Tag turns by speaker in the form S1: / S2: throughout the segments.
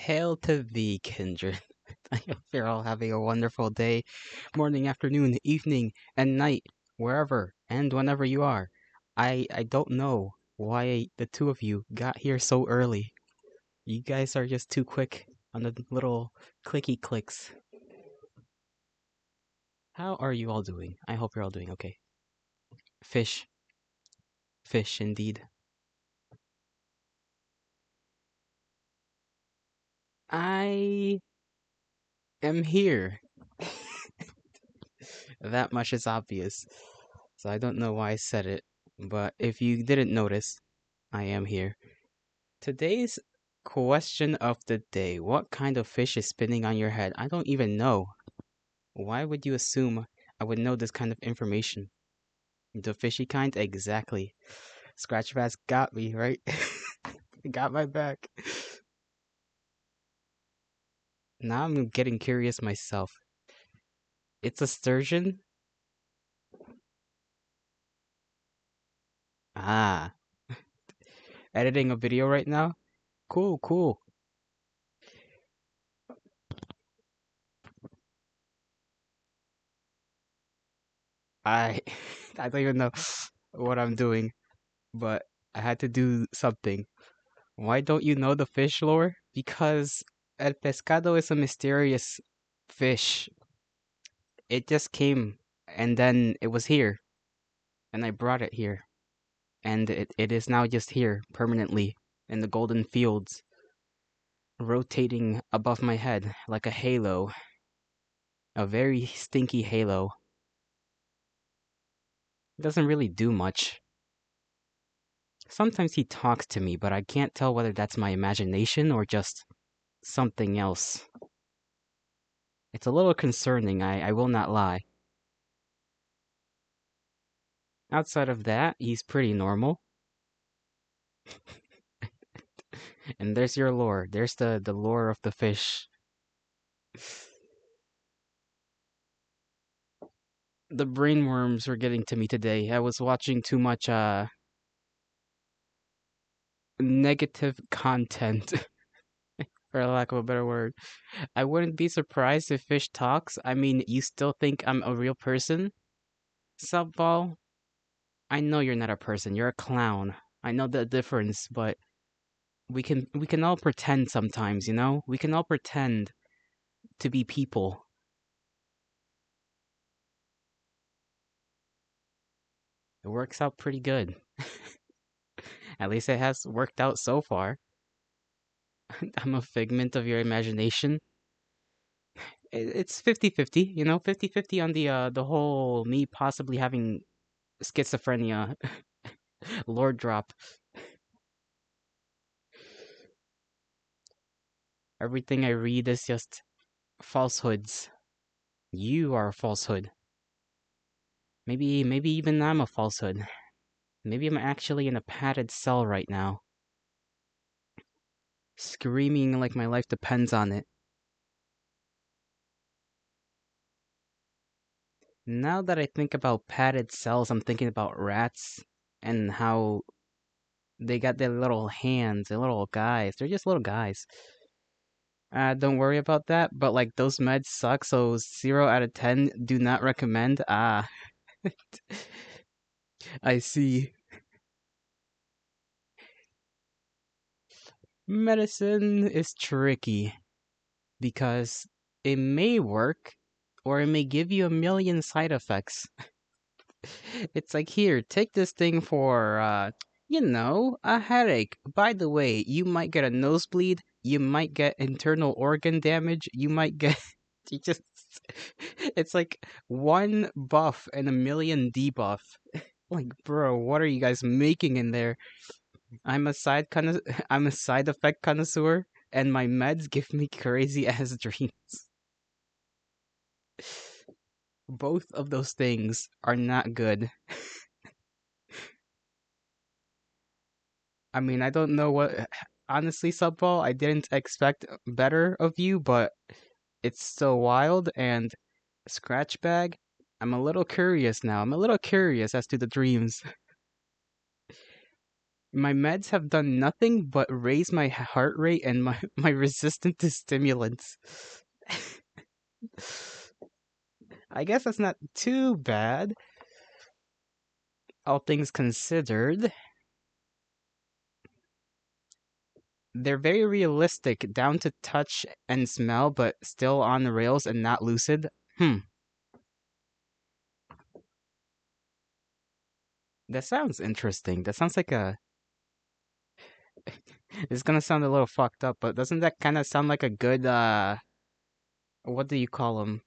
S1: Hail to thee, kindred. I hope you're all having a wonderful day, morning, afternoon, evening, and night, wherever and whenever you are. I don't know why the two of you got here so early. You guys are just too quick on the little clicky clicks. How are you all doing? I hope you're all doing okay. Fish. Fish indeed. I am here. That much is obvious. So I don't know why I said it, but if you didn't notice, I am here. Today's question of the day: what kind of fish is spinning on your head? I don't even know. Why would you assume I would know this kind of information? The fishy kind? Exactly. Scratchbats got me, right? Got my back. Now I'm getting curious myself. It's a sturgeon? Ah, editing a video right now? Cool, cool. I I don't even know what I'm doing, but I had to do something. Why don't you know the fish lore? Because el pescado is a mysterious fish. It just came and then it was here, and I brought it here. And it is now just here permanently in the golden fields, rotating above my head like a halo, a very stinky halo. It doesn't really do much. Sometimes he talks to me, but I can't tell whether that's my imagination or just something else. It's a little concerning, I will not lie. Outside of that, he's pretty normal. And there's your lore. There's the lore of the fish. The brainworms were getting to me today. I was watching too much negative content, for lack of a better word. I wouldn't be surprised if fish talks. I mean, you still think I'm a real person? Subball, I know you're not a person. You're a clown. I know the difference, but we can all pretend sometimes, you know? We can all pretend to be people. It works out pretty good. At least it has worked out so far. I'm a figment of your imagination. It's 50-50, you know, 50-50 on the whole me possibly having schizophrenia lore drop. Everything I read is just falsehoods. You are a falsehood. Maybe even I'm a falsehood. Maybe I'm actually in a padded cell right now, screaming like my life depends on it. Now that I think about padded cells, I'm thinking about rats and how they got their little hands, their little guys. They're just little guys. Don't worry about that, but like those meds suck, so 0 out of 10 do not recommend. Ah, I see. Medicine is tricky because it may work or it may give you a million side effects. It's like, here, take this thing for, a headache. By the way, you might get a nosebleed, you might get internal organ damage, you might get. You just. It's like one buff and a million debuff. Like, bro, what are you guys making in there? I'm a side effect connoisseur, and my meds give me crazy ass dreams. Both of those things are not good. I mean, I don't know what. Honestly, Subball, I didn't expect better of you, but it's still wild. And Scratch Bag, I'm a little curious now. I'm a little curious as to the dreams. My meds have done nothing but raise my heart rate and my resistance to stimulants. I guess that's not too bad, all things considered. They're very realistic, down to touch and smell, but still on the rails and not lucid. Hmm, that sounds interesting. That sounds like a. It's gonna sound a little fucked up, but doesn't that kind of sound like a good what do you call them?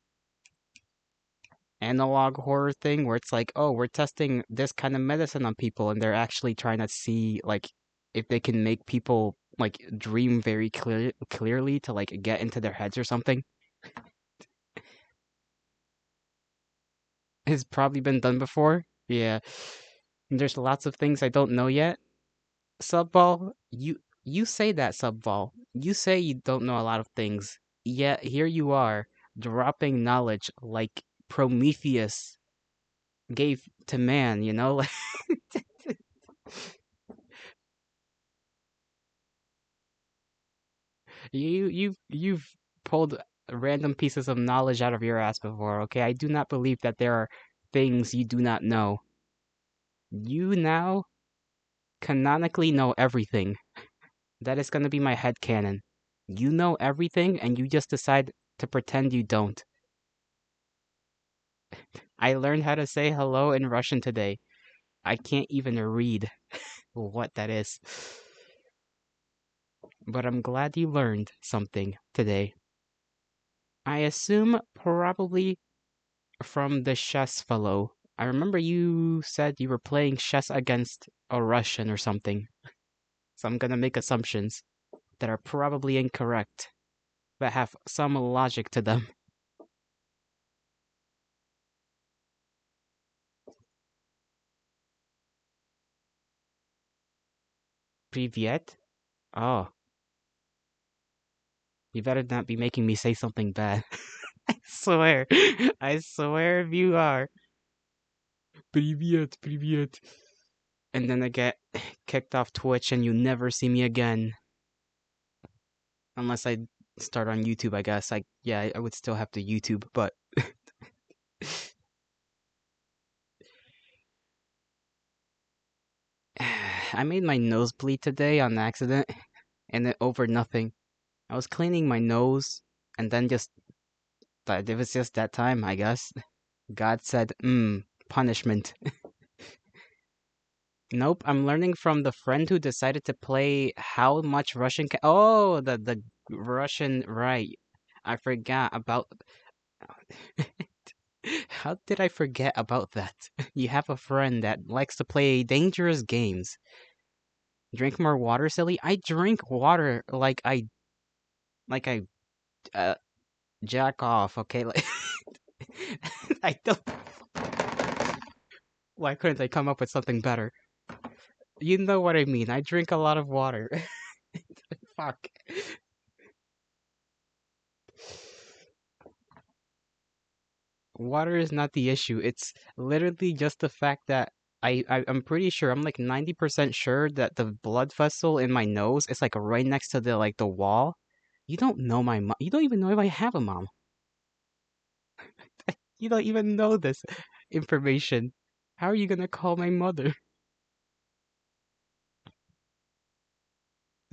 S1: Analog horror thing where it's like, oh, we're testing this kind of medicine on people, and they're actually trying to see like if they can make people like dream very clearly to like get into their heads or something. It's probably been done before. Yeah. There's lots of things I don't know yet. Subball, you say that, Subball. You say you don't know a lot of things. Yet here you are, dropping knowledge like Prometheus gave to man, you know? You've pulled random pieces of knowledge out of your ass before, okay? I do not believe that there are things you do not know. You now canonically know everything. That is gonna be my headcanon. You know everything and you just decide to pretend you don't. I learned how to say hello in Russian today. I can't even read what that is. But I'm glad you learned something today. I assume probably from the chess fellow. I remember you said you were playing chess against a Russian or something. So I'm gonna make assumptions that are probably incorrect, but have some logic to them. Privyet? Oh, you better not be making me say something bad. I swear. I swear if you are. Privyet, privyet. And then I get kicked off Twitch and you never see me again. Unless I start on YouTube, I guess. I would still have to YouTube, but I made my nose bleed today on accident and it over nothing. I was cleaning my nose and then just thought it was just that time, I guess. God said, punishment. Nope, I'm learning from the friend who decided to play how much Russian can. Oh, the Russian, right. I forgot about. How did I forget about that? You have a friend that likes to play dangerous games. Drink more water, silly. I drink water like I uh, jack off. Okay, like I don't. Why couldn't I come up with something better? You know what I mean. I drink a lot of water. Fuck. Water is not the issue. It's literally just the fact that I'm pretty sure, I'm like 90% sure that the blood vessel in my nose is like right next to the wall. You don't know my mom. You don't even know if I have a mom. You don't even know this information. How are you gonna call my mother?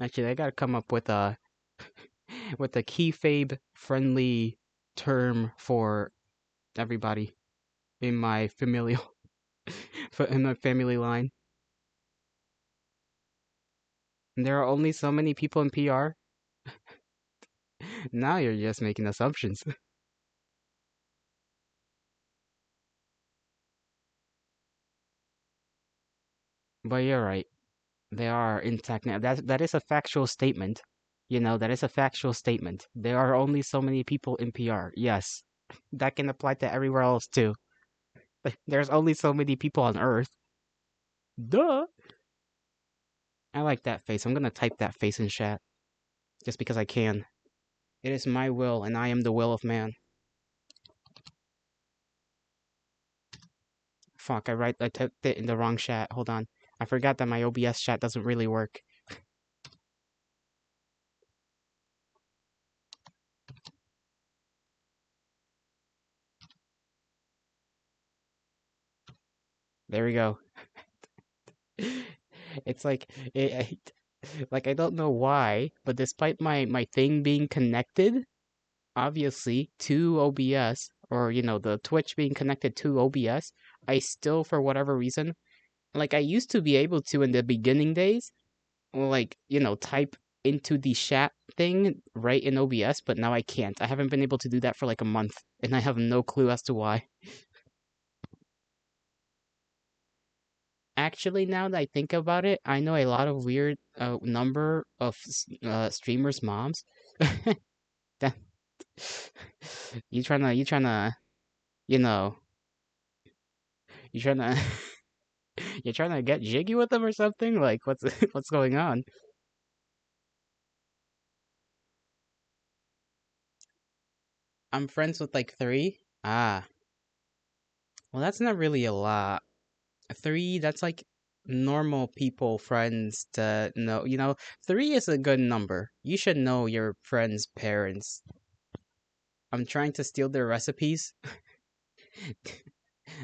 S1: Actually, I gotta come up with a keyfabe friendly term for everybody in my familial in my family line. There are only so many people in PR. Now you're just making assumptions. But you're right. They are intact now. That is a factual statement. You know, that is a factual statement. There are only so many people in PR. Yes. That can apply to everywhere else too. There's only so many people on Earth. Duh. I like that face. I'm gonna type that face in chat. Just because I can. It is my will, and I am the will of man. Fuck, I typed it in the wrong chat. Hold on. I forgot that my OBS chat doesn't really work. There we go. It's like like I don't know why, but despite my thing being connected, obviously to OBS, or the Twitch being connected to OBS, I still, for whatever reason, like I used to be able to in the beginning days, like type into the chat thing right in OBS, but now I can't. I haven't been able to do that for like a month, and I have no clue as to why. Actually, now that I think about it, I know a lot of weird number of streamers' moms. That you know, you trying to you're trying to get jiggy with them or something? Like what's what's going on? I'm friends with like three. Ah, well, that's not really a lot. Three, that's like normal people friends to know. Three is a good number. You should know your friends' parents. I'm trying to steal their recipes.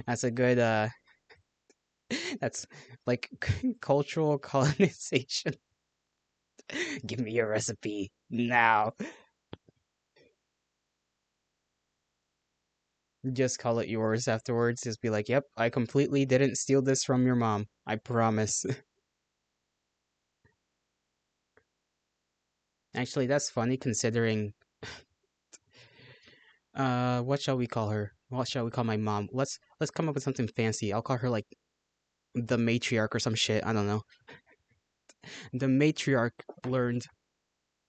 S1: That's a good that's like cultural colonization. Give me your recipe now. Just call it yours afterwards. Just be like, "Yep, I completely didn't steal this from your mom. I promise." Actually, that's funny considering what shall we call her? What shall we call my mom? Let's come up with something fancy. I'll call her like the matriarch or some shit. I don't know. The matriarch learned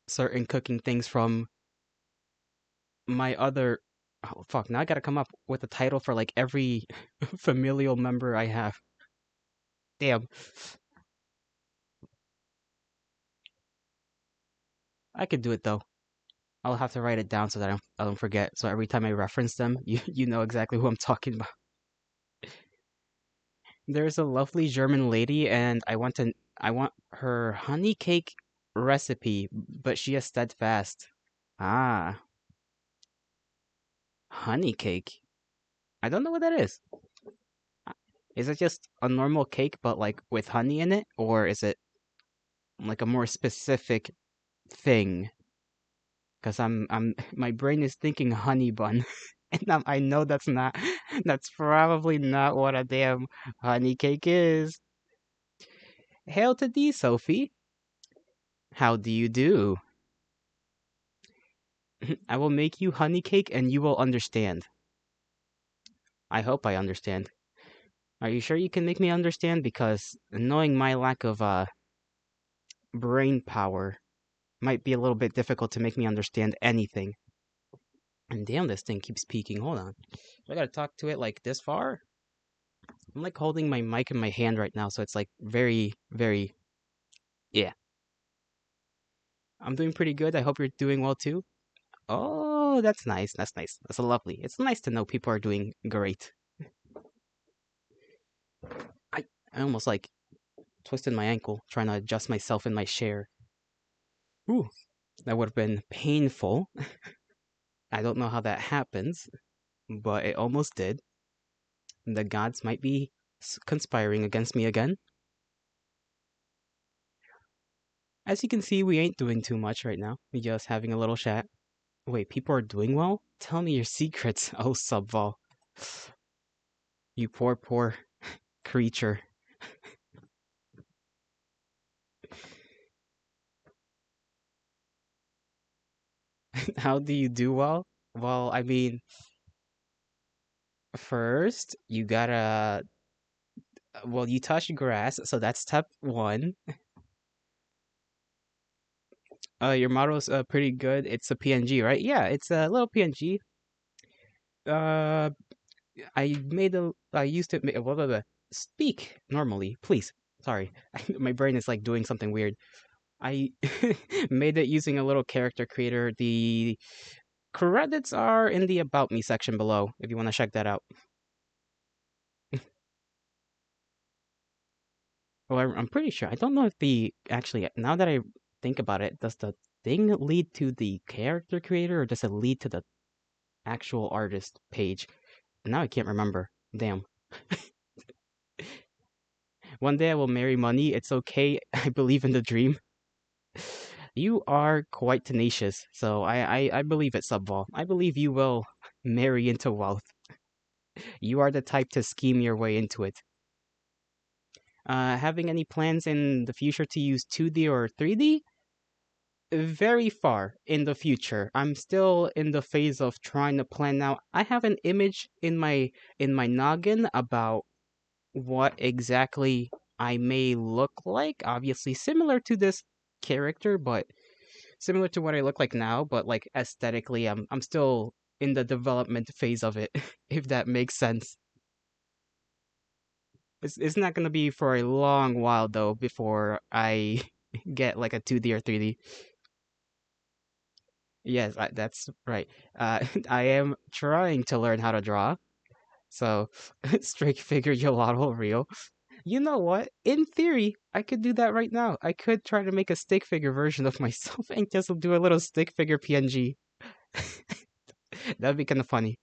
S1: certain cooking things from my other. Oh fuck! Now I gotta come up with a title for like every familial member I have. Damn, I could do it though. I'll have to write it down so that I don't forget. So every time I reference them, you know exactly who I'm talking about. There's a lovely German lady, and I want her honey cake recipe, but she is steadfast. Ah, honey cake. I don't know what that is. Is it just a normal cake but like with honey in it, or is it like a more specific thing? Because I'm my brain is thinking honey bun, and I know that's probably not what a damn honey cake is. Hail to thee, Sophie. How do you do? I will make you honey cake, and you will understand. I hope I understand. Are you sure you can make me understand? Because knowing my lack of brain power might be a little bit difficult to make me understand anything. And damn, this thing keeps peaking. Hold on. I gotta talk to it like this far? I'm like holding my mic in my hand right now, so it's like very, very. Yeah. I'm doing pretty good. I hope you're doing well too. Oh, that's nice. That's nice. That's lovely. It's nice to know people are doing great. I, I almost like twisted my ankle trying to adjust myself in my chair. Ooh, that would have been painful. I don't know how that happens, but it almost did. The gods might be conspiring against me again. As you can see, we ain't doing too much right now. We just having a little chat. Wait, people are doing well? Tell me your secrets, oh Subval. You poor, poor creature. How do you do well? Well, I mean, first, you gotta. Well, you touch grass, so that's step one. Your model's pretty good. It's a PNG, right? Yeah, it's a little PNG. Uh, I used to make, blah, blah, blah. Speak normally, please. Sorry, my brain is like doing something weird. I made it using a little character creator. The credits are in the About Me section below if you want to check that out. Well, I'm pretty sure. I don't know if the actually now that I think about it, does the thing lead to the character creator or does it lead to the actual artist page? Now I can't remember. Damn. One day I will marry money. It's okay. I believe in the dream. You are quite tenacious, so I believe it, Subval. I believe you will marry into wealth. You are the type to scheme your way into it. Having any plans in the future to use 2D or 3D? Very far in the future. I'm still in the phase of trying to plan out. I have an image in my noggin about what exactly I may look like. Obviously similar to this character, but similar to what I look like now, but like aesthetically I'm still in the development phase of it, if that makes sense. It's not gonna be for a long while though before I get like a 2D or 3D. Yes, that's right. I am trying to learn how to draw. So, straight figure gelato real. You know what? In theory, I could do that right now. I could try to make a stick figure version of myself and just do a little stick figure PNG. That'd be kind of funny.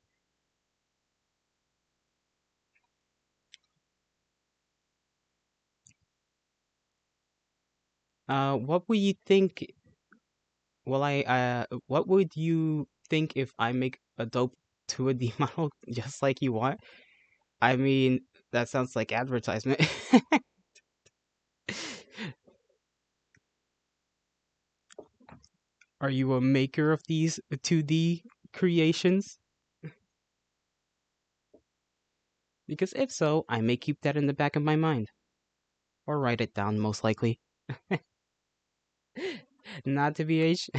S1: What would you think? What would you think if I make a dope 2D model just like you want? I mean, that sounds like advertisement. Are you a maker of these 2D creations? Because if so, I may keep that in the back of my mind. Or write it down, most likely. Not to be H.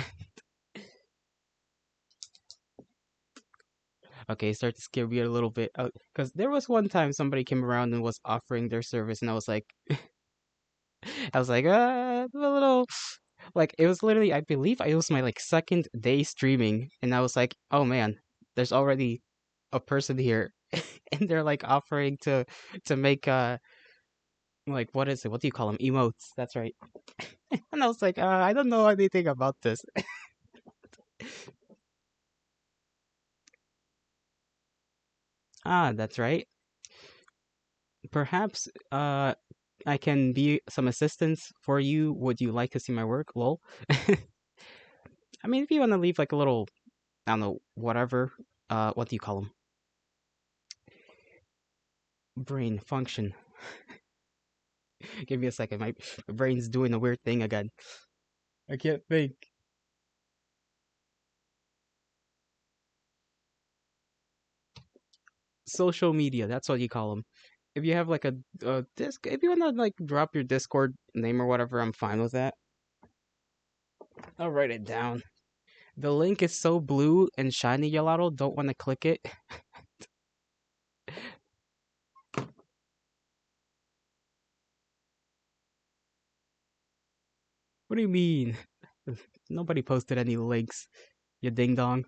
S1: Okay, start to scare me a little bit. Because there was one time somebody came around and was offering their service, and a little. Like, it was literally, I believe it was my, like, second day streaming, and I was like, oh man, there's already a person here. And they're, like, offering to make, like, what is it? What do you call them? Emotes. That's right. And I was like, I don't know anything about this. Ah, that's right. Perhaps I can be some assistance for you. Would you like to see my work? Lol. I mean, if you want to leave like a little, I don't know, whatever. What do you call them? Brain function. Give me a second. My brain's doing a weird thing again. I can't think. Social media. That's what you call them. If you have like a disc, if you want to like drop your Discord name or whatever, I'm fine with that. I'll write it down. The link is so blue and shiny, Yalato. Don't want to click it. What do you mean? Nobody posted any links. You ding dong.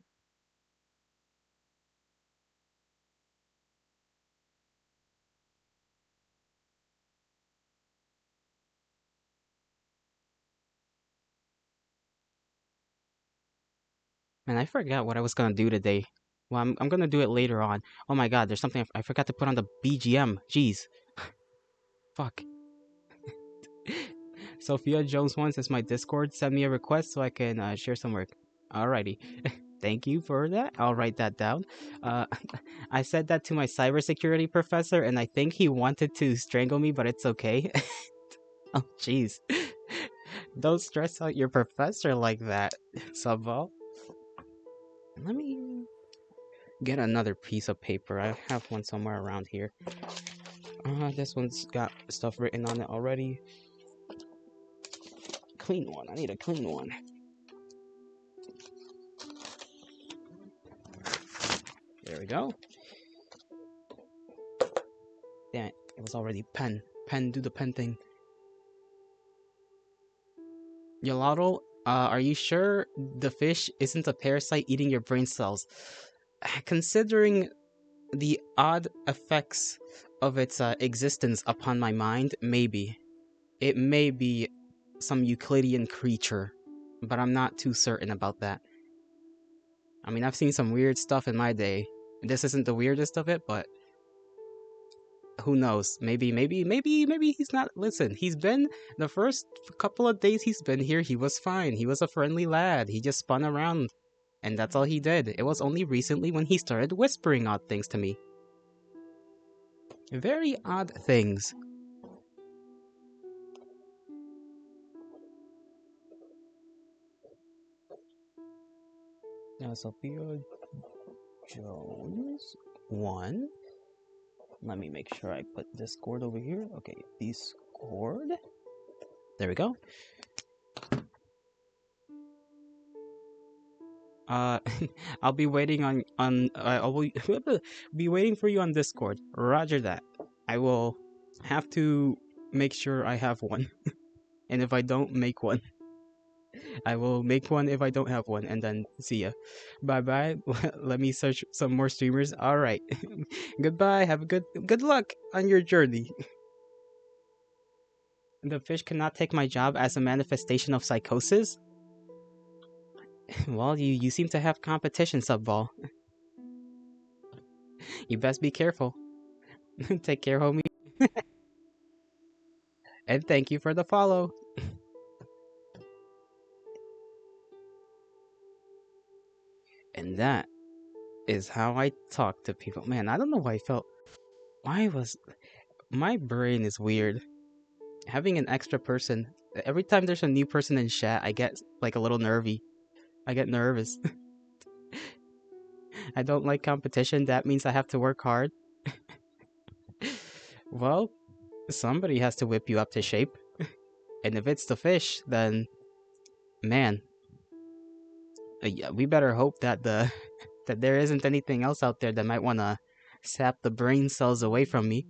S1: Man, I forgot what I was gonna do today. Well, I'm gonna do it later on. Oh my god, there's something I forgot to put on the BGM. Jeez. Fuck. Sophia Jones wants as my Discord. Send me a request so I can share some work. Alrighty. Thank you for that. I'll write that down. Uh, I said that to my cybersecurity professor, and I think he wanted to strangle me, but it's okay. Oh, jeez. Don't stress out your professor like that, Subval. Let me get another piece of paper. I have one somewhere around here. This one's got stuff written on it already. Clean one. I need a clean one. There we go. Damn it. It was already pen. Pen, do the pen thing. Yolotl, are you sure the fish isn't a parasite eating your brain cells? Considering the odd effects of its existence upon my mind, maybe. it may be some Euclidean creature, but I'm not too certain about that. I mean, I've seen some weird stuff in my day. This isn't the weirdest of it, but who knows? Maybe he's not. Listen, he's been the first couple of days he's been here. He was fine. He was a friendly lad. He just spun around, and that's all he did. It was only recently when he started whispering odd things to me. Very odd things. Now, Sophia Jones 1. Let me make sure I put Discord over here. Okay, Discord. There we go. I'll be waiting I'll be waiting for you on Discord. Roger that. I will have to make sure I have one. And if I don't make one, I will make one if I don't have one, and then see ya. Bye bye. Let me search some more streamers. All right. Goodbye. Have a good luck on your journey. The fish cannot take my job as a manifestation of psychosis. Well, you seem to have competition, Subball. You best be careful. Take care, homie. And thank you for the follow. And that is how I talk to people. Man, I don't know why I felt. Why was. My brain is weird. Having an extra person. Every time there's a new person in chat, I get like a little nervy. I get nervous. I don't like competition. That means I have to work hard. Well, somebody has to whip you up to shape. And if it's the fish, then. Man. Yeah, we better hope that that there isn't anything else out there that might want to sap the brain cells away from me.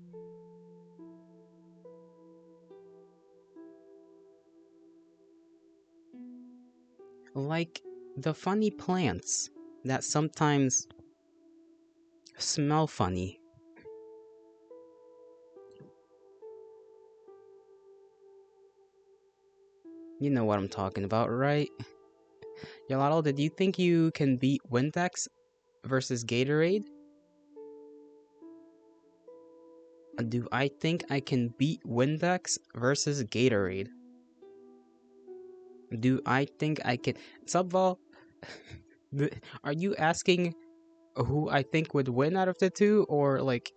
S1: Like the funny plants that sometimes smell funny. You know what I'm talking about, right? Yolotl, did you think you can beat Windex versus Gatorade? Do I think I can beat Windex versus Gatorade? Do I think I can... Subval, are you asking who I think would win out of the two, or like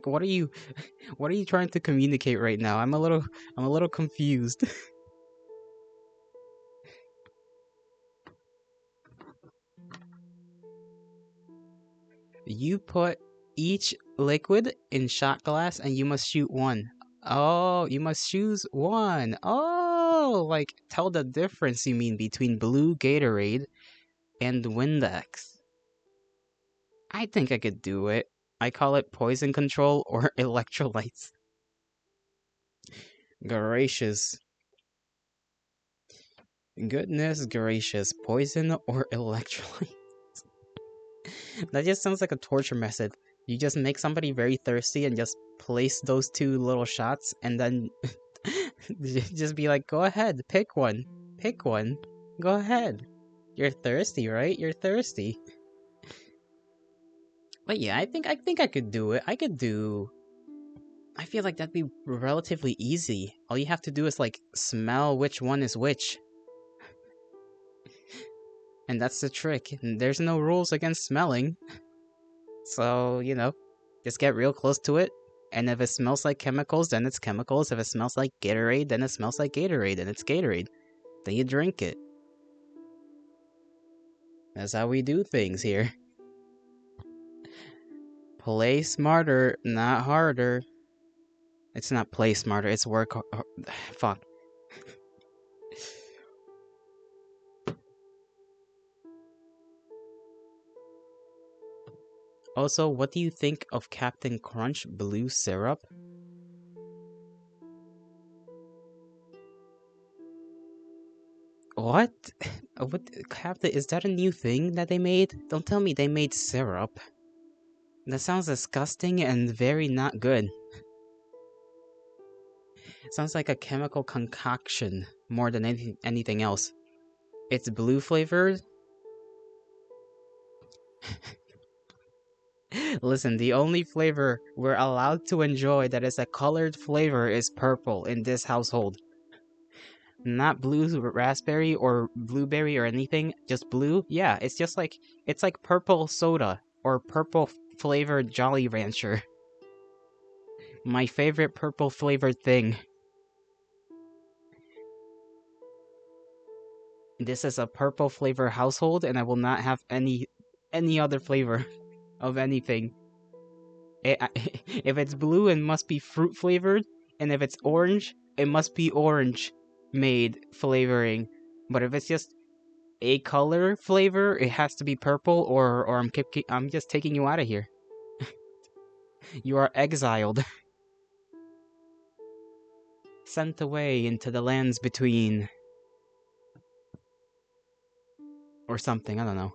S1: what are you trying to communicate right now? I'm a little confused. You put each liquid in shot glass and you must shoot one. Oh, you must choose one. Oh, like tell the difference you mean between blue Gatorade and Windex. I think I could do it. I call it poison control or electrolytes. Gracious. Goodness gracious. Poison or electrolyte? That just sounds like a torture method. You just make somebody very thirsty and just place those two little shots and then just be like, go ahead, pick one. Pick one. Go ahead. You're thirsty, right? You're thirsty. But yeah, I think I could do it. I feel like that'd be relatively easy. All you have to do is like smell which one is which. And that's the trick. There's no rules against smelling. So, just get real close to it. And if it smells like chemicals, then it's chemicals. If it smells like Gatorade, then it smells like Gatorade, and it's Gatorade. Then you drink it. That's how we do things here. Play smarter, not harder. It's not play smarter, it's work fuck. Also, what do you think of Captain Crunch Blue Syrup? What? What? Captain, is that a new thing that they made? Don't tell me they made syrup. That sounds disgusting and very not good. Sounds like a chemical concoction more than anything else. It's blue flavored. Listen, the only flavor we're allowed to enjoy that is a colored flavor is purple in this household. Not blue raspberry or blueberry or anything, just blue. Yeah, it's like purple soda or purple flavored Jolly Rancher. My favorite purple flavored thing. This is a purple flavor household and I will not have any other flavor of anything. If it's blue, it must be fruit flavored, and if it's orange, it must be orange made flavoring. But if it's just a color flavor, it has to be purple, or I'm just taking you out of here. You are exiled, sent away into the lands between, or something. I don't know.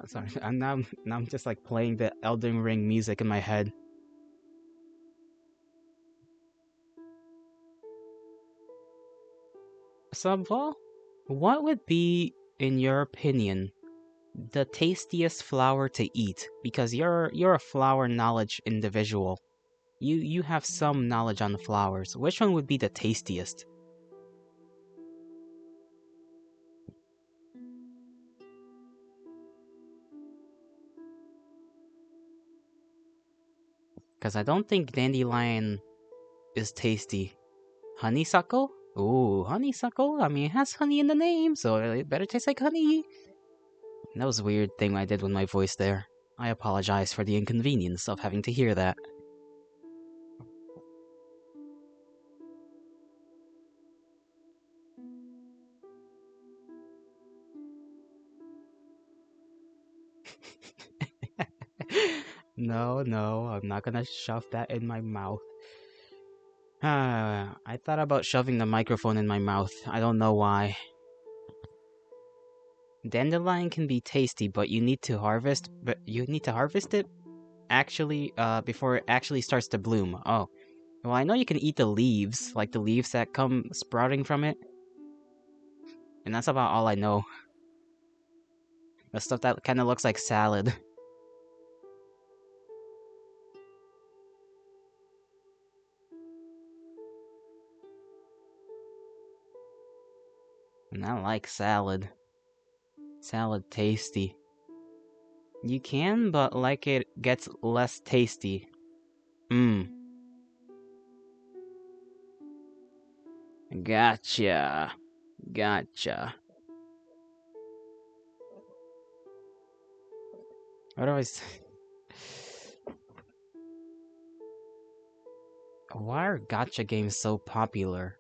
S1: Sorry, now I'm just like playing the Elden Ring music in my head. Subval, what would be, in your opinion, the tastiest flower to eat? Because you're a flower knowledge individual. You have some knowledge on the flowers. Which one would be the tastiest? Because I don't think dandelion is tasty. Honeysuckle? Ooh, honeysuckle. I mean, it has honey in the name, so it better taste like honey. That was a weird thing I did with my voice there. I apologize for the inconvenience of having to hear that. No, I'm not gonna shove that in my mouth. I thought about shoving the microphone in my mouth. I don't know why. Dandelion can be tasty, but you need to harvest it actually before it actually starts to bloom. Oh. Well, I know you can eat the leaves, like the leaves that come sprouting from it. And that's about all I know. The stuff that kind of looks like salad. And I like salad. Salad tasty. You can, but like it gets less tasty. Mmm. Gotcha. Gotcha. What do I say? Why are gotcha games so popular?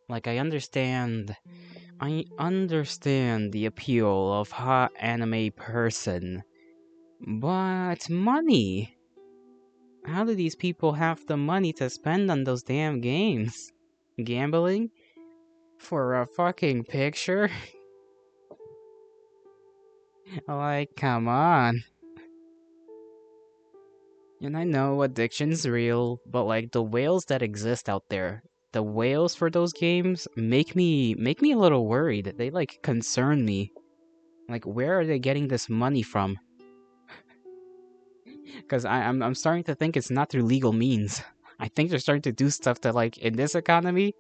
S1: Like, I understand the appeal of hot anime person, but money? How do these people have the money to spend on those damn games? Gambling? For a fucking picture? Like, come on. And I know addiction's real, but like the whales that exist out there, the whales for those games make me a little worried. They like concern me. Like, where are they getting this money from? Because I'm starting to think it's not through legal means. I think they're starting to do stuff that like in this economy,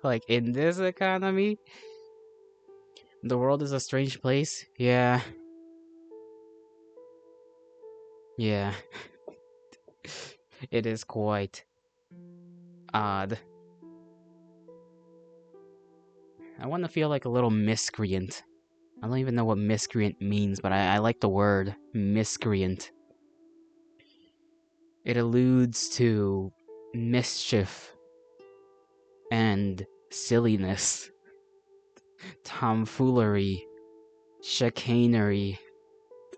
S1: the world is a strange place. Yeah, yeah, it is quite odd. I want to feel like a little miscreant. I don't even know what miscreant means, but I like the word miscreant. It alludes to mischief and silliness, tomfoolery, chicanery.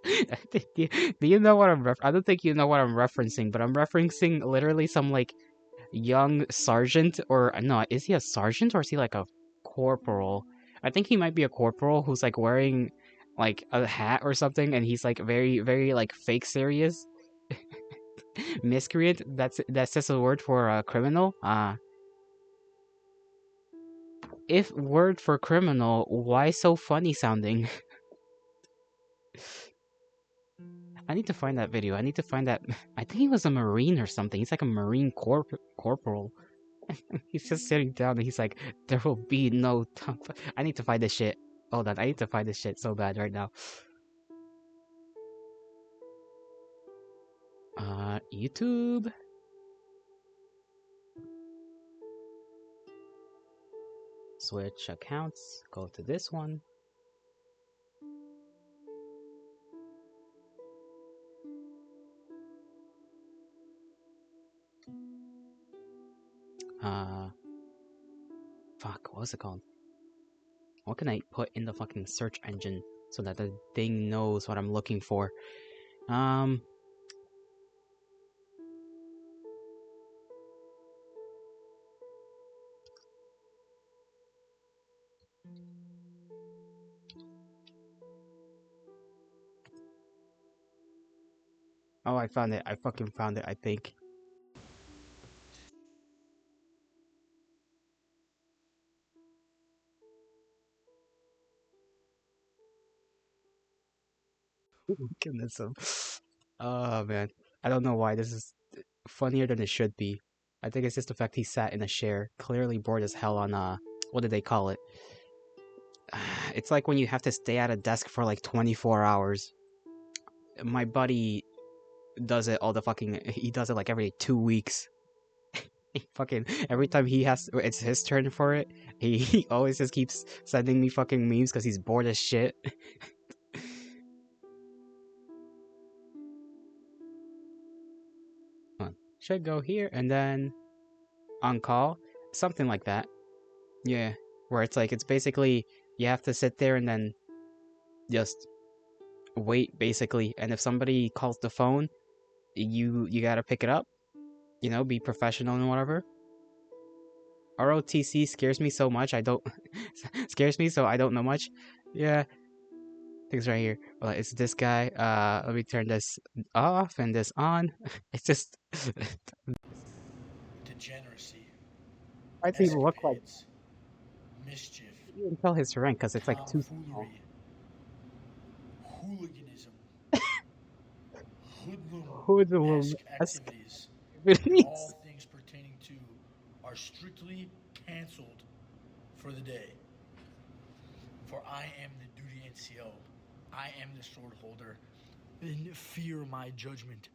S1: Do you know what I don't think you know what I'm referencing, but I'm referencing literally some like young sergeant, or no, is he a sergeant or is he like a corporal? I think he might be a corporal who's like wearing like a hat or something, and he's like very like fake serious, Miscreant? That's just a word for criminal? If word for criminal, why so funny sounding? I need to find that video. I need to find that. I think he was a marine or something. He's like a marine corporal. He's just sitting down and he's like, "There will be no time." I need to find this shit. Hold on, I need to find this shit so bad right now. YouTube. Switch accounts. Go to this one. Uh, Fuck. What was it called? What can I put in the fucking search engine so that the thing knows what I'm looking for? Um. Oh, I found it. I fucking found it. I think. Goodness. Oh man. I don't know why this is funnier than it should be. I think it's just the fact he sat in a chair, clearly bored as hell on what did they call it? It's like when you have to stay at a desk for like 24 hours. My buddy does it all the fucking he does it like every 2 weeks. He fucking every time it's his turn for it, he always just keeps sending me fucking memes because he's bored as shit. Should go here and then on call, something like that. Yeah, where it's basically you have to sit there and then just wait basically, and if somebody calls the phone, you gotta pick it up. Be professional and whatever. ROTC scares me so much. I don't scares me so I don't know much. Yeah, things right here. Well, it's this guy. Let me turn this off and this on. It's just.
S2: Degeneracy,
S1: Why does he look like?
S2: escapades, mischief,
S1: You can tell his rank because it's like too small.
S2: tomfoolery, hooliganism,
S1: Hoodlum
S2: hoodlum-esque activities, and
S1: activities.
S2: all things pertaining to are strictly canceled for the day. For I am the duty NCO. I am the sword holder. And fear my judgment.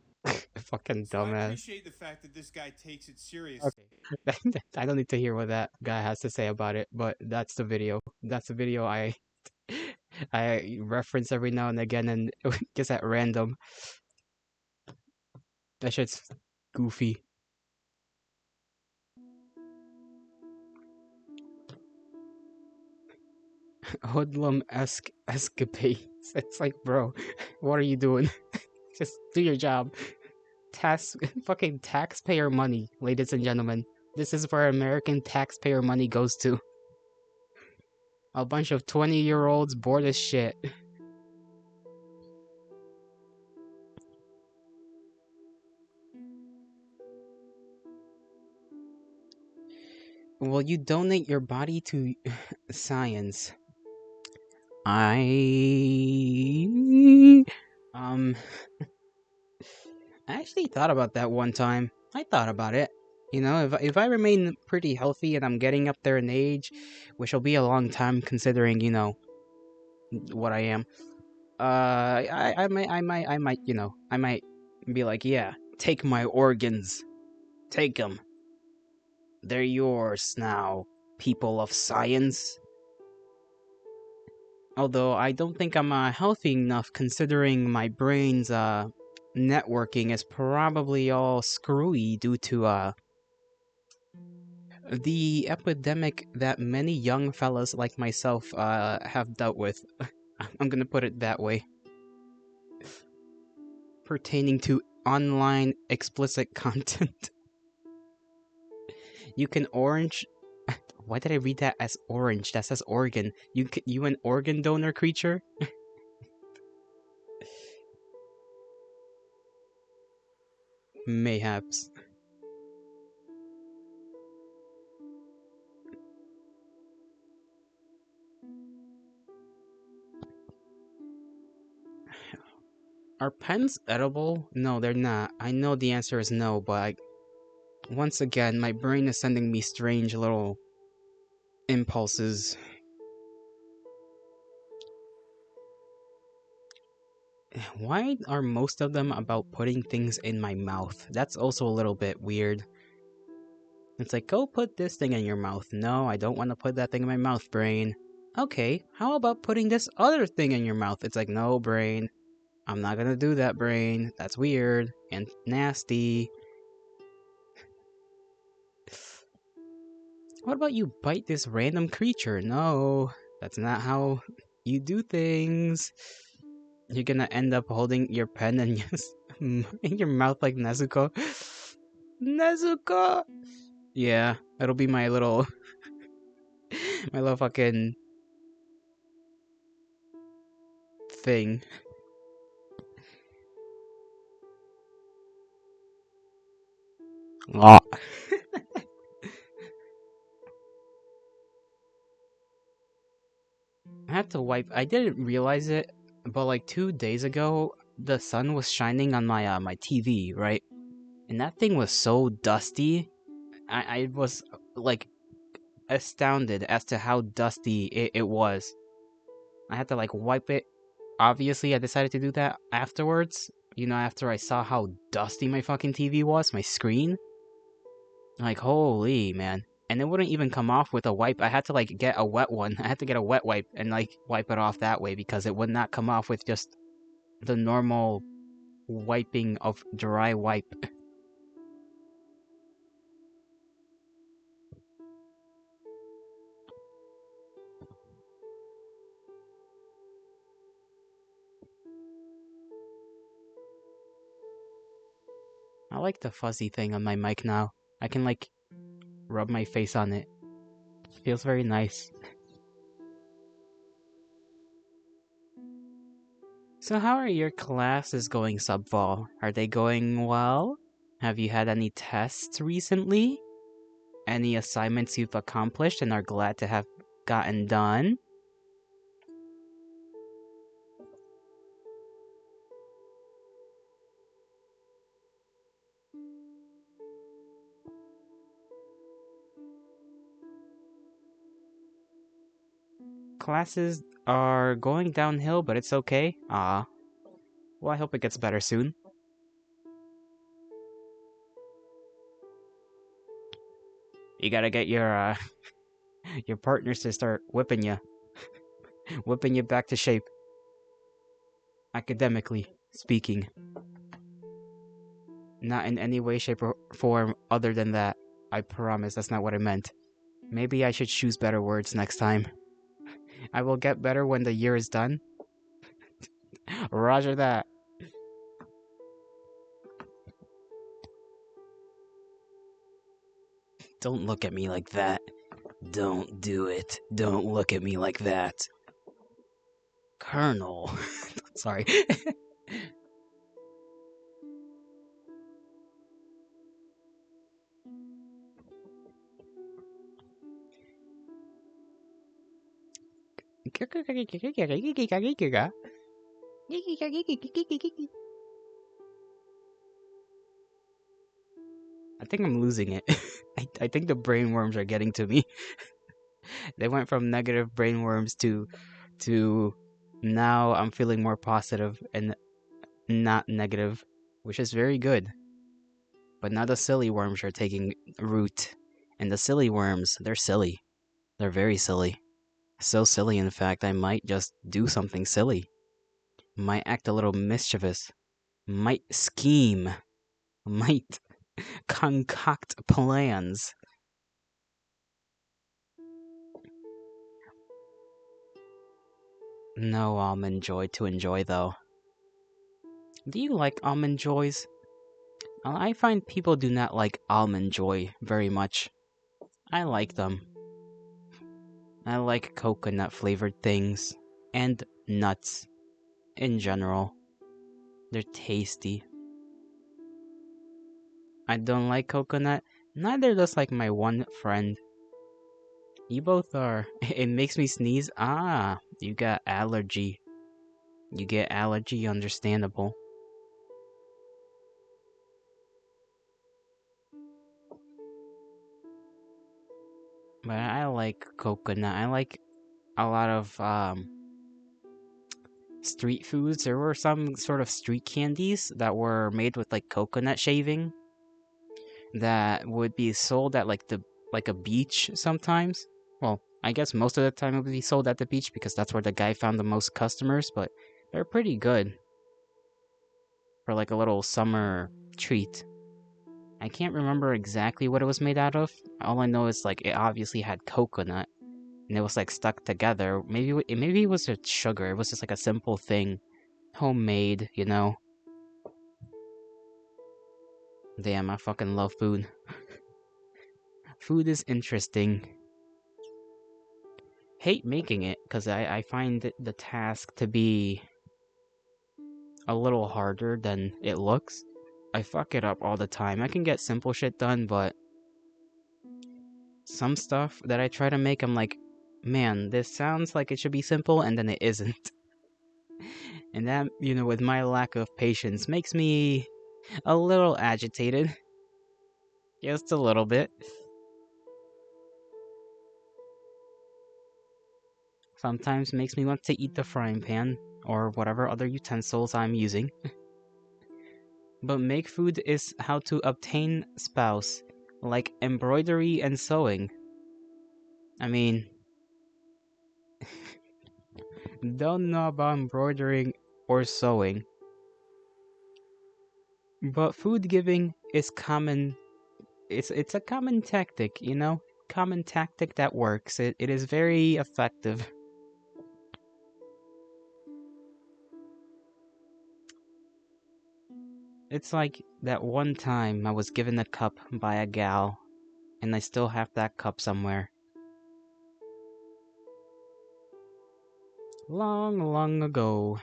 S1: Fucking
S3: So I
S1: dumbass.
S3: appreciate the fact that this guy takes it seriously.
S1: Okay. I don't need to hear what that guy has to say about it, but that's the video. That's the video I reference every now and again, and just at random. That shit's goofy. Hoodlum-esque escapades. It's like, bro, what are you doing? Just do your job. Fucking taxpayer money, ladies and gentlemen. This is where American taxpayer money goes to. A bunch of 20-year-olds bored as shit. Will you donate your body to science? I um I actually thought about that one time. I thought about it. If I remain pretty healthy and I'm getting up there in age, which will be a long time considering, what I am. I might be like, yeah, take my organs. Take them. They're yours now, people of science. Although I don't think I'm healthy enough considering my brain's networking is probably all screwy due to the epidemic that many young fellas like myself have dealt with. I'm gonna put it that way. Pertaining to online explicit content. You can orange. Why did I read that as orange? That says organ. You an organ donor creature? Mayhaps. Are pens edible? No, they're not. I know the answer is no, but once again, my brain is sending me strange little impulses. Why are most of them about putting things in my mouth? That's also a little bit weird. It's like, go put this thing in your mouth. No, I don't want to put that thing in my mouth, brain. Okay, how about putting this other thing in your mouth? It's like, no, brain. I'm not gonna do that, brain. That's weird and nasty. What about you bite this random creature? No, that's not how you do things. You're gonna end up holding your pen and just in your mouth like Nezuko. Nezuko! Yeah, that'll be my little my little fucking thing. Ah. I had to wipe. I didn't realize it, but like 2 days ago, the sun was shining on my TV, right? And that thing was so dusty. I was like astounded as to how dusty it was. I had to like wipe it. Obviously, I decided to do that afterwards. You know, after I saw how dusty my fucking TV was, my screen. Like, holy man. And it wouldn't even come off with a wipe. I had to like get a wet one. I had to get a wet wipe and like wipe it off that way because it would not come off with just the normal wiping of dry wipe. I like the fuzzy thing on my mic now. I can like rub my face on it. Feels very nice. So how are your classes going, Subfall? Are they going well? Have you had any tests recently? Any assignments you've accomplished and are glad to have gotten done? Classes are going downhill, but it's okay. Ah, well, I hope it gets better soon. You gotta get your partners to start whipping you back to shape, academically speaking. Not in any way, shape, or form other than that. I promise that's not what I meant. Maybe I should choose better words next time. I will get better when the year is done. Roger that. Don't look at me like that. Don't do it. Don't look at me like that. Colonel. Sorry. I think I'm losing it. I think the brainworms are getting to me. They went from negative brainworms to now I'm feeling more positive and not negative, which is very good. But now the silly worms are taking root. And the silly worms, they're silly. They're very silly. So silly, in fact, I might just do something silly. Might act a little mischievous. Might scheme. Might concoct plans. No almond joy to enjoy, though. Do you like almond joys? I find people do not like almond joy very much. I like them. I like coconut flavored things. And nuts. In general. They're tasty. I don't like coconut. Neither does like my one friend. You both are. It makes me sneeze. Ah, you got allergy. You get allergy, understandable. But I like coconut. I like a lot of street foods. There were some sort of street candies that were made with like coconut shaving that would be sold at like a beach sometimes. Well, I guess most of the time it would be sold at the beach because that's where the guy found the most customers, but they're pretty good for like a little summer treat. I can't remember exactly what it was made out of. All I know is like it obviously had coconut and it was like stuck together. Maybe it was just sugar. It was just like a simple thing, homemade, you know. Damn, I fucking love food. Food is interesting. Hate making it because I find the task to be a little harder than it looks. I fuck it up all the time. I can get simple shit done, but some stuff that I try to make, I'm like, man, this sounds like it should be simple, and then it isn't. And that, with my lack of patience, makes me a little agitated. Just a little bit. Sometimes makes me want to eat the frying pan, or whatever other utensils I'm using. But make food is how to obtain spouse, like embroidery and sewing. I mean, don't know about embroidering or sewing, but food giving is common. It's a common tactic, common tactic that works. It is very effective. It's like that one time I was given a cup by a gal, and I still have that cup somewhere. Long, long ago.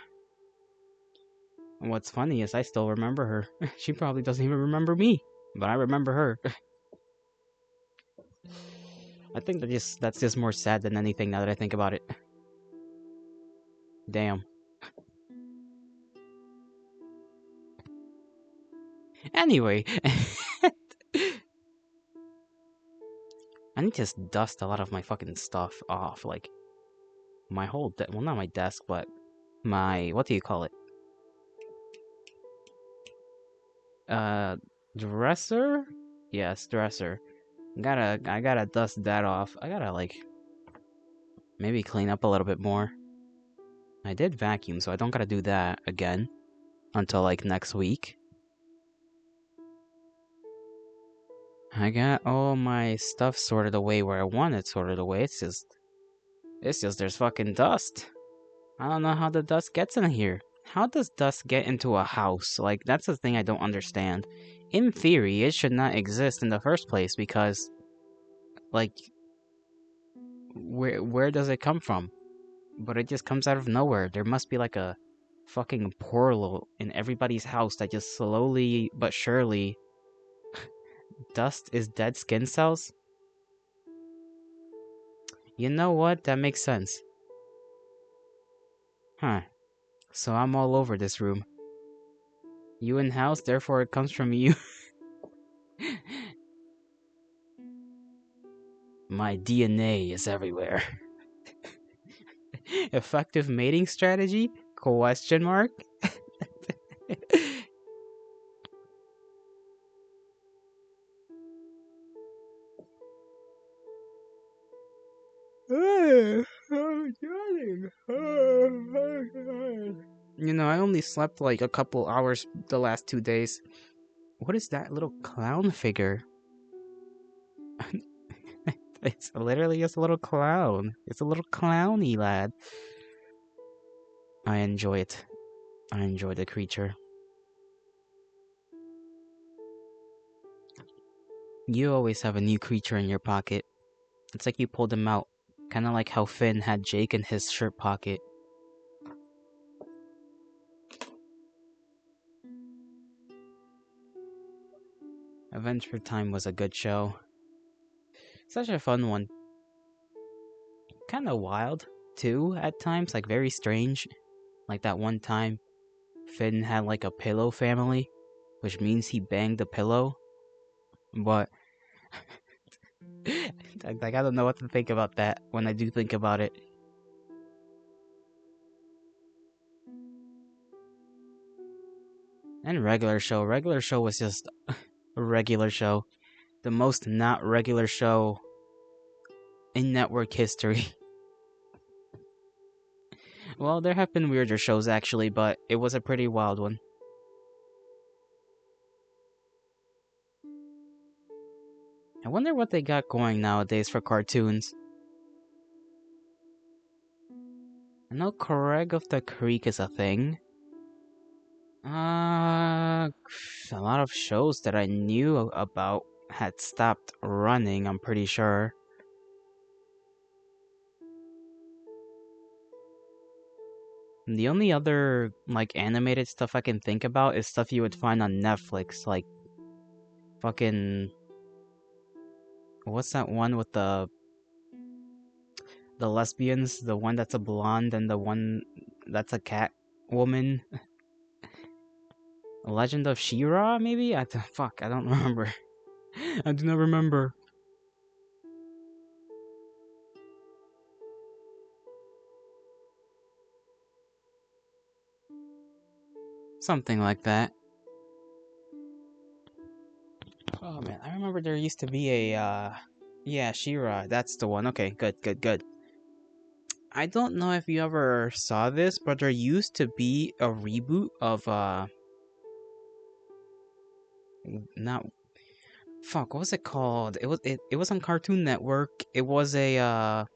S1: And what's funny is I still remember her. She probably doesn't even remember me, but I remember her. I think that's just more sad than anything now that I think about it. Damn. Anyway, I need to just dust a lot of my fucking stuff off, like my whole well, not my desk, but my, what do you call it? Uh, Dresser? Yes, dresser. I gotta dust that off. I gotta like maybe clean up a little bit more. I did vacuum, so I don't gotta do that again until like next week. I got all my stuff sorted away where I want it sorted away. It's just there's fucking dust. I don't know how the dust gets in here. How does dust get into a house? Like, that's the thing I don't understand. In theory, it should not exist in the first place because, like, where does it come from? But it just comes out of nowhere. There must be like a fucking portal in everybody's house that just slowly but surely dust is dead skin cells. You know what? That makes sense. Huh. So I'm all over this room. You in house, therefore it comes from you. My DNA is everywhere. Effective mating strategy? Question mark? I'm yawning. I only slept like a couple hours the last 2 days. What is that little clown figure? It's literally just a little clown. It's a little clowny lad. I enjoy it. I enjoy the creature. You always have a new creature in your pocket. It's like you pulled him out. Kinda like how Finn had Jake in his shirt pocket. Adventure Time was a good show. Such a fun one. Kind of wild, too, at times, like very strange. Like that one time, Finn had like a pillow family, which means he banged a pillow. But, like, I don't know what to think about that when I do think about it. And regular show was just a regular show. The most not regular show in network history. Well, there have been weirder shows actually, but it was a pretty wild one. I wonder what they got going nowadays for cartoons. I know Craig of the Creek is a thing. A lot of shows that I knew about had stopped running, I'm pretty sure. And the only other, like, animated stuff I can think about is stuff you would find on Netflix, like, fucking... What's that one with the lesbians? The one that's a blonde and the one that's a cat woman? Legend of She-Ra, maybe? Fuck, I don't remember. I do not remember. Something like that. Oh man, I remember there used to be a, yeah, She-Ra, that's the one. Okay, good. I don't know if you ever saw this, but there used to be a reboot of, not, fuck, what was it called? It was on Cartoon Network. It was a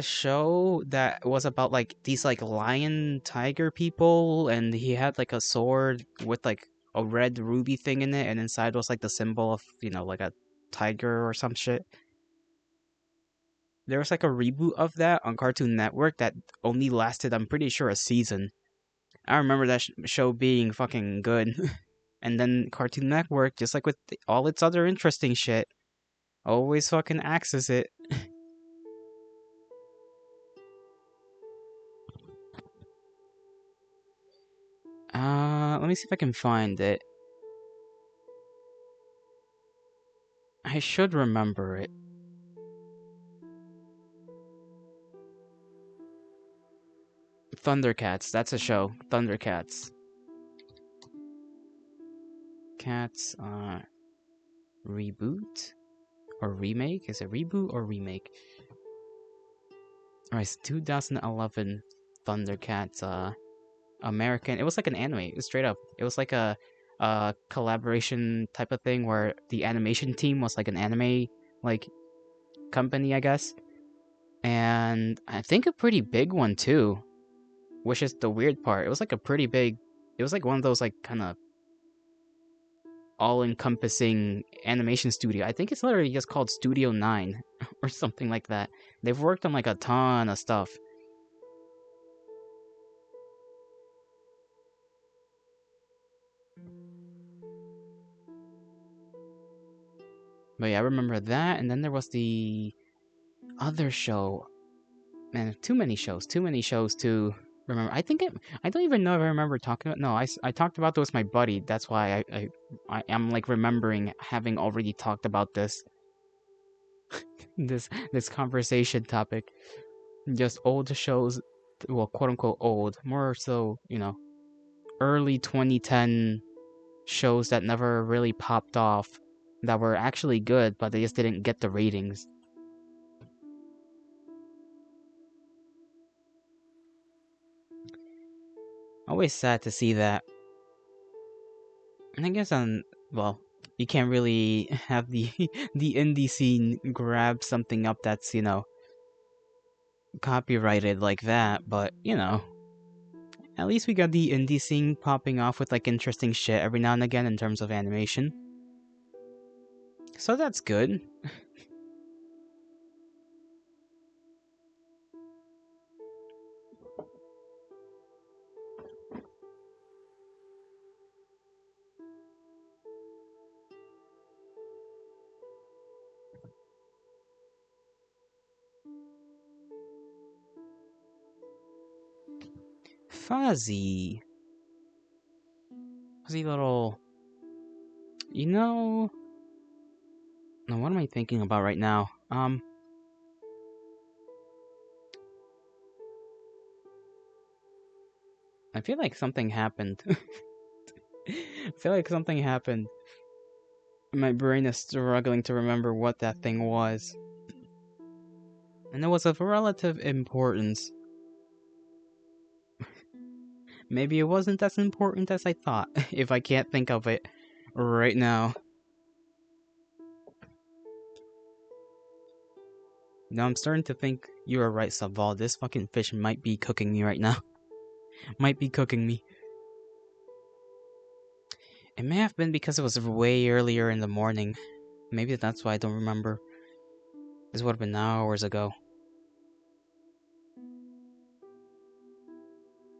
S1: show that was about like these like lion tiger people, and he had like a sword with like a red ruby thing in it, and inside was like the symbol of, like a tiger or some shit. There was like a reboot of that on Cartoon Network that only lasted, I'm pretty sure, a season. I remember that show being fucking good. And then Cartoon Network, just like with all its other interesting shit, always fucking axes it. Let me see if I can find it. I should remember it. Thundercats, that's a show. Thundercats. Cats, reboot? Or remake? Is it reboot or remake? Alright, it's 2011 Thundercats, American. It was like an anime. It was straight up. It was like a collaboration type of thing where the animation team was like an anime, like, company, I guess. And I think a pretty big one too, which is the weird part. It was like a pretty big. It was like one of those like kind of all-encompassing animation studio. I think it's literally just called Studio 9 or something like that. They've worked on like a ton of stuff. But yeah, I remember that, and then there was the other show. Man, too many shows to remember. I don't even know if I remember talking about. No, I talked about this with my buddy. That's why I am like remembering having already talked about this conversation topic. Just old shows, well, quote unquote old, more so, early 2010 shows that never really popped off, that were actually good, but they just didn't get the ratings. Always sad to see that. And I guess well, you can't really have the the indie scene grab something up that's, copyrighted like that, but at least we got the indie scene popping off with like interesting shit every now and again in terms of animation. So that's good. Fuzzy. Fuzzy little. You know. No, what am I thinking about right now? I feel like something happened. I feel like something happened. My brain is struggling to remember what that thing was. And it was of relative importance. Maybe it wasn't as important as I thought, if I can't think of it right now. Now I'm starting to think you were right, Saval. This fucking fish might be cooking me right now. Might be cooking me. It may have been because it was way earlier in the morning. Maybe that's why I don't remember. This would have been hours ago.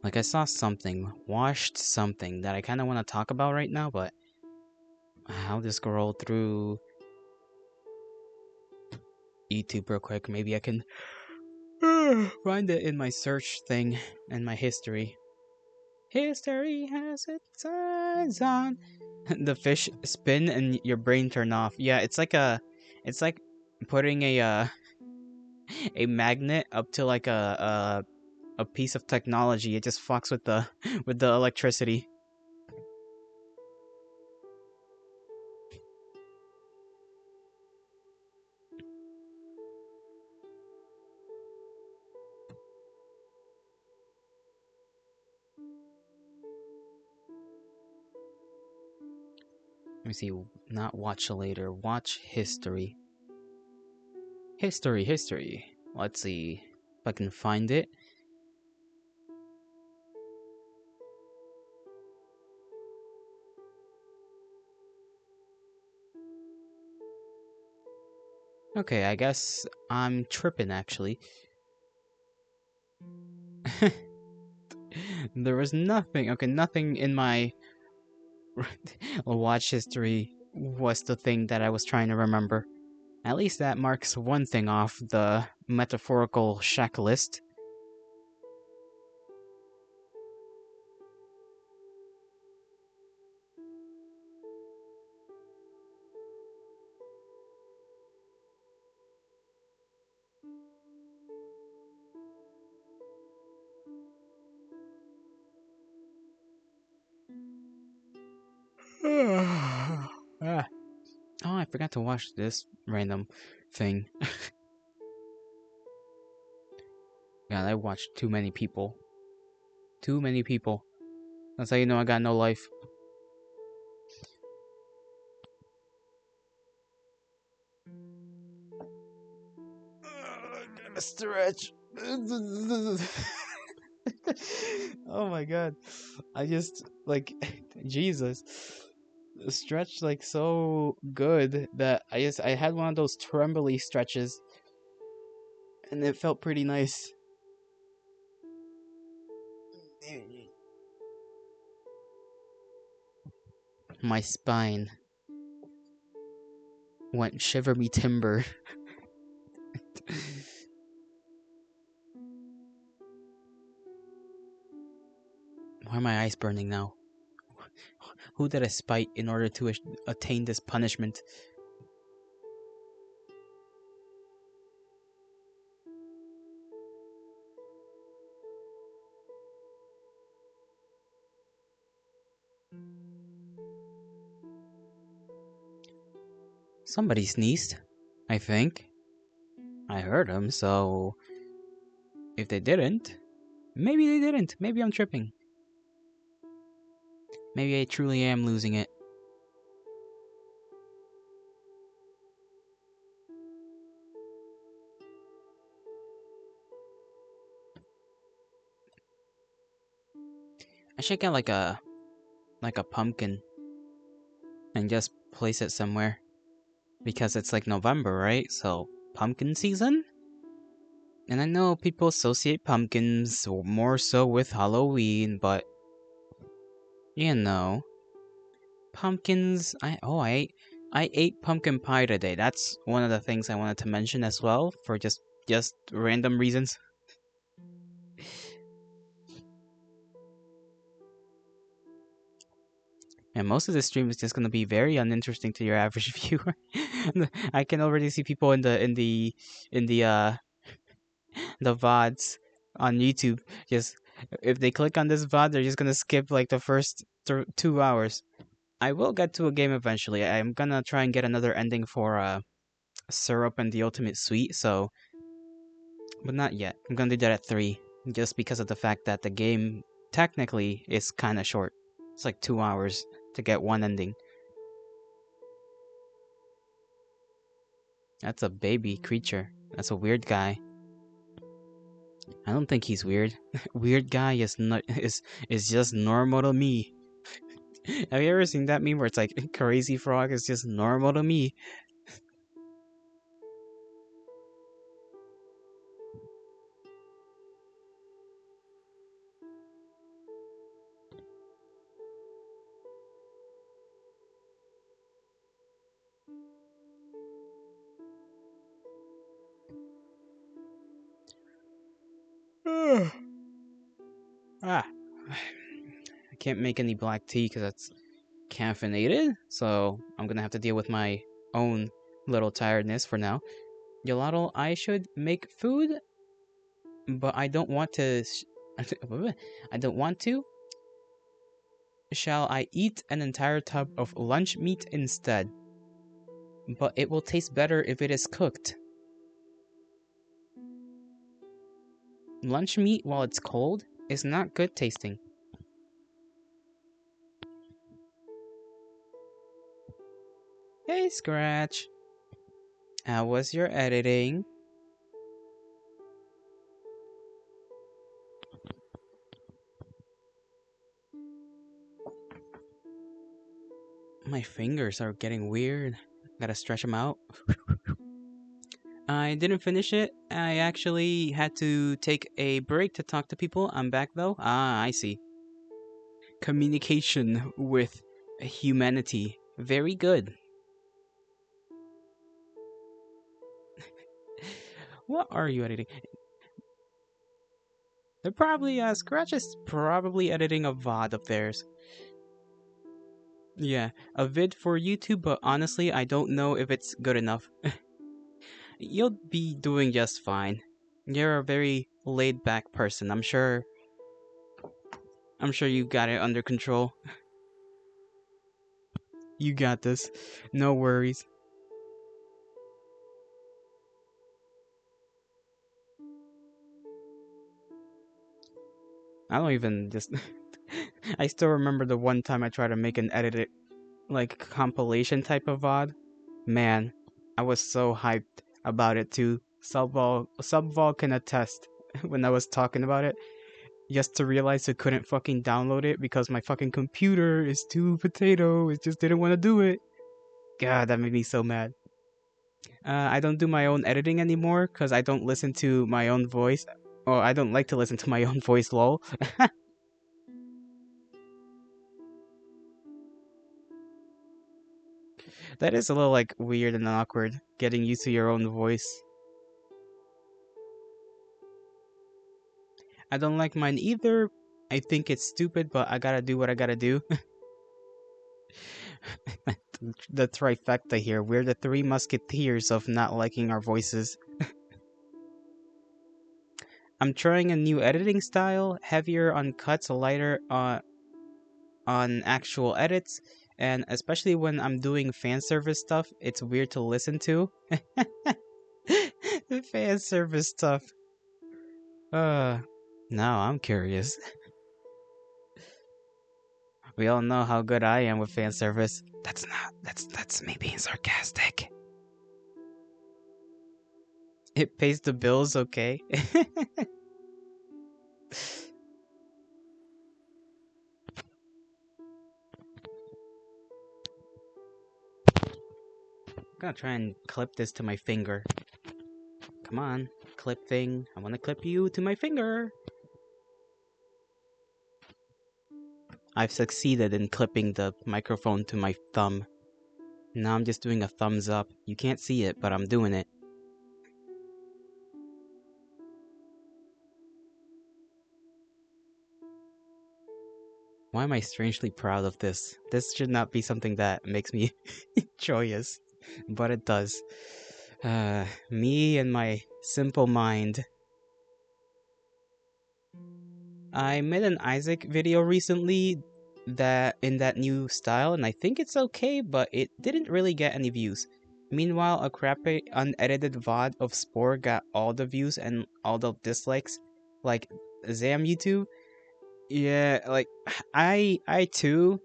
S1: Like I saw something, watched something that I kind of want to talk about right now, but I'll just scroll through YouTube real quick. Maybe I can find it in my search thing and my history. History has its eyes on. The fish spin and your brain turn off. Yeah, it's like putting a magnet up to like a piece of technology. It just fucks with the with the electricity. Let me see. Not watch later. Watch history. History. Let's see if I can find it. Okay, I guess I'm tripping actually. There was nothing. Okay, nothing in my watch history was the thing that I was trying to remember. At least that marks one thing off the metaphorical checklist. Ah. Oh, I forgot to watch this random thing. God, I watched too many people. Too many people. That's how you know I got no life. Gotta stretch. Oh my god. I just, like, Jesus. Stretched, like, so good that I had one of those trembly stretches. And it felt pretty nice. My spine went shiver me timber. Why are my eyes burning now? Who did I spite in order to attain this punishment? Somebody sneezed, I think. I heard him, so if they didn't, maybe they didn't. Maybe I'm tripping. Maybe I truly am losing it. I should get like a pumpkin and just place it somewhere because it's like November, right? So pumpkin season? And I know people associate pumpkins more so with Halloween, but you know, pumpkins. I ate pumpkin pie today. That's one of the things I wanted to mention as well for just random reasons. And most of the stream is just gonna be very uninteresting to your average viewer. I can already see people in the the VODs on YouTube. Just if they click on this VOD, they're just gonna skip like the first 2 hours. I will get to a game eventually. I'm gonna try and get another ending for Syrup and the Ultimate Suite. So, but not yet. I'm gonna do that at 3, just because of the fact that the game technically is kind of short. It's like 2 hours to get one ending. That's a baby creature. That's a weird guy. I don't think he's weird. Weird guy is not is just normal to me. Have you ever seen that meme where it's like crazy frog is just normal to me? Ah, I can't make any black tea because that's caffeinated, so I'm gonna have to deal with my own little tiredness for now. Gelato, I should make food, but I don't want to. I don't want to. Shall I eat an entire tub of lunch meat instead? But it will taste better if it is cooked. Lunch meat, while it's cold, is not good tasting. Hey, Scratch. How was your editing? My fingers are getting weird. Gotta stretch them out. I didn't finish it. I actually had to take a break to talk to people. I'm back though. Ah, I see. Communication with humanity. Very good. What are you editing? They're probably, Scratch is probably editing a VOD of theirs. Yeah, a vid for YouTube, but honestly, I don't know if it's good enough. You'll be doing just fine. You're a very laid back person. I'm sure you got it under control. You got this. No worries. I don't even just I still remember the one time I tried to make an edited like compilation type of VOD. Man, I was so hyped about it too. Subvol can attest when I was talking about it. Just to realize I couldn't fucking download it because my fucking computer is too potato. It just didn't want to do it. God, that made me so mad. I don't do my own editing anymore because I don't listen to my own voice. Oh, I don't like to listen to my own voice, lol. That is a little like weird and awkward, getting used to your own voice. I don't like mine either. I think it's stupid, but I gotta do what I gotta do. The trifecta here. We're the three musketeers of not liking our voices. I'm trying a new editing style, heavier on cuts, lighter on actual edits, and especially when I'm doing fan service stuff, it's weird to listen to. The fan service stuff. Now I'm curious. We all know how good I am with fan service. That's me being sarcastic. It pays the bills, okay? I'm gonna try and clip this to my finger. Come on, clip thing. I wanna clip you to my finger. I've succeeded in clipping the microphone to my thumb. Now I'm just doing a thumbs up. You can't see it, but I'm doing it. Why am I strangely proud of this? This should not be something that makes me joyous, but it does. Me and my simple mind. I made an Isaac video recently that in that new style, and I think it's okay, but it didn't really get any views. Meanwhile, a crappy unedited VOD of Spore got all the views and all the dislikes, like Zam YouTube. Yeah, like I too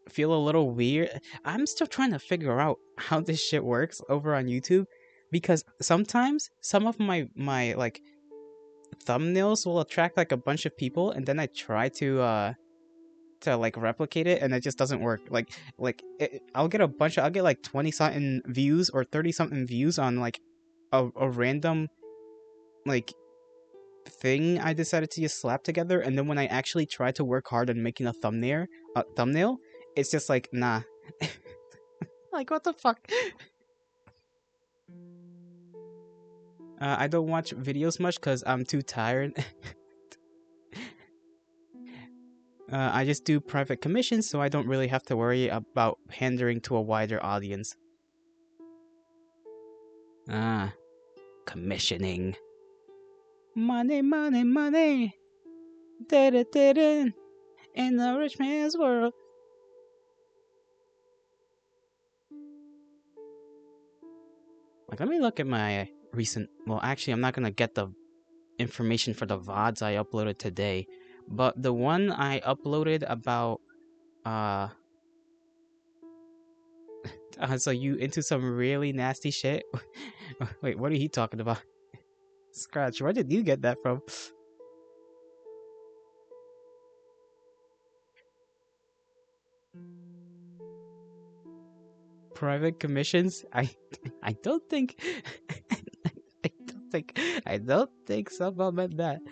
S1: feel a little weird. I'm still trying to figure out how this shit works over on YouTube because sometimes some of my like thumbnails will attract like a bunch of people and then I try to like replicate it and it just doesn't work. I'll get I'll get like 20 something views or 30 something views on like a random like thing I decided to just slap together, and then when I actually try to work hard on making a thumbnail, it's just like nah. Like what the fuck? I don't watch videos much because I'm too tired. I just do private commissions, so I don't really have to worry about pandering to a wider audience. Ah, commissioning. Money, money, money. Da-da-da-da. In the rich man's world. Like, let me look at my recent. Well, actually, I'm not gonna get the information for the VODs I uploaded today, but the one I uploaded about uh, so you into some really nasty shit? Wait, what are you talking about? Scratch, where did you get that from? Private commissions? I don't think I don't think someone meant that.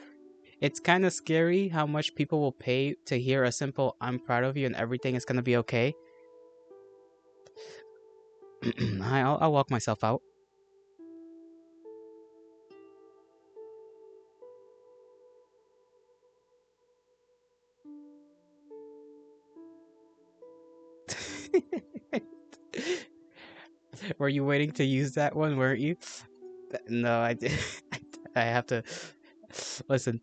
S1: It's kind of scary how much people will pay to hear a simple "I'm proud of you" and everything is gonna be okay. I'll walk myself out. Were you waiting to use that one, weren't you? No, I did. I have to listen.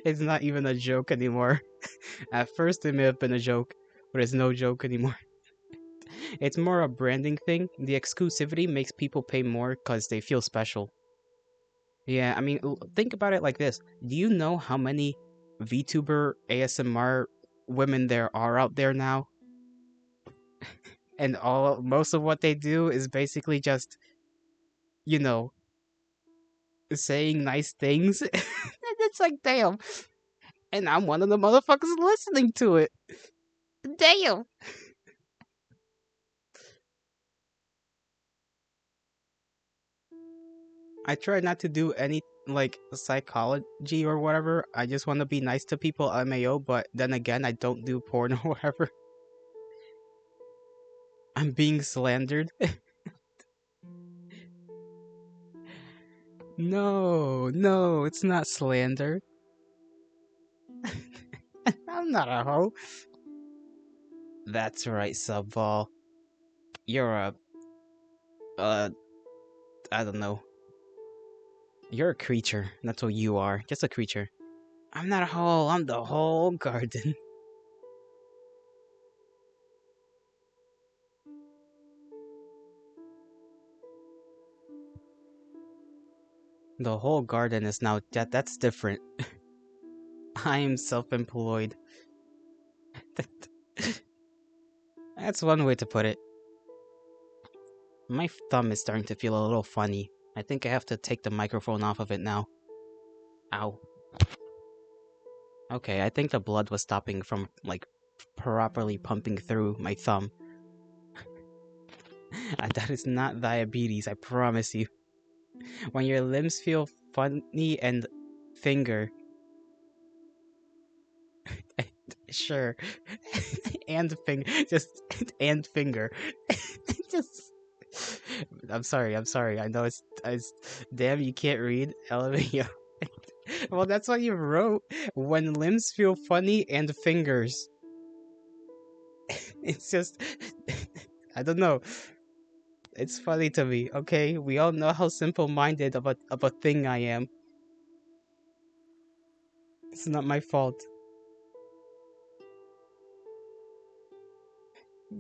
S1: It's not even a joke anymore. At first, it may have been a joke, but it's no joke anymore. It's more a branding thing. The exclusivity makes people pay more because they feel special. Yeah, I mean, think about it like this. Do you know how many VTuber ASMR women there are out there now? And most of what they do is basically just, you know, saying nice things. And it's like, damn. And I'm one of the motherfuckers listening to it. Damn. I try not to do any like psychology or whatever. I just want to be nice to people, MAO, but then again, I don't do porn or whatever. I'm being slandered. No, no, it's not slander. I'm not a hoe. That's right, Subball. You're uh, I don't know. You're a creature. That's what you are. Just a creature. I'm not a hoe. I'm the whole garden. The whole garden is now that's different. I am self-employed. That's one way to put it. My thumb is starting to feel a little funny. I think I have to take the microphone off of it now. Ow. Okay, I think the blood was stopping from, like, properly pumping through my thumb. That is not diabetes, I promise you. When your limbs feel funny and finger. Sure. And finger. Just. And finger. Just. I'm sorry. I know it's. Damn, you can't read. LMAO. Well, that's what you wrote. When limbs feel funny and fingers. It's just, I don't know. It's funny to me. Okay, we all know how simple-minded of a thing I am. It's not my fault.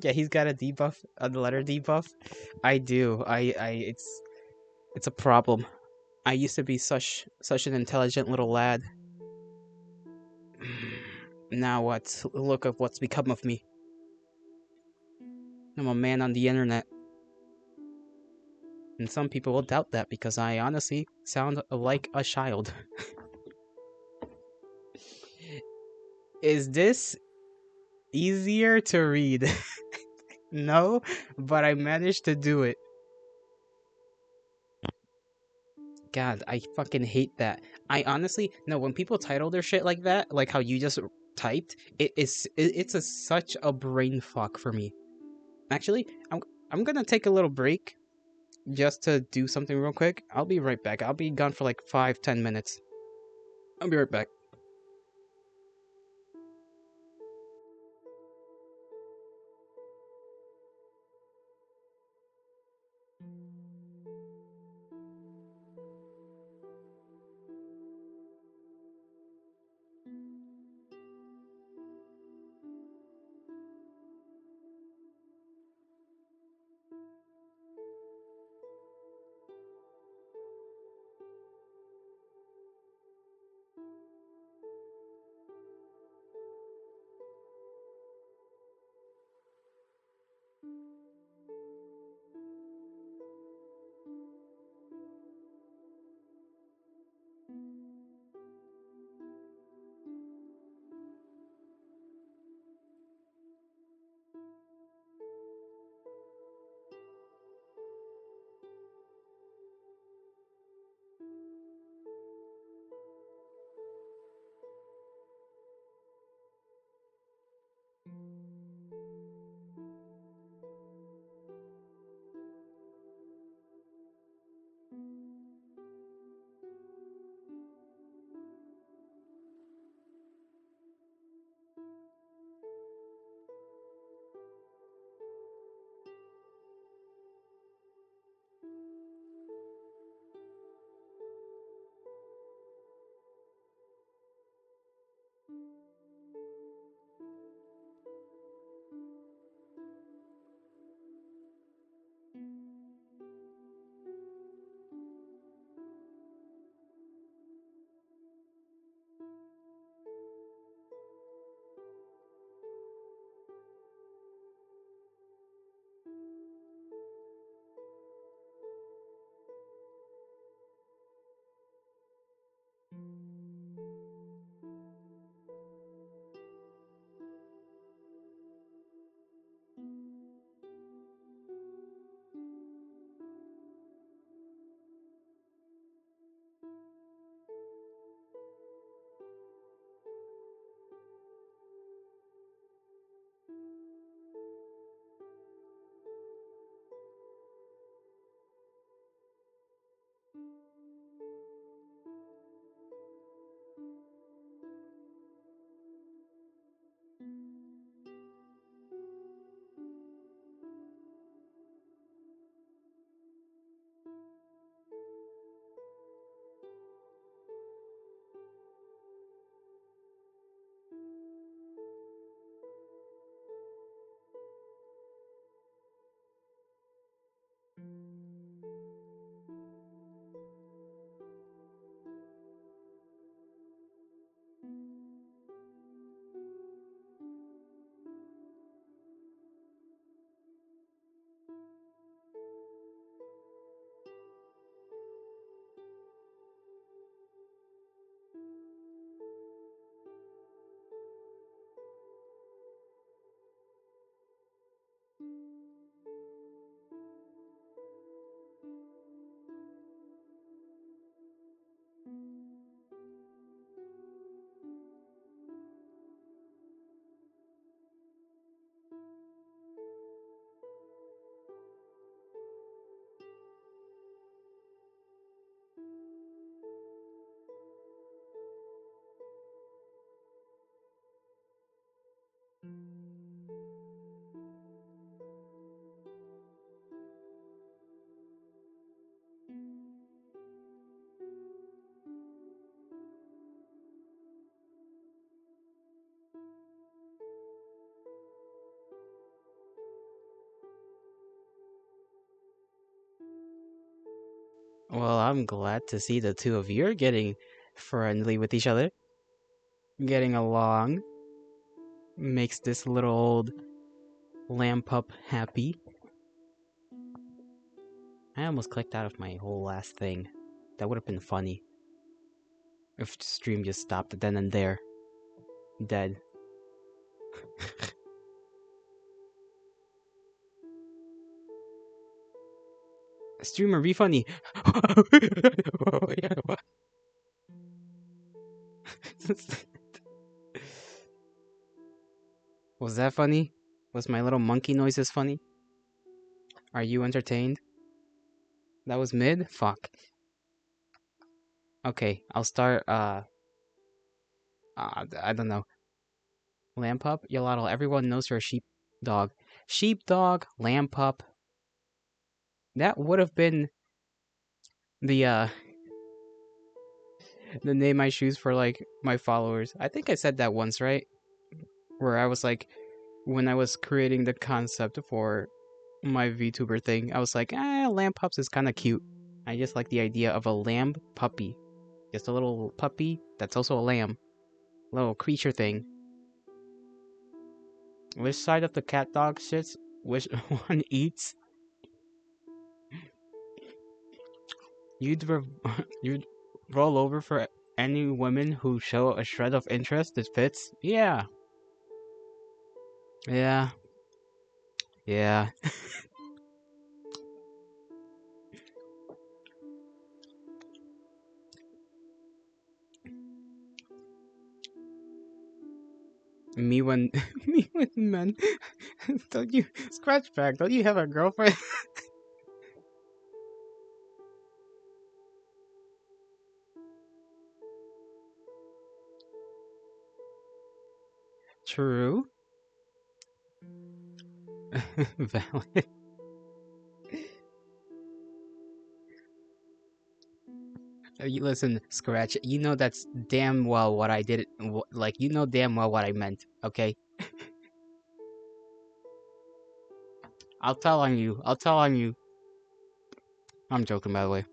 S1: Yeah, he's got a debuff, a letter debuff. I do. It's a problem. I used to be such an intelligent little lad. Now what? Look at what's become of me. I'm a man on the internet. And some people will doubt that because I honestly sound like a child. Is this easier to read? No, but I managed to do it. God, I fucking hate that. I honestly no. When people title their shit like that, like how you just typed, it's such a brain fuck for me. Actually, I'm gonna take a little break just to do something real quick. I'll be right back. I'll be gone for like 5-10 minutes. I'll be right back. Well, I'm glad to see the two of you are getting friendly with each other. Getting along. Makes this little old lamb pup happy. I almost clicked out of my whole last thing. That would have been funny. If the stream just stopped then and there. Dead. Streamer, be funny. Was that funny? Was my little monkey noises funny? Are you entertained? That was mid? Fuck. Okay, I'll start, I don't know. Lamb pup? Yolotl, everyone knows you're a sheepdog. Sheepdog, lamb pup. That would have been the, the name I choose for, like, my followers. I think I said that once, right? Where I was like, when I was creating the concept for my VTuber thing, I was like, lamb pups is kind of cute. I just like the idea of a lamb puppy. Just a little puppy that's also a lamb. Little creature thing. Which side of the cat dog shits? Which one eats? You'd you'd roll over for any women who show a shred of interest that fits? Yeah. Yeah. Yeah. Me when me with men. Don't you scratch back? Don't you have a girlfriend? True. Valid. Listen, Scratch. You know that's damn well what I did. Like you know damn well what I meant. Okay. I'll tell on you. I'll tell on you. I'm joking, by the way.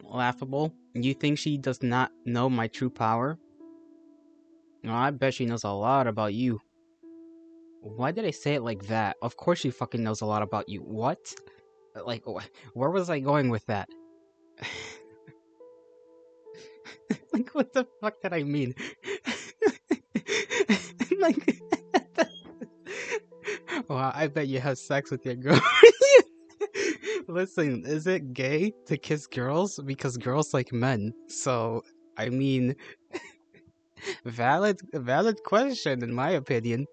S1: Laughable. You think she does not know my true power? No, I bet she knows a lot about you. Why did I say it like that? Of course she fucking knows a lot about you. What? Like, where was I going with that? Like, what the fuck did I mean? Like, well, I bet you have sex with your girl. Listen, is it gay to kiss girls? Because girls like men. So, I mean, valid question in my opinion.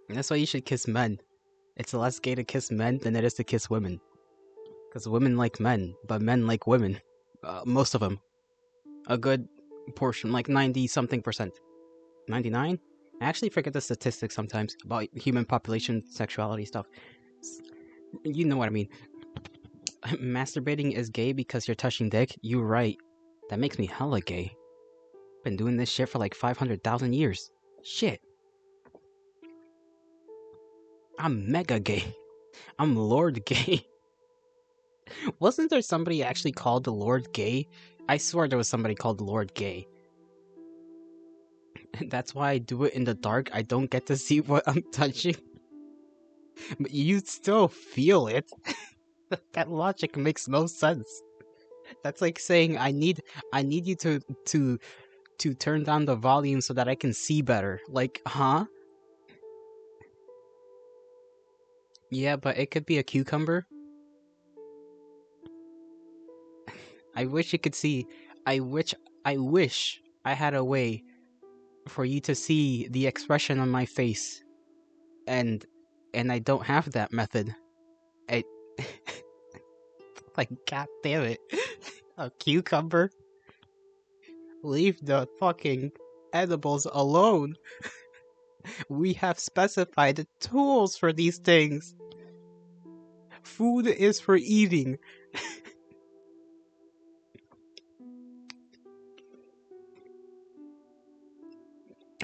S1: That's why you should kiss men. It's less gay to kiss men than it is to kiss women. Because women like men, but men like women. Most of them. A good portion, like 90 something percent. 99? I actually forget the statistics sometimes about human population sexuality stuff. You know what I mean. Masturbating is gay because you're touching dick? You right. That makes me hella gay. Been doing this shit for like 500,000 years. Shit. I'm mega gay. I'm Lord Gay. Wasn't there somebody actually called the Lord Gay? I swear there was somebody called Lord Gay. That's why I do it in the dark. I don't get to see what I'm touching. But you still feel it. That logic makes no sense. That's like saying I need you to turn down the volume so that I can see better. Like, huh? Yeah, but it could be a cucumber. I wish you could see. I wish I had a way for you to see the expression on my face. And I don't have that method. I like god damn it. A cucumber? Leave the fucking edibles alone. We have specified tools for these things. Food is for eating.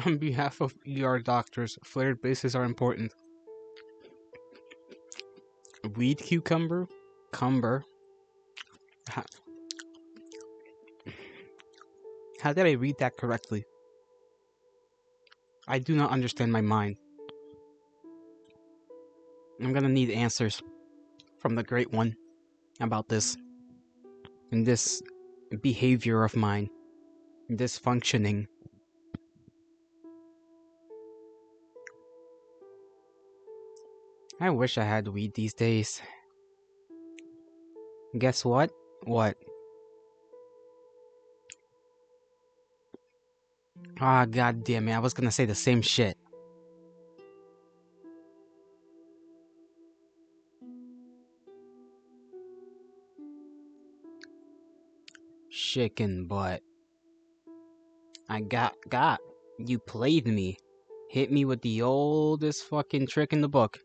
S1: On behalf of ER doctors, flared bases are important. Weed cucumber? Cumber? How, how did I read that correctly? I do not understand my mind. I'm gonna need answers from the Great One about this. And this behavior of mine. This functioning. I wish I had weed these days. Guess what? What? Ah, god damn it, I was gonna say the same shit. Chicken butt. I got. You played me. Hit me with the oldest fucking trick in the book.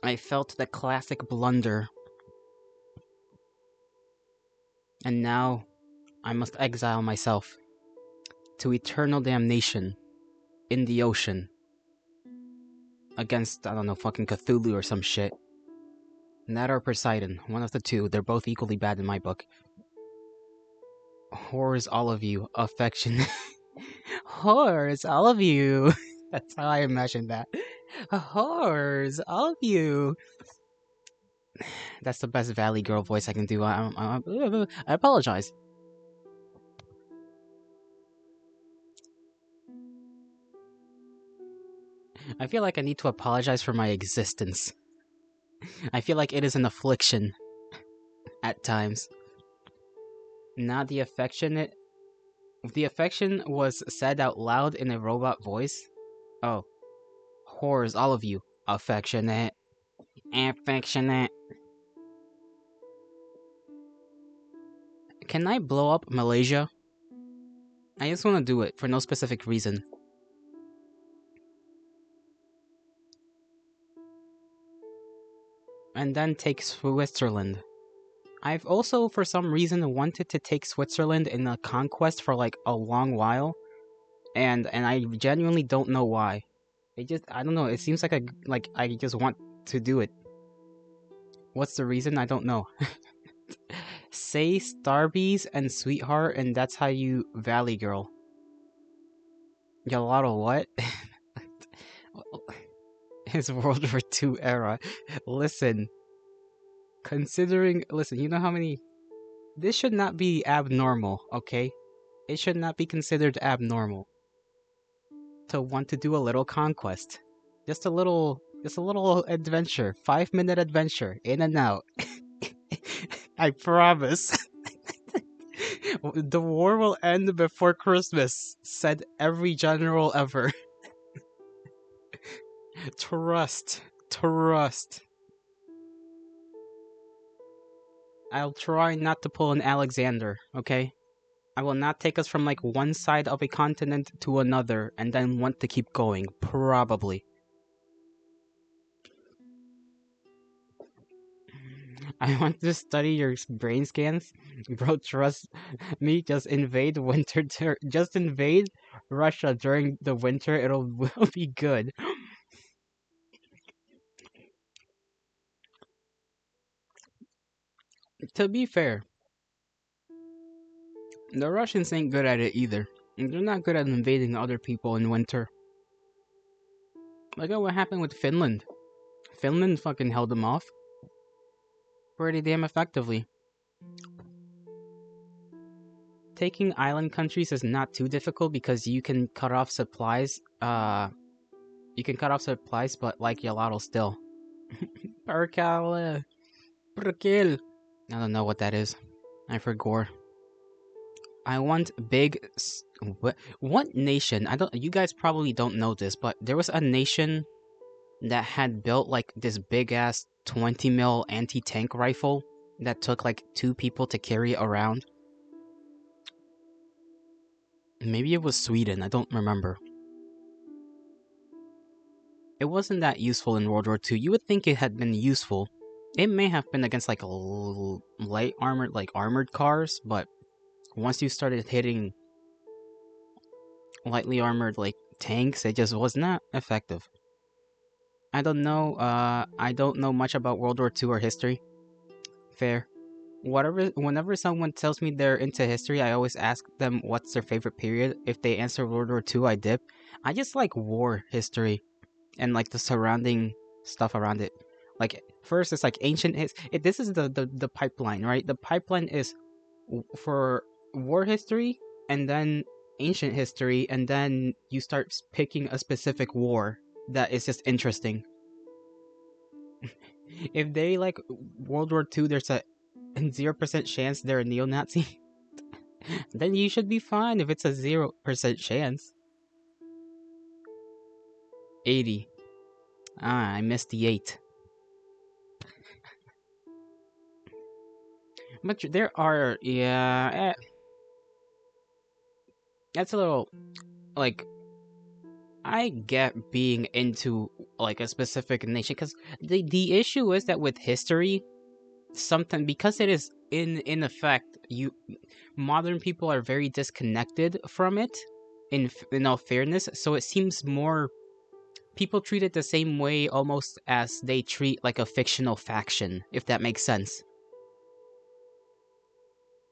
S1: I felt the classic blunder. And now, I must exile myself. To eternal damnation. In the ocean. Against, I don't know, fucking Cthulhu or some shit. That or Poseidon. One of the two. They're both equally bad in my book. Whores, all of you. Affection. Whores, all of you. That's how I imagine that. Whores, all of you. That's the best Valley Girl voice I can do. I apologize. I feel like I need to apologize for my existence. I feel like it is an affliction. At times. Not the affectionate. The affection was said out loud in a robot voice. Oh. Whores, all of you. Affectionate. Affectionate. Can I blow up Malaysia? I just want to do it for no specific reason. And then take Switzerland. I've also, for some reason, wanted to take Switzerland in a conquest for like a long while, and I genuinely don't know why. I don't know. It seems like I just want to do it. What's the reason? I don't know. Say Starbies and Sweetheart, and that's how you Valley Girl. Gelato what? It's World War II era. Listen, listen, you know how many. This should not be abnormal, okay? It should not be considered abnormal to want to do a little conquest. Just a little adventure. 5-minute adventure. In and out. I promise. The war will end before Christmas, said every general ever. Trust. I'll try not to pull an Alexander, okay? I will not take us from like one side of a continent to another and then want to keep going. Probably. I want to study your brain scans. Bro, trust me, just invade just invade Russia during the winter. Will be good. To be fair, the Russians ain't good at it either. They're not good at invading other people in winter. Look at what happened with Finland. Finland fucking held them off pretty damn effectively. Taking island countries is not too difficult because you can cut off supplies. But like Yalato still. Perkele. Perkel. I don't know what that is. I forgot. I want what nation? I don't. You guys probably don't know this, but there was a nation that had built like this big ass 20 mil anti-tank rifle that took like 2 people to carry it around. Maybe it was Sweden. I don't remember. It wasn't that useful in World War II. You would think it had been useful. It may have been against like light armored, like armored cars, but once you started hitting lightly armored like tanks. It just was not effective. I don't know. I don't know much about World War II or history. Fair. Whenever someone tells me they're into history, I always ask them what's their favorite period. If they answer World War II, I dip. I just like war history and like the surrounding stuff around it. Like first, it's like this is the pipeline, right? The pipeline is for war history, and then ancient history, and then you start picking a specific war that is just interesting. If they like World War II, there's a 0% chance they're a neo-Nazi. Then you should be fine if it's a 0% chance. 80. Ah, I missed the 8. But there are, yeah, that's a little, like, I get being into, like, a specific nation, because the issue is that with history, something, because it is in effect, modern people are very disconnected from it, in all fairness, so it seems more people treat it the same way almost as they treat like a fictional faction, if that makes sense.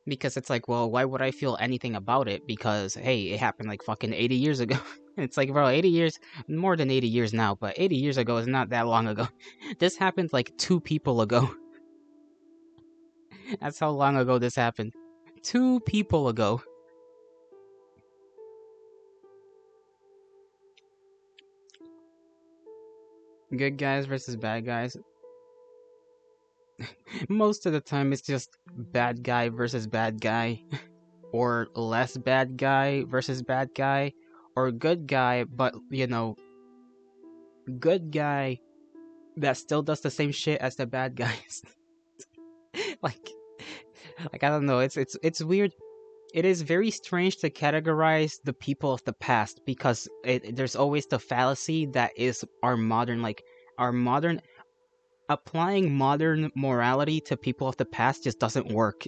S1: Because it's like, well, why would I feel anything about it? Because hey, it happened like fucking 80 years ago. It's like, bro, 80 years, more than 80 years now, but 80 years ago is not that long ago. This happened like 2 people ago. That's how long ago this happened. 2 people ago. Good guys versus bad guys. Most of the time, it's just bad guy versus bad guy. Or less bad guy versus bad guy. Or good guy, but, good guy that still does the same shit as the bad guys. like, I don't know. It's weird. It is very strange to categorize the people of the past because there's always the fallacy that is our modern applying modern morality to people of the past just doesn't work.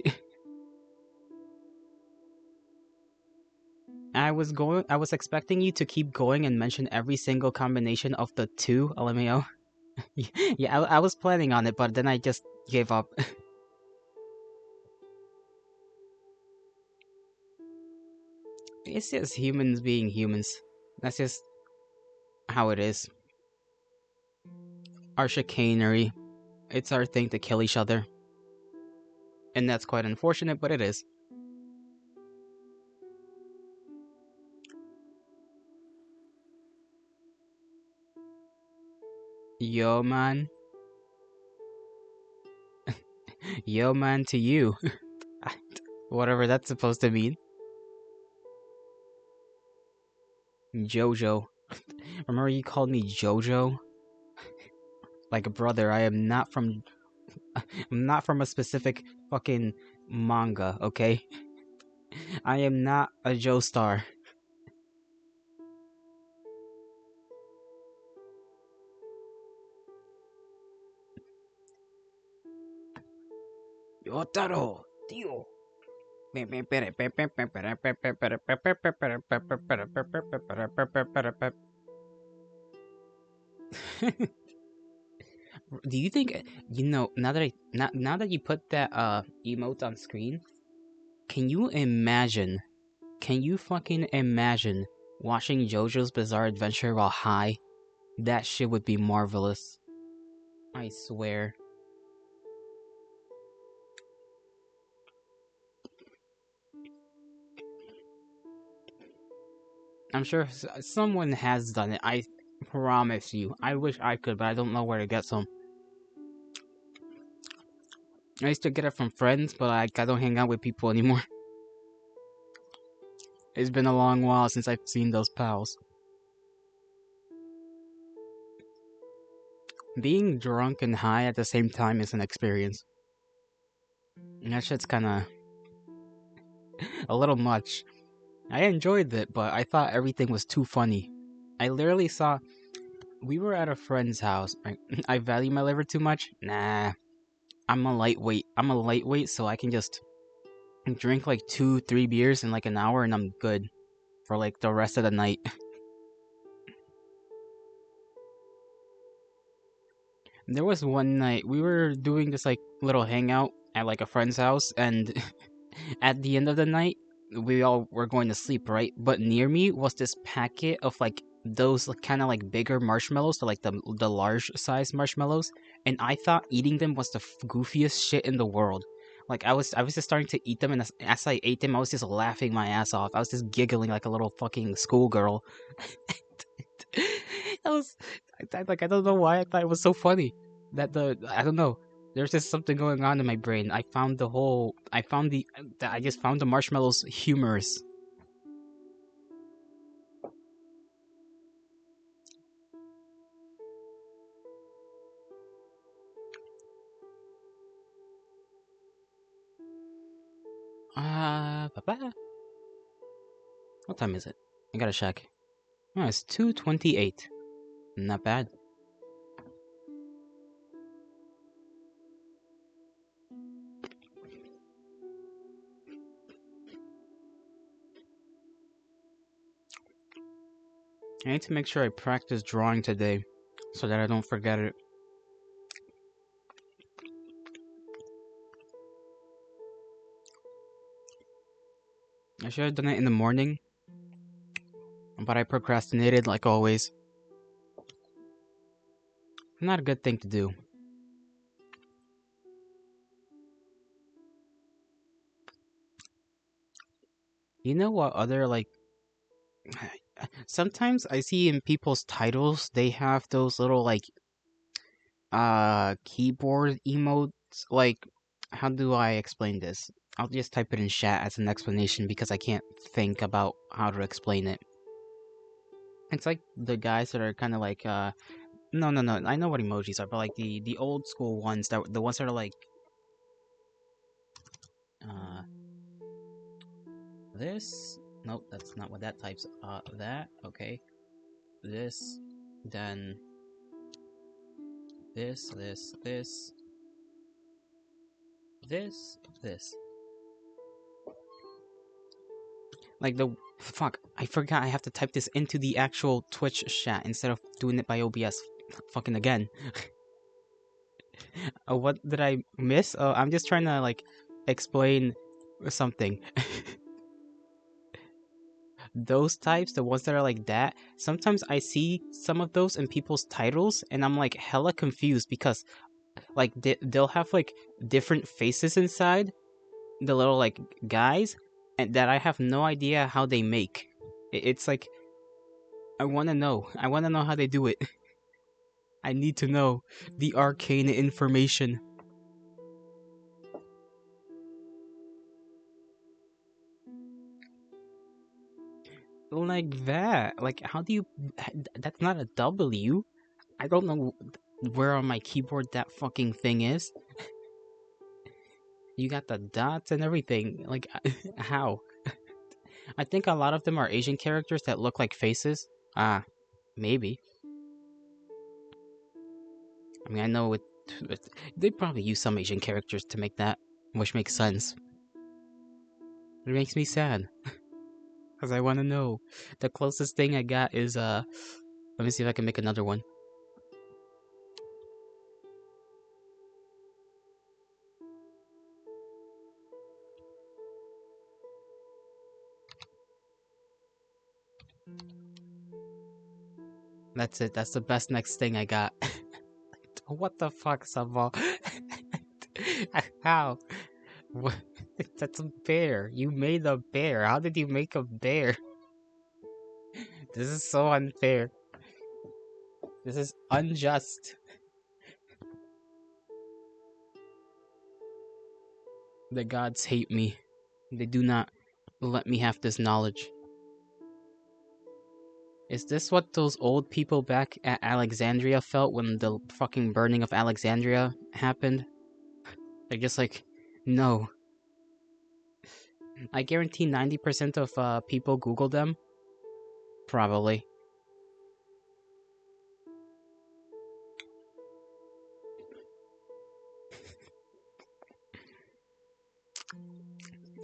S1: I was expecting you to keep going and mention every single combination of the two LMAO. Yeah, I was planning on it, but then I just gave up. It's just humans being humans. That's just how it is. Our chicanery. It's our thing to kill each other. And that's quite unfortunate, but it is. Yo, man. Yo, man to you. Whatever that's supposed to mean. Jojo. Remember you called me Jojo? Like, brother, I'm not from a specific fucking manga, okay? I am not a Joestar. Yotaro, tío. Do you think now that you put that emote on screen, can you imagine? Can you fucking imagine watching JoJo's Bizarre Adventure while high? That shit would be marvelous. I swear. I'm sure someone has done it. I promise you. I wish I could, but I don't know where to get some. I used to get it from friends, but I don't hang out with people anymore. It's been a long while since I've seen those pals. Being drunk and high at the same time is an experience. And that shit's kinda a little much. I enjoyed it, but I thought everything was too funny. I literally saw. We were at a friend's house. Right? I value my liver too much? Nah. I'm a lightweight. So I can just drink like 2, 3 beers in like an hour and I'm good. for like the rest of the night. There was one night we were doing this like little hangout at like a friend's house, and at the end of the night, we all were going to sleep, right? But near me was this packet of like those kind of like bigger marshmallows, so like the large size marshmallows, and I thought eating them was the goofiest shit in the world. Like I was just starting to eat them, and as I ate them, I was just laughing my ass off. I was just giggling like a little fucking schoolgirl. I was like I don't know why I thought it was so funny. I don't know. There's just something going on in my brain. I just found the marshmallows humorous. Papa. What time is it? I gotta check. Oh, it's 2:28. Not bad. I need to make sure I practice drawing today, so that I don't forget it. I should have done it in the morning, but I procrastinated like always. Not a good thing to do. You know what other like sometimes I see in people's titles they have those little like keyboard emotes. Like, how do I explain this? I'll just type it in chat as an explanation because I can't think about how to explain it. It's like the guys that are kind of like no, I know what emojis are, but like the old school ones, that the ones that are like uh this. Nope, that's not what that types. That okay. This, then this, this. Like the fuck, I forgot I have to type this into the actual Twitch chat instead of doing it by OBS. Fucking again. What did I miss? I'm just trying to like explain something. Those types, the ones that are like that, sometimes I see some of those in people's titles and I'm like hella confused because like they'll have like different faces inside the little like guys, and that I have no idea how they make. It's like I want to know. I want to know how they do it. I need to know the arcane information. Like that. Like, how do you. That's not a W. I don't know where on my keyboard that fucking thing is. You got the dots and everything. Like, how? I think a lot of them are Asian characters that look like faces. Ah, maybe. I mean, I know they probably use some Asian characters to make that, which makes sense. It makes me sad. Because I want to know. The closest thing I got is, let me see if I can make another one. That's it. That's the best next thing I got. What the fuck, Sabal? How? What? That's a bear. You made a bear. How did you make a bear? This is so unfair. This is unjust. The gods hate me. They do not let me have this knowledge. Is this what those old people back at Alexandria felt when the fucking burning of Alexandria happened? They're just like, no. I guarantee 90% of people Google them. Probably.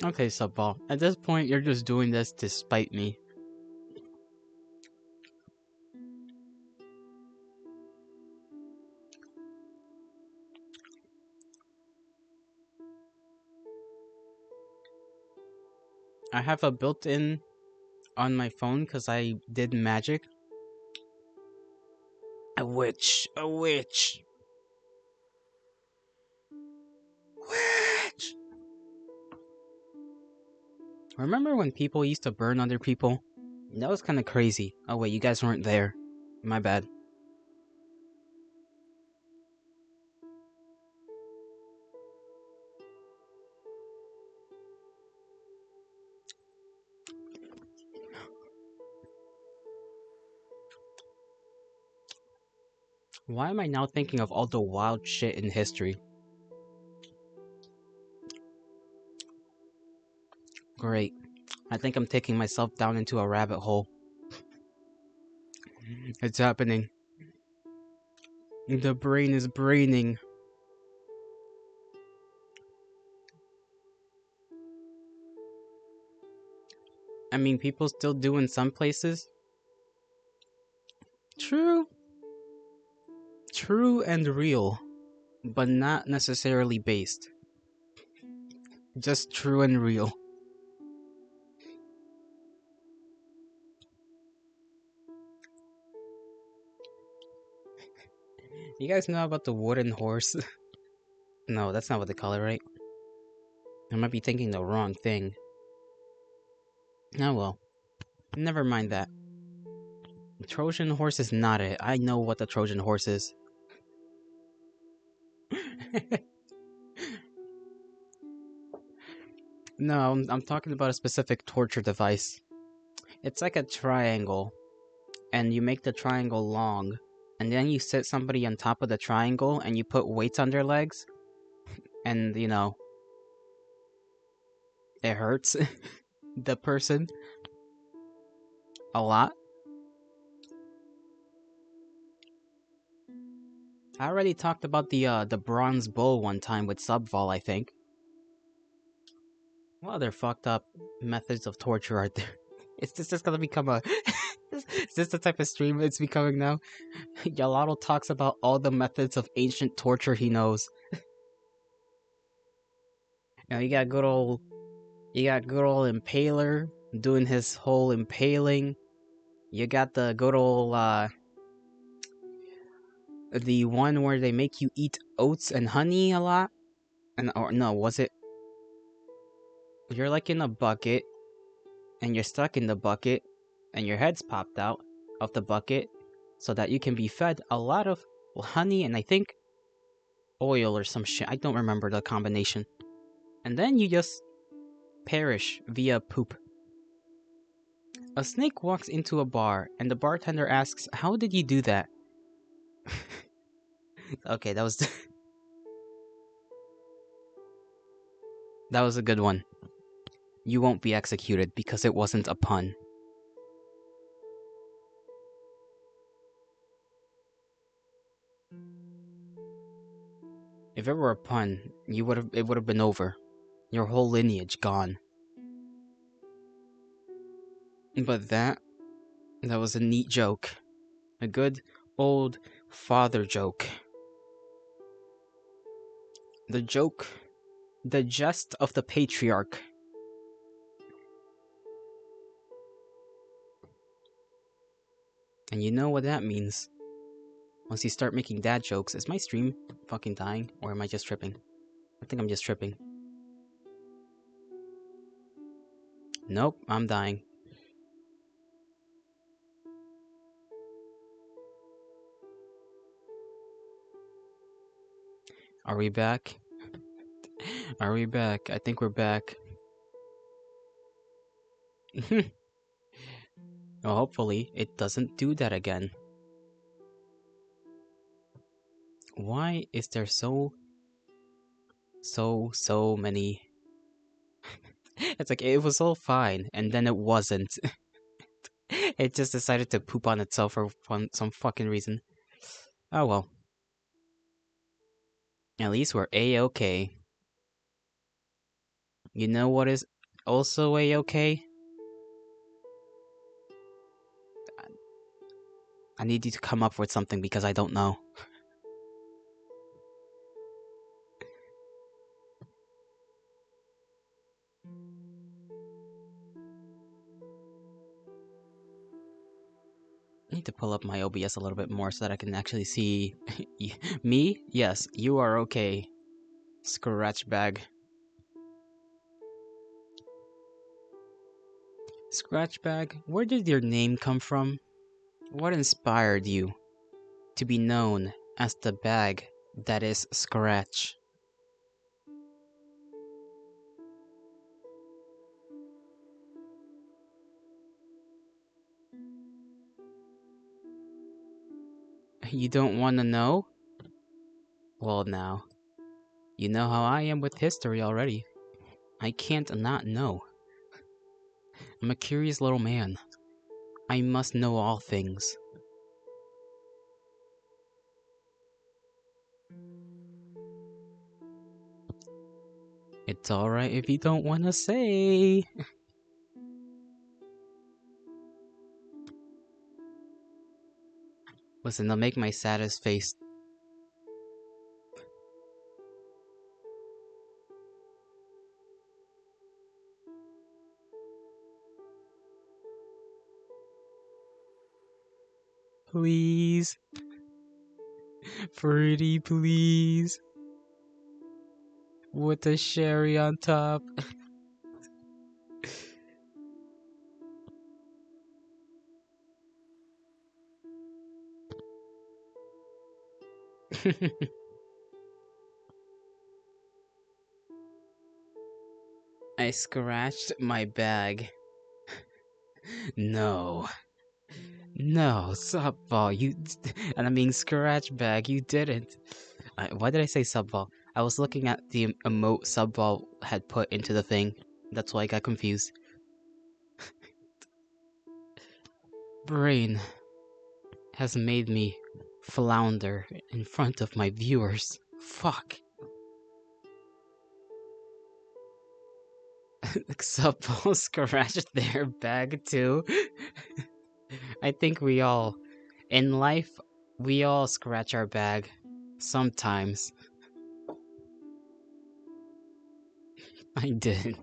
S1: Okay, Subball. At this point, you're just doing this to spite me. I have a built-in on my phone because I did magic. A witch. A witch. Witch! Remember when people used to burn other people? That was kind of crazy. Oh wait, you guys weren't there. My bad. Why am I now thinking of all the wild shit in history? Great. I think I'm taking myself down into a rabbit hole. It's happening. The brain is braining. I mean, people still do in some places. True. True and real. But not necessarily based. Just true and real. You guys know about the wooden horse? No, that's not what they call it, right? I might be thinking the wrong thing. Oh well. Never mind that. The Trojan horse is not it. I know what the Trojan horse is. No, I'm talking about a specific torture device. It's like a triangle, and you make the triangle long, and then you sit somebody on top of the triangle, and you put weights on their legs, and you know, it hurts the person a lot. I already talked about the bronze bull one time with Subvol, I think. What other fucked up methods of torture are there? Is this just gonna become a... Is this the type of stream it's becoming now? Yalato talks about all the methods of ancient torture he knows. You know, you got good old Impaler doing his whole impaling. You got the good old the one where they make you eat oats and honey a lot. And or no, was it? You're like in a bucket, and you're stuck in the bucket, and your head's popped out of the bucket, so that you can be fed a lot of honey and I think oil or some shit. I don't remember the combination. And then you just perish via poop. A snake walks into a bar, and the bartender asks, "How did you do that?" Okay, that was that was a good one. You won't be executed because it wasn't a pun. If it were a pun, it would have been over. Your whole lineage gone. But that was a neat joke. A good old father joke. The joke, the jest of the patriarch. And you know what that means. Once you start making dad jokes, is my stream fucking dying? Or am I just tripping? I think I'm just tripping. Nope, I'm dying. Are we back? Are we back? I think we're back. Well, hopefully, it doesn't do that again. Why is there so many? It's like it was all fine, and then it wasn't. It just decided to poop on itself for some fucking reason. Oh well. At least we're A-okay. You know what is also A-okay? I need you to come up with something because I don't know. to pull up my OBS a little bit more so that I can actually see me. Yes, you are okay. Scratch bag. Scratch bag, where did your name come from? What inspired you to be known as the bag that is Scratch? You don't want to know? Well, now, you know how I am with history already. I can't not know. I'm a curious little man. I must know all things. It's alright if you don't want to say. Listen, I'll make my saddest face. Please. Pretty please. With the sherry on top. I scratched my bag. No. No, subball, you. And I mean, scratch bag, you didn't. Why did I say subball? I was looking at the emote subball had put into the thing. That's why I got confused. Brain has made me flounder in front of my viewers. Fuck. Subball scratched their bag too. I think we all, in life, we all scratch our bag. Sometimes. I did.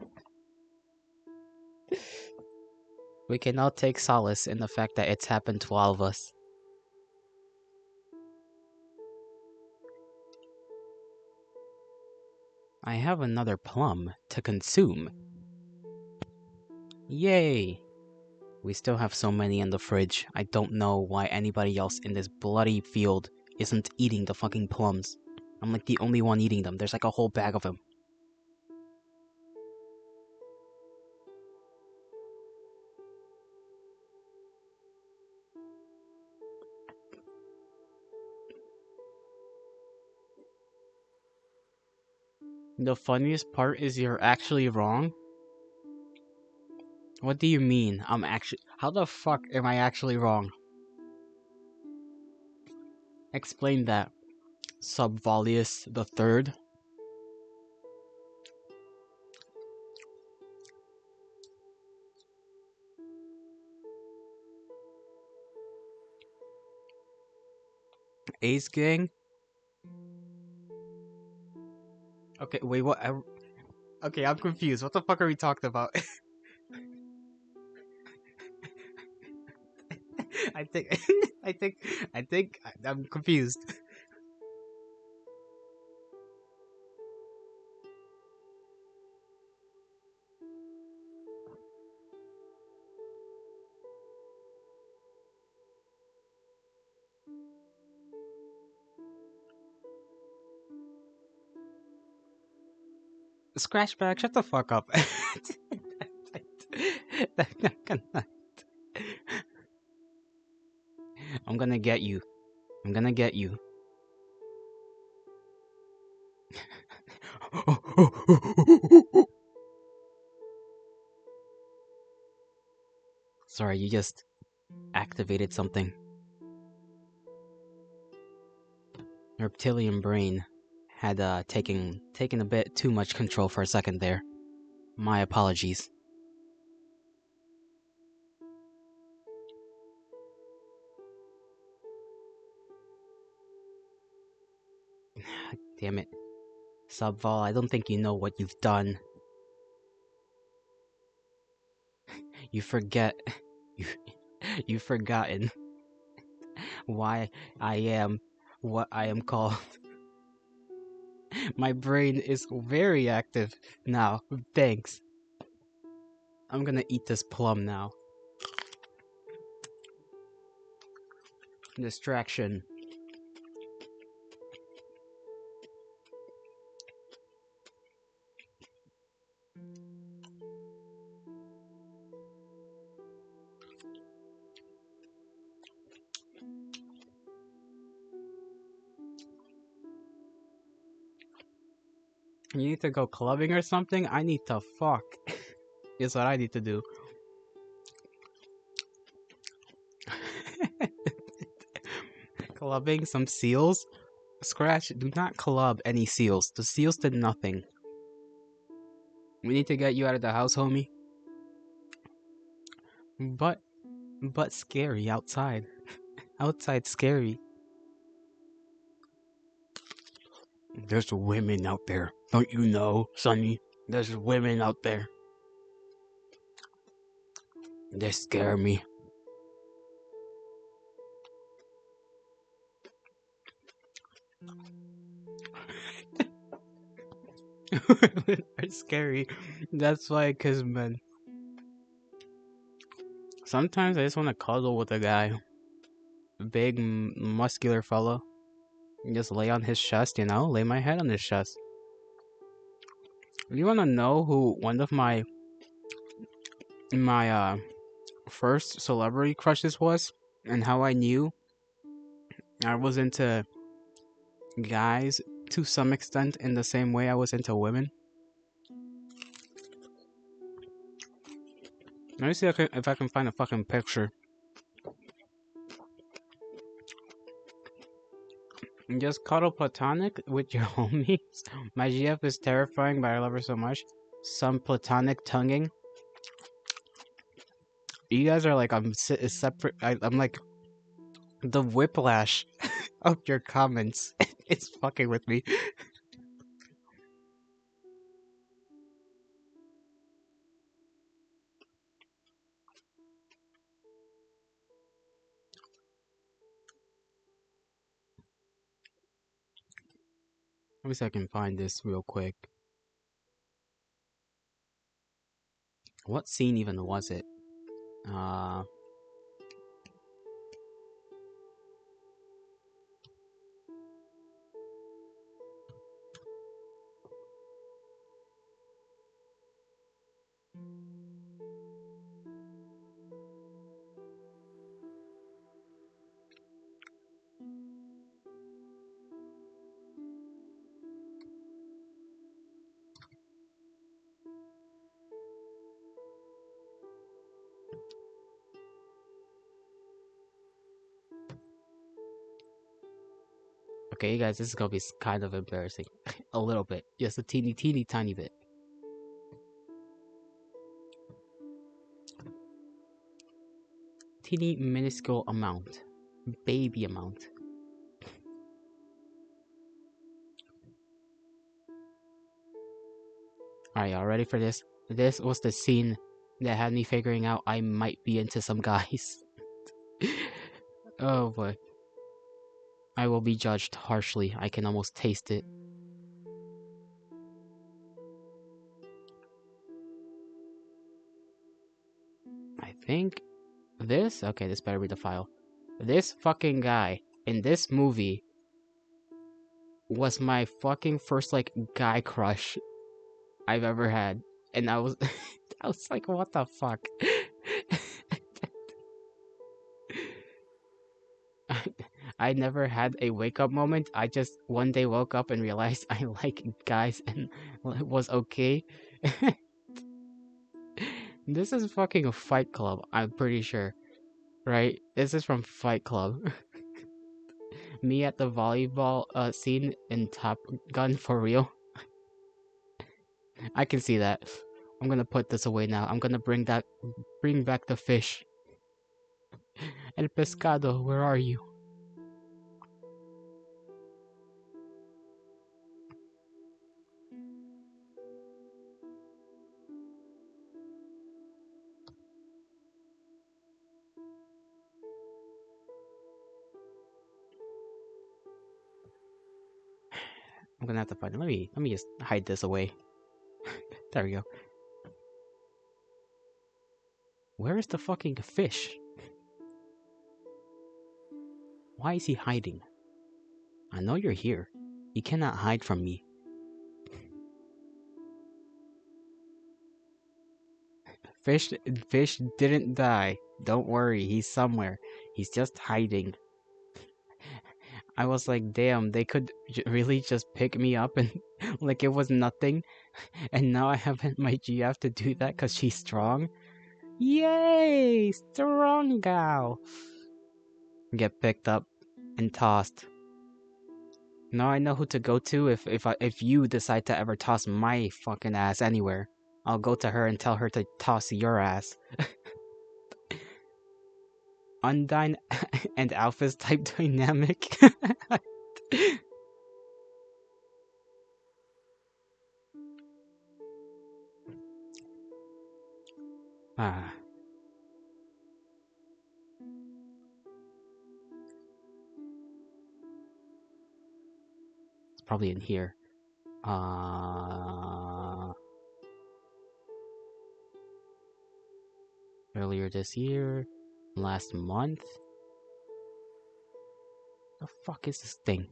S1: We can all take solace in the fact that it's happened to all of us. I have another plum to consume. Yay! We still have so many in the fridge. I don't know why anybody else in this bloody field isn't eating the fucking plums. I'm like the only one eating them. There's like a whole bag of them. The funniest part is you're actually wrong. What do you mean? I'm actually. How the fuck am I actually wrong? Explain that. Subvolius the Third. Ace Gang? Okay, wait, what? Okay, I'm confused. What the fuck are we talking about? I think, I'm confused. Scratchback, shut the fuck up. I'm gonna get you. I'm gonna get you. Sorry, you just activated something. Reptilian brain had taken a bit too much control for a second there. My apologies. Damn it. Subvol, I don't think you know what you've done. You forget. You've forgotten. why I am what I am called. My brain is very active now. Thanks. I'm gonna eat this plum now. Distraction. You need to go clubbing or something? I need to fuck. Is what I need to do. Clubbing some seals? Scratch, do not club any seals. The seals did nothing. We need to get you out of the house, homie. But scary outside. Outside scary. There's women out there. Don't you know, Sonny? There's women out there. They scare me. Women are scary. That's why, cause man, sometimes I just want to cuddle with a guy, big, muscular fella, and just lay on his chest. You know, lay my head on his chest. You wanna know who one of my first celebrity crushes was, and how I knew I was into guys to some extent in the same way I was into women? Let me see if I can find a fucking picture. And just cuddle platonic with your homies. My GF is terrifying, but I love her so much. Some platonic tonguing. You guys are like, I'm separate. I'm like, the whiplash of your comments. It's fucking with me. Let me see if I can find this real quick. What scene even was it? Okay, you guys, this is gonna be kind of embarrassing. A little bit. Just a teeny, teeny, tiny bit. Teeny, minuscule amount. Baby amount. Alright, y'all ready for this? This was the scene that had me figuring out I might be into some guys. Oh boy. I will be judged harshly. I can almost taste it. I think this? Okay, this better be the file. This fucking guy in this movie was my fucking first, like, guy crush I've ever had. And I was, I was like, what the fuck? I never had a wake up moment. I just one day woke up and realized I like guys and was okay. This is fucking a Fight Club, I'm pretty sure. Right? This is from Fight Club. Me at the volleyball scene in Top Gun for real. I can see that. I'm gonna put this away now. I'm gonna bring back the fish. El pescado, where are you? I'm gonna have to find it. Let me just hide this away. There we go. Where is the fucking fish? Why is he hiding? I know you're here. You cannot hide from me. Fish fish didn't die. Don't worry, he's somewhere. He's just hiding. I was like, damn, they could really just pick me up and like it was nothing. And now I have my GF to do that because she's strong. Yay! Strong gal! Get picked up and tossed. Now I know who to go to if you decide to ever toss my fucking ass anywhere. I'll go to her and tell her to toss your ass. Undyne and Alpha's type dynamic. Ah, it's probably in here. Earlier this year, last month. The fuck is this thing?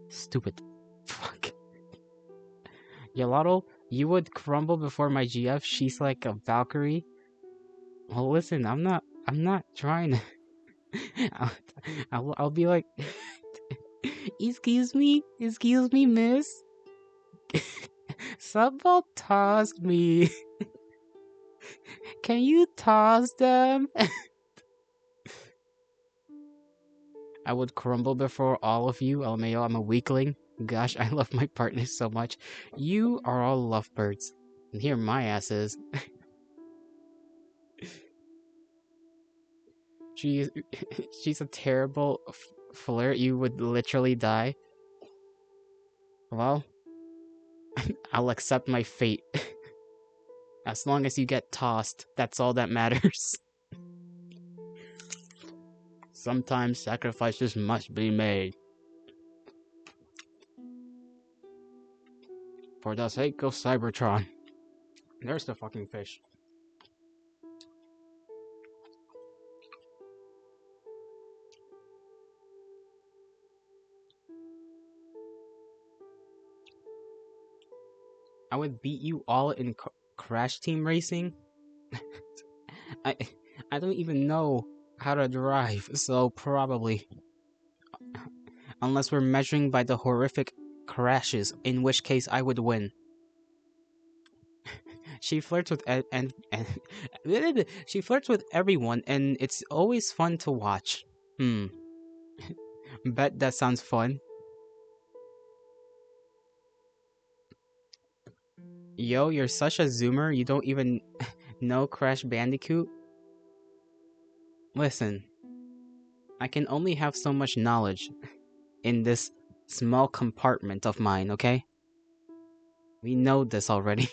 S1: Stupid. Fuck. Yolotl, you would crumble before my GF. She's like a Valkyrie. Well, listen, I'm not trying to. I'll, I'll be like, excuse me, miss. Someone tossed me. Can you toss them? I would crumble before all of you. LMAO, I'm a weakling. Gosh, I love my partner so much. You are all lovebirds. And here my ass is. She's she's a terrible flirt. You would literally die. Well, I'll accept my fate. As long as you get tossed, that's all that matters. Sometimes sacrifices must be made. For the sake of Cybertron. There's the fucking fish. I would beat you all in Crash Team Racing. I I don't even know how to drive, so probably. Unless we're measuring by the horrific crashes, in which case I would win. She flirts with and she flirts with everyone, and it's always fun to watch. Bet that sounds fun. Yo, you're such a zoomer. You don't even know Crash Bandicoot. Listen, I can only have so much knowledge in this small compartment of mine. Okay, we know this already.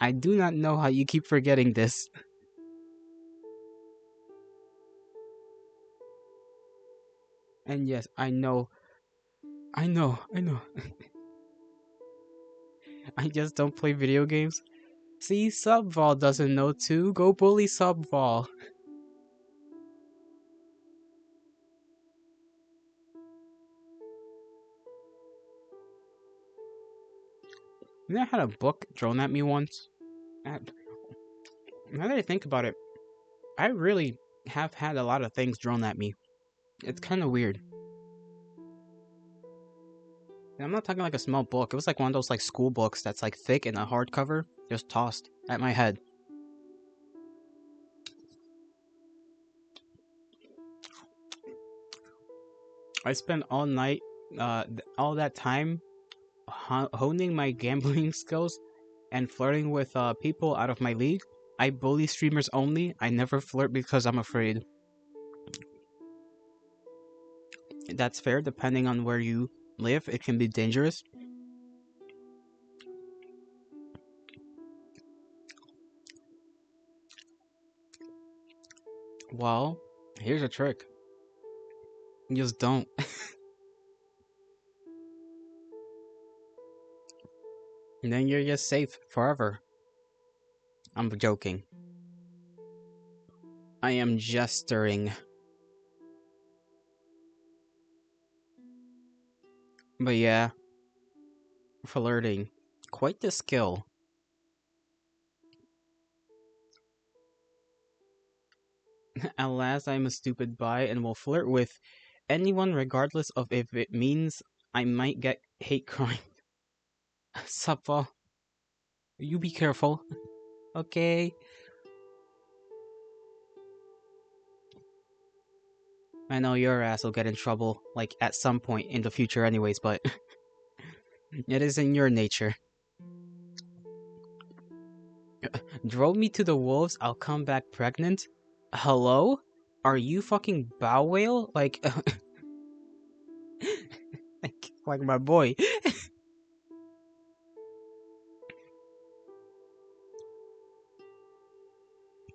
S1: I do not know how you keep forgetting this. And yes, I know. I know. I know. I just don't play video games. See, Subval doesn't know too. Go bully Subval. You know, I had a book thrown at me once. Now that I think about it, I really have had a lot of things thrown at me. It's kind of weird. And I'm not talking like a small book. It was like one of those like school books that's like thick and a hardcover, just tossed at my head. I spent all night, all that time honing my gambling skills and flirting with people out of my league. I bully streamers only. I never flirt because I'm afraid. That's fair, depending on where you live. It can be dangerous. Well, here's a trick. Just don't. And then you're just safe forever. I'm joking. I am gesturing. But yeah, flirting. Quite the skill. At last, I'm a stupid bi and will flirt with anyone regardless of if it means I might get hate crime. Suppa, you be careful, okay? I know your ass will get in trouble, like at some point in the future, anyways, but it is in your nature. Drove me to the wolves, I'll come back pregnant? Hello? Are you fucking bow whale? Like my boy.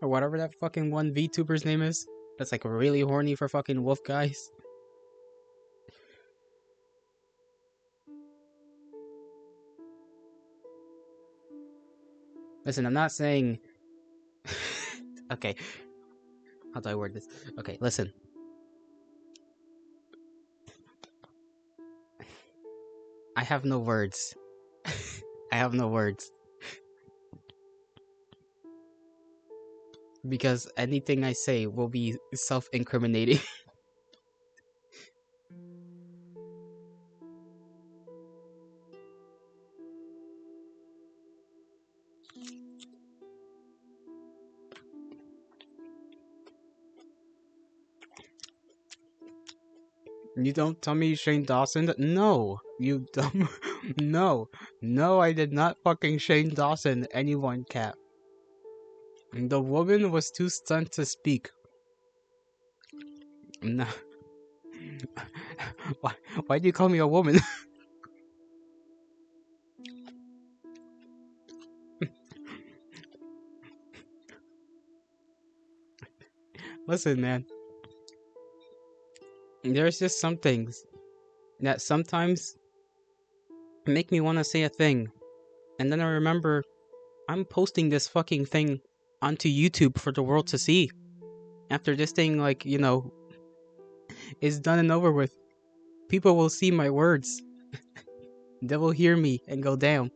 S1: Or whatever that fucking one VTuber's name is. That's like really horny for fucking wolf guys. Listen, I'm not saying. Okay, how do I word this? Okay, listen. I have no words. I have no words. Because anything I say will be self incriminating. You don't tell me Shane Dawson? No, you dumb. No, no, I did not fucking Shane Dawson anyone, cat. The woman was too stunned to speak. No. Why do you call me a woman? Listen, man. There's just some things that sometimes make me want to say a thing, and then I remember I'm posting this fucking thing onto YouTube for the world to see. After this thing, is done and over with, people will see my words. They will hear me and go down.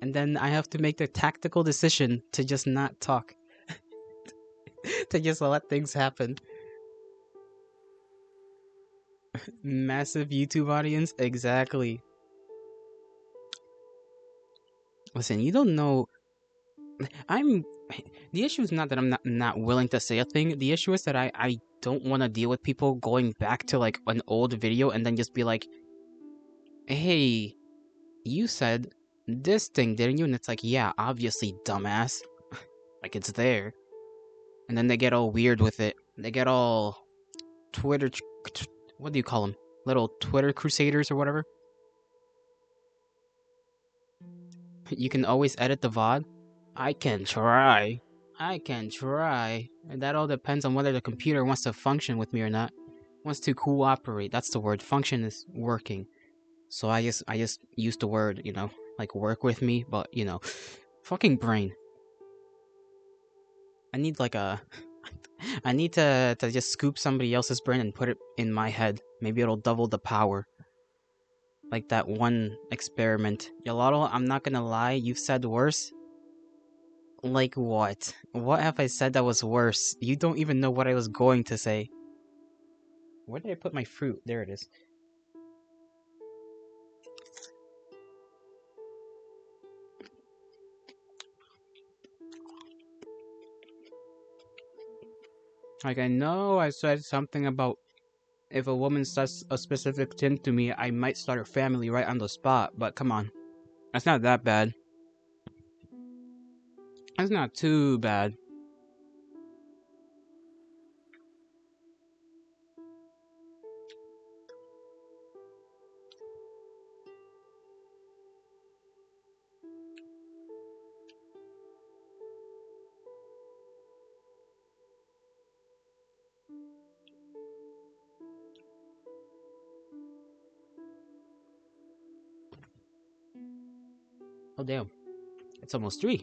S1: And then I have to make the tactical decision to just not talk, to just let things happen. Massive YouTube audience? Exactly. Listen, you don't know. I'm. The issue is not that I'm not willing to say a thing. The issue is that I don't want to deal with people going back to like an old video and then just be like, hey, you said this thing, didn't you? And it's like, yeah, obviously, dumbass. Like, it's there. And then they get all weird with it. They get all Twitter. What do you call them? Little Twitter crusaders or whatever. You can always edit the VOD. I can try. I can try. And that all depends on whether the computer wants to function with me or not. Wants to cooperate. That's the word. Function is working. So I just use the word, like work with me, but fucking brain. I need like a I need to just scoop somebody else's brain and put it in my head. Maybe it'll double the power. Like that one experiment. Yolotl, I'm not gonna lie, you've said worse. Like what? What have I said that was worse? You don't even know what I was going to say. Where did I put my fruit? There it is. Like, I know I said something about if a woman says a specific thing to me, I might start a family right on the spot, but come on. That's not that bad. That's not too bad. Oh damn, it's almost 3.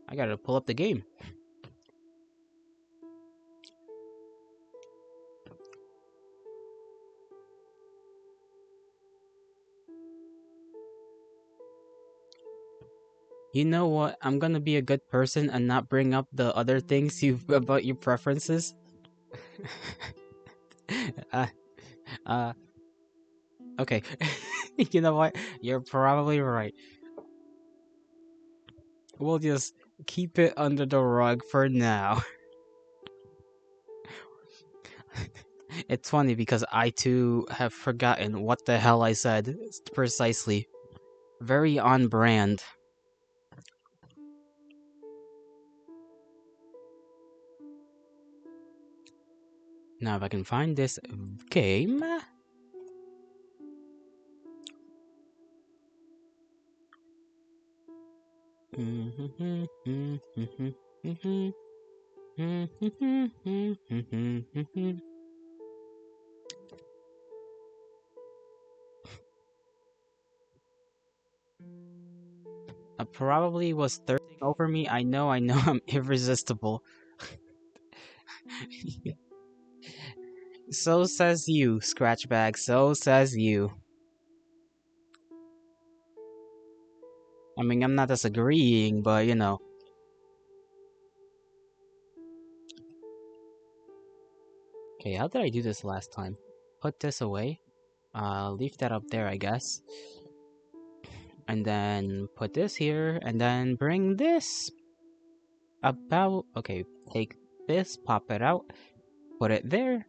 S1: I gotta pull up the game. You know what? I'm gonna be a good person and not bring up the other things you about your preferences. uh, uh, okay. You know what? You're probably right. We'll just keep it under the rug for now. It's funny because I too have forgotten what the hell I said precisely. Very on brand. Now, if I can find this game. I probably was thirsting over me. I know, I'm irresistible. So says you, Scratchbag. So says you. I mean, I'm not disagreeing, but you know. Okay, how did I do this last time? Put this away. Leave that up there, I guess. And then put this here, and then bring this about. Okay, take this, pop it out, put it there,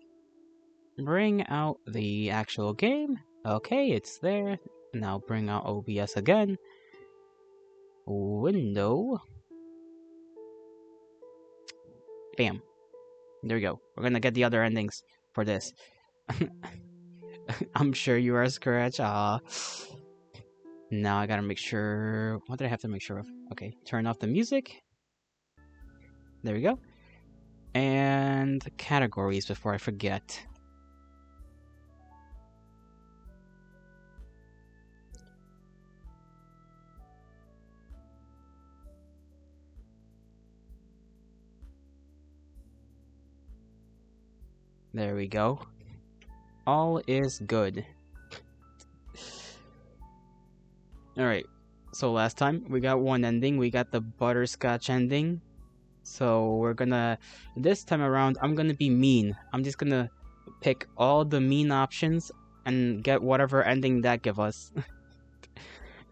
S1: bring out the actual game. Okay, it's there. Now bring out OBS again. Window. Bam. There we go. We're gonna get the other endings for this. I'm sure you are, Scratch. Now I gotta make sure. What did I have to make sure of? Okay, turn off the music. There we go. And categories before I forget. There we go. All is good. Alright, so last time we got one ending. We got the butterscotch ending. So we're gonna. This time around, I'm gonna be mean. I'm just gonna pick all the mean options and get whatever ending that give us.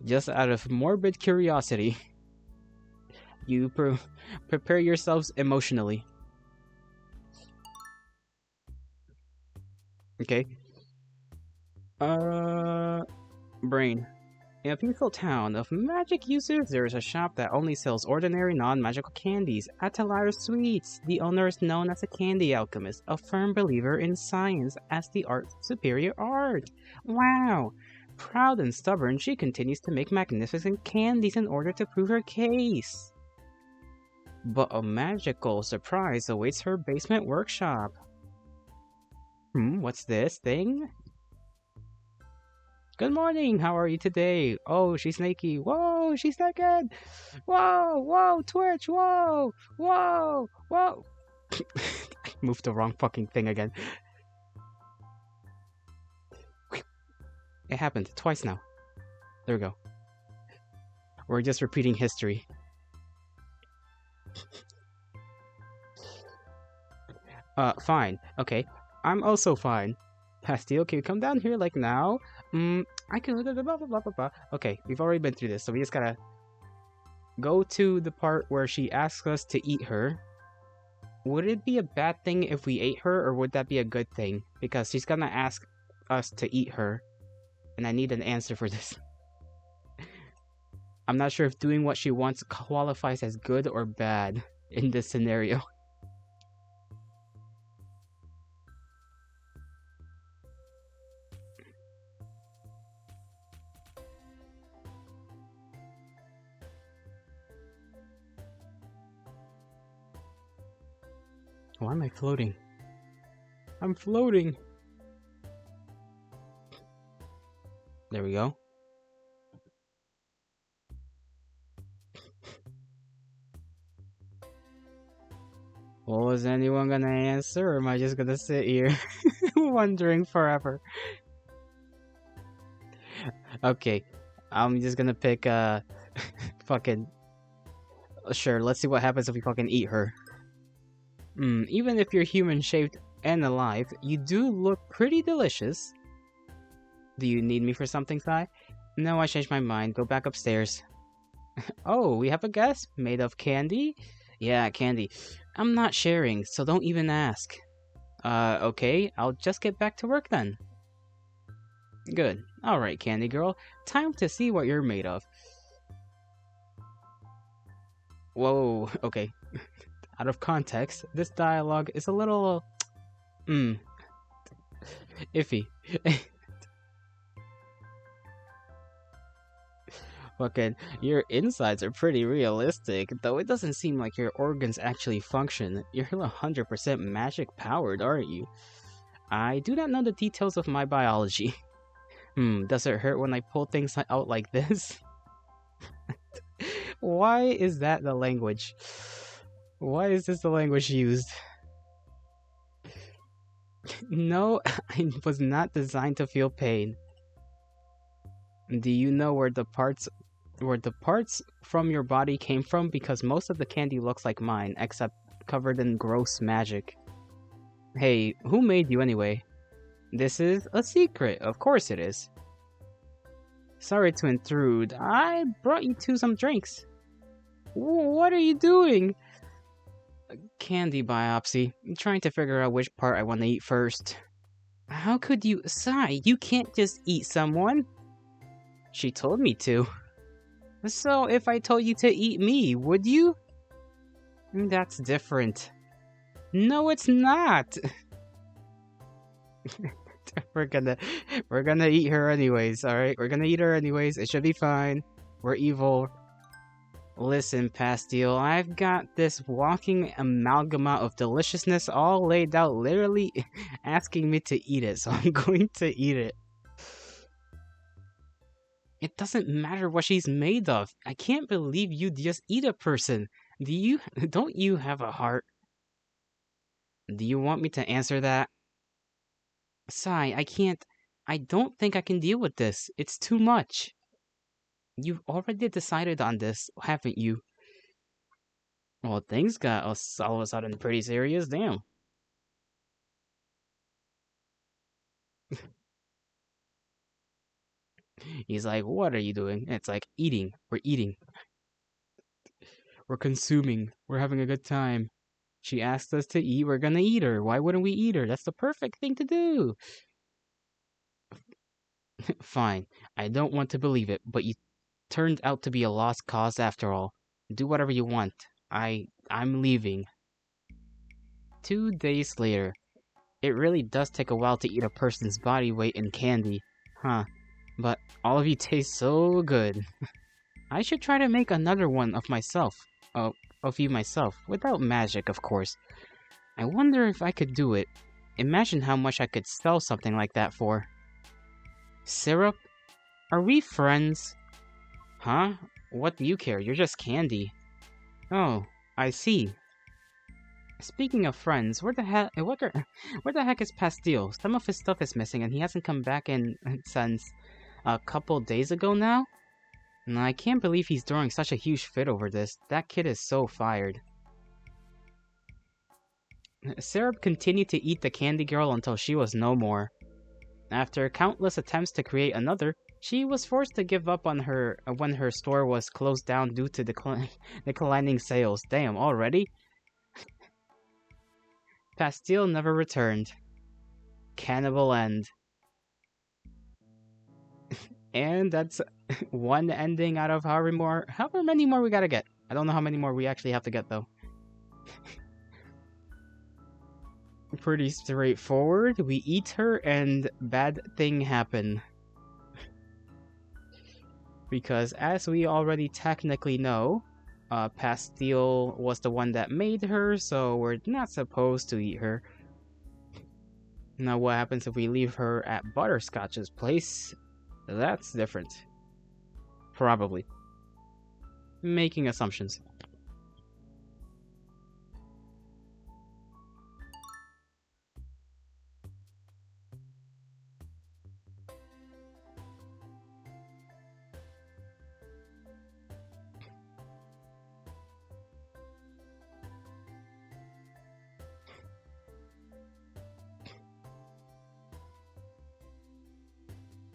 S1: Just out of morbid curiosity. You prepare yourselves emotionally. Okay. Brain. In a peaceful town of magic users, there is a shop that only sells ordinary, non-magical candies. Atalar Sweets. The owner is known as a candy alchemist, a firm believer in science as the art's superior art. Wow! Proud and stubborn, she continues to make magnificent candies in order to prove her case. But a magical surprise awaits her basement workshop. What's this thing? Good morning, how are you today? Oh, she's snaky. Whoa, she's naked. Whoa, whoa, Twitch. Whoa, whoa, whoa. I moved the wrong fucking thing again. It happened twice now. There we go. We're just repeating history. Fine. Okay. I'm also fine. Pastille, can you come down here like now? I can. Blah, blah, blah, blah, blah. Okay, we've already been through this, so we just gotta go to the part where she asks us to eat her. Would it be a bad thing if we ate her, or would that be a good thing? Because she's gonna ask us to eat her, and I need an answer for this. I'm not sure if doing what she wants qualifies as good or bad in this scenario. Why am I floating? I'm floating! There we go. Well, is anyone gonna answer, or am I just gonna sit here wondering forever? Okay, I'm just gonna pick fucking sure. Let's see what happens if we fucking eat her. Even if you're human-shaped and alive, you do look pretty delicious. Do you need me for something, Sai? No, I changed my mind. Go back upstairs. Oh, we have a guest made of candy? Yeah, candy. I'm not sharing, so don't even ask. Okay, I'll just get back to work then. Good. Alright, Candy Girl. Time to see what you're made of. Whoa, okay. Out of context, this dialogue is a little... iffy. Fucking, your insides are pretty realistic, though it doesn't seem like your organs actually function. You're 100% magic powered, aren't you? I do not know the details of my biology. Does it hurt when I pull things out like this? Why is that the language? Why is this the language used? No, I was not designed to feel pain. Do you know where the parts from your body came from? Because most of the candy looks like mine, except covered in gross magic. Hey, who made you anyway? This is a secret, of course it is. Sorry to intrude, I brought you some drinks. What are you doing? Candy biopsy. I'm trying to figure out which part I want to eat first. How could you... Sai, you can't just eat someone. She told me to. So if I told you to eat me, would you? That's different. No, it's not. We're gonna eat her anyways, alright? We're gonna eat her anyways. It should be fine. We're evil. Listen, Pastille, I've got this walking amalgama of deliciousness all laid out, literally asking me to eat it, so I'm going to eat it. It doesn't matter what she's made of. I can't believe you'd just eat a person. Don't you have a heart? Do you want me to answer that? Sai, I don't think I can deal with this. It's too much. You've already decided on this, haven't you? Well, things got us all of a sudden pretty serious, damn. He's like, what are you doing? It's like, eating. We're eating. We're consuming. We're having a good time. She asked us to eat, we're gonna eat her. Why wouldn't we eat her? That's the perfect thing to do. Fine. I don't want to believe it, but you turned out to be a lost cause after all. Do whatever you want. I'm leaving. 2 days later. It really does take a while to eat a person's body weight in candy. Huh. But all of you taste so good. I should try to make another one of myself. Of you myself. Without magic, of course. I wonder if I could do it. Imagine how much I could sell something like that for. Syrup? Are we friends? Huh? What do you care? You're just candy. Oh, I see. Speaking of friends, where the heck is Pastille? Some of his stuff is missing and he hasn't come back in since a couple days ago now? And I can't believe he's throwing such a huge fit over this. That kid is so fired. Syrup continued to eat the candy girl until she was no more. After countless attempts to create another, she was forced to give up on her when her store was closed down due to declining sales. Damn, already? Pastille never returned. Cannibal end. And that's one ending out of however many more we gotta get. I don't know how many more we actually have to get though. Pretty straightforward. We eat her and bad thing happen. Because as we already technically know, Pastille was the one that made her, so we're not supposed to eat her. Now what happens if we leave her at Butterscotch's place? That's different. Probably. Making assumptions.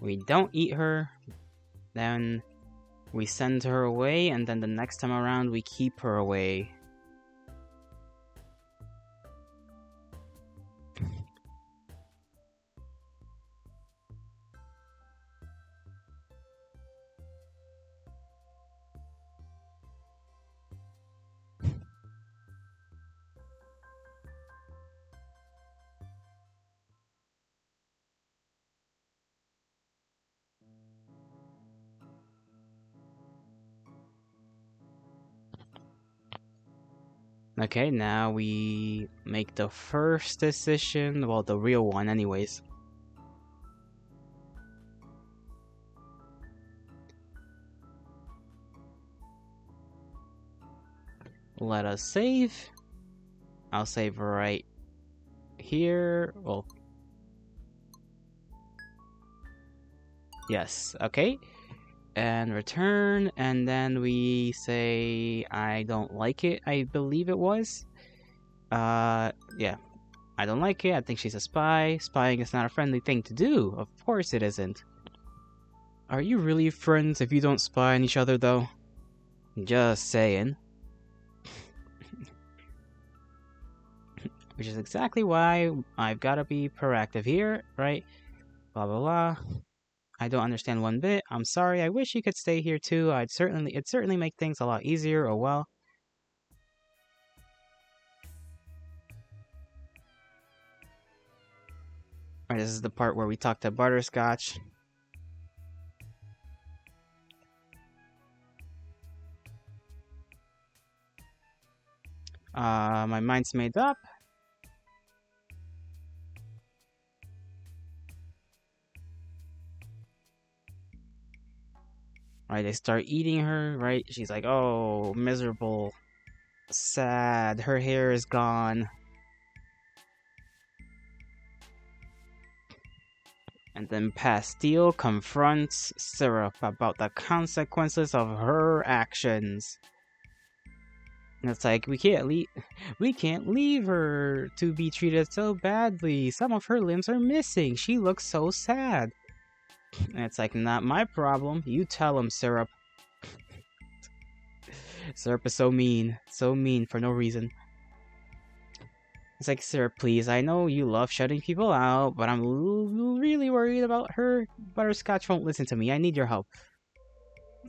S1: We don't eat her, then we send her away, and then the next time around we keep her away. Okay, now we make the first decision, well, the real one anyways. Let us save. I'll save right here. Well, yes, okay. And return, and then we say, I don't like it, I believe it was. Yeah. I don't like it, I think she's a spy. Spying is not a friendly thing to do. Of course it isn't. Are you really friends if you don't spy on each other, though? Just saying. Which is exactly why I've gotta be proactive here, right? Blah blah blah. I don't understand one bit. I'm sorry. I wish you could stay here too. It'd certainly make things a lot easier. Oh well. Alright, this is the part where we talk to Butterscotch. My mind's made up. Right, they start eating her, right? She's like, oh, miserable, sad, her hair is gone. And then Pastille confronts Syrup about the consequences of her actions. And it's like, we can't leave her to be treated so badly. Some of her limbs are missing. She looks so sad. And it's like, not my problem. You tell him, Syrup. Syrup is so mean for no reason. It's like, Syrup, please, I know you love shutting people out, but I'm really worried about her. Butterscotch won't listen to me. I need your help.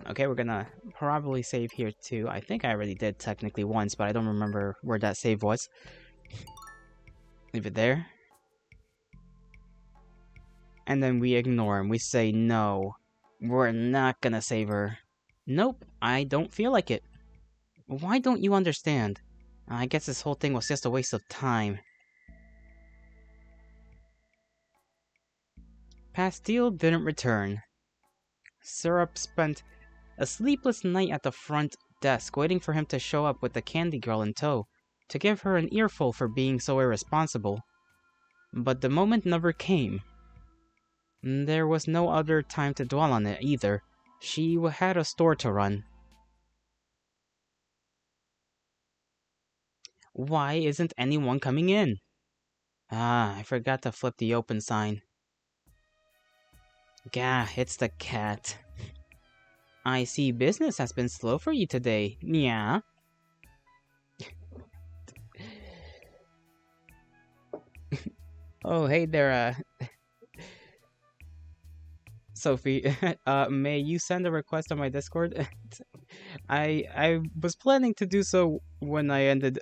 S1: Okay, we're gonna probably save here too. I think I already did technically once, but I don't remember where that save was. Leave it there. And then we ignore him. We say, no, we're not gonna save her. Nope, I don't feel like it. Why don't you understand? I guess this whole thing was just a waste of time. Pastille didn't return. Syrup spent a sleepless night at the front desk waiting for him to show up with the candy girl in tow, to give her an earful for being so irresponsible. But the moment never came. There was no other time to dwell on it either. She had a store to run. Why isn't anyone coming in? Ah, I forgot to flip the open sign. Gah, it's the cat. I see business has been slow for you today, yeah? Oh, hey there, Sophie. May you send a request on my Discord? I was planning to do so when I ended,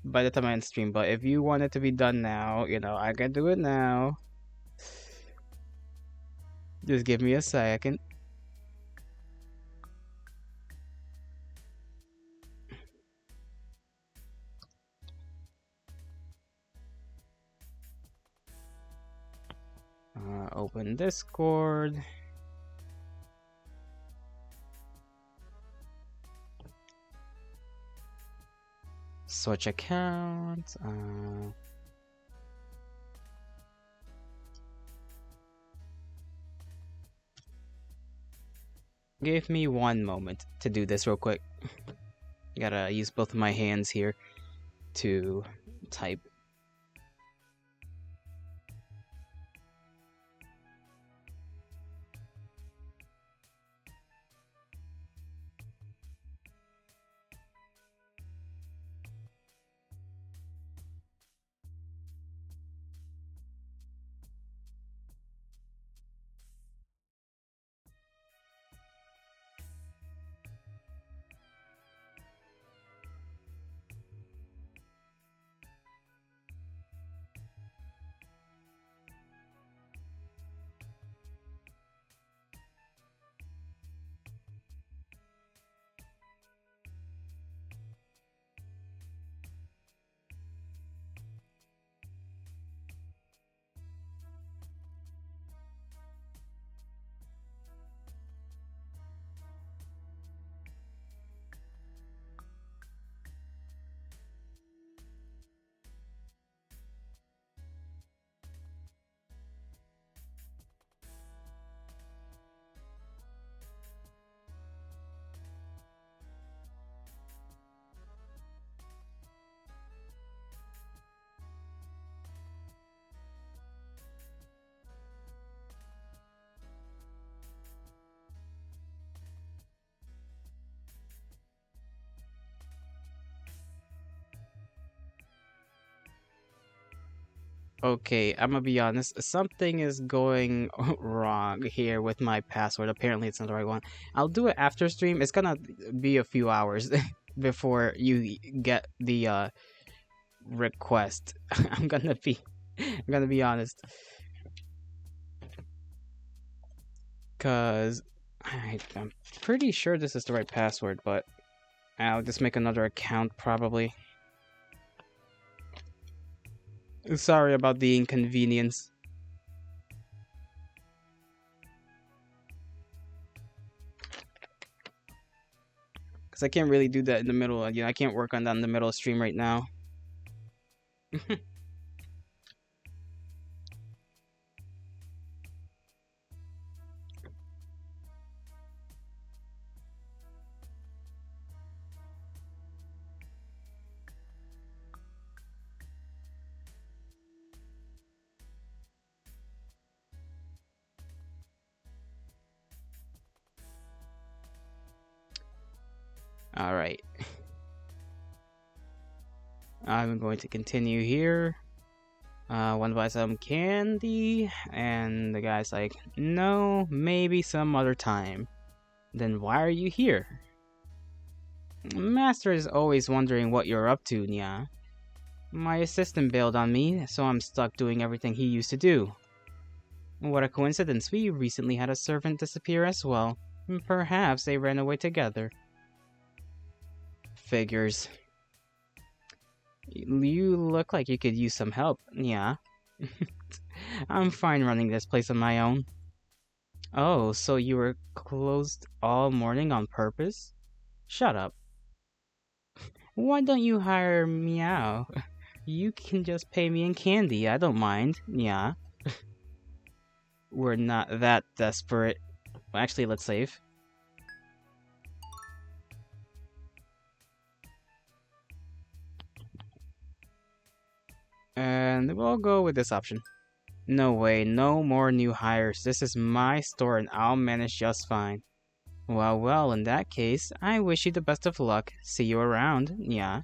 S1: by the time I end stream, but if you want it to be done now, you know, I can do it now. Just give me a second. Open Discord. Switch account. Give me one moment to do this real quick. Gotta use both of my hands here to type. Okay, I'm gonna be honest. Something is going wrong here with my password. Apparently, it's not the right one. I'll do it after stream. It's gonna be a few hours before you get the request. I'm gonna be honest, cause I'm pretty sure this is the right password, but I'll just make another account probably. Sorry about the inconvenience. Because I can't really do that in the middle. I can't work on that in the middle of stream right now. Alright. I'm going to continue here. Want to buy some candy? And the guy's like, no, maybe some other time. Then why are you here? Master is always wondering what you're up to, Nya. My assistant bailed on me, so I'm stuck doing everything he used to do. What a coincidence, we recently had a servant disappear as well. Perhaps they ran away together. Figures. You look like you could use some help, yeah. I'm fine running this place on my own. Oh, so you were closed all morning on purpose? Shut up. Why don't you hire Meow? You can just pay me in candy, I don't mind, yeah. We're not that desperate. Well, actually, let's save. And we'll go with this option. No way, no more new hires. This is my store and I'll manage just fine. Well, in that case, I wish you the best of luck. See you around, yeah.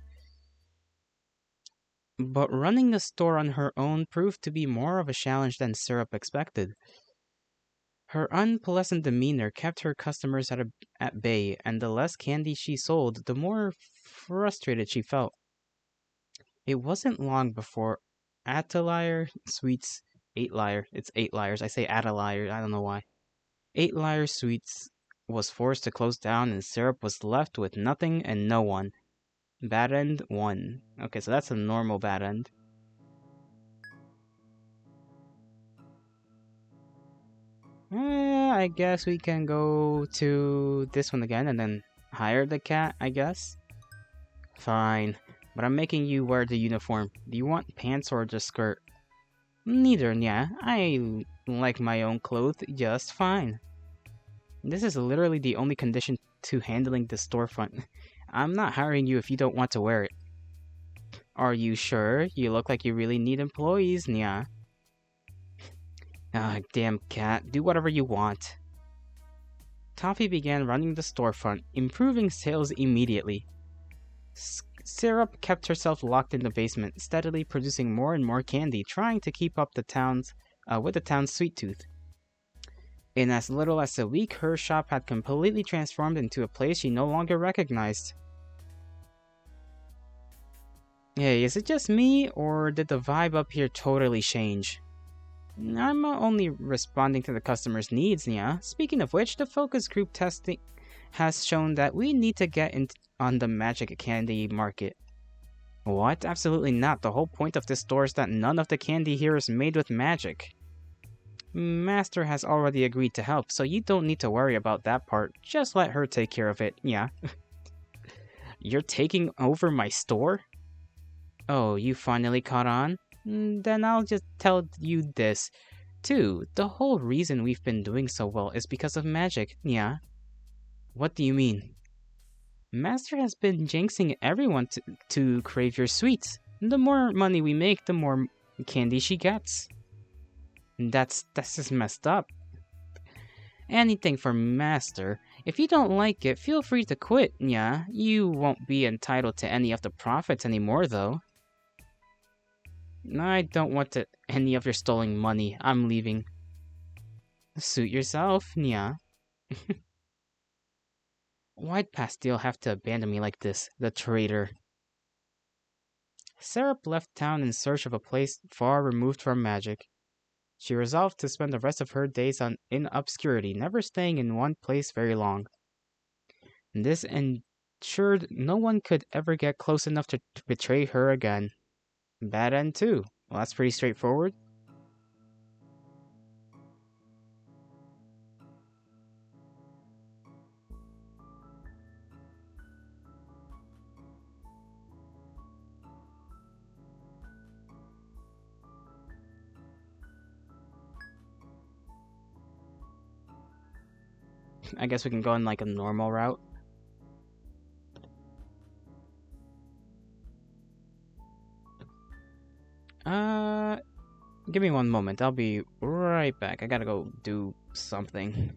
S1: But running the store on her own proved to be more of a challenge than Syrup expected. Her unpleasant demeanor kept her customers at bay, and the less candy she sold, the more frustrated she felt. It wasn't long before Atelier Sweets, 8 Liar, it's 8 Liars, I say Atelier, I don't know why. 8 Liar Sweets was forced to close down and Syrup was left with nothing and no one. Bad end 1. Okay, so that's a normal bad end. I guess we can go to this one again and then hire the cat, I guess. Fine, but I'm making you wear the uniform. Do you want pants or just skirt? Neither, yeah. I like my own clothes just fine. This is literally the only condition to handling the storefront. I'm not hiring you if you don't want to wear it. Are you sure? You look like you really need employees, Nya. Ah, damn cat. Do whatever you want. Toffee began running the storefront, improving sales immediately. Syrup kept herself locked in the basement, steadily producing more and more candy, trying to keep up with the town's sweet tooth. In as little as a week, her shop had completely transformed into a place she no longer recognized. Hey, is it just me, or did the vibe up here totally change? I'm only responding to the customer's needs, Nya. Speaking of which, the focus group testing has shown that we need to get in on the magic candy market. What? Absolutely not. The whole point of this store is that none of the candy here is made with magic. Master has already agreed to help, so you don't need to worry about that part. Just let her take care of it, yeah. You're taking over my store? Oh, you finally caught on? Then I'll just tell you this. Too, the whole reason we've been doing so well is because of magic, yeah. What do you mean? Master has been jinxing everyone to crave your sweets. The more money we make, the more candy she gets. That's just messed up. Anything for Master. If you don't like it, feel free to quit, yeah. You won't be entitled to any of the profits anymore, though. I don't want to. any of your stolen money. I'm leaving. Suit yourself, Nia. Why'd Pastille have to abandon me like this, the traitor? Syrup left town in search of a place far removed from magic. She resolved to spend the rest of her days in obscurity, never staying in one place very long. This ensured no one could ever get close enough to betray her again. Bad end too. Well, that's pretty straightforward. I guess we can go in like a normal route. Uh, Give me one moment. I'll be right back. I gotta go do something.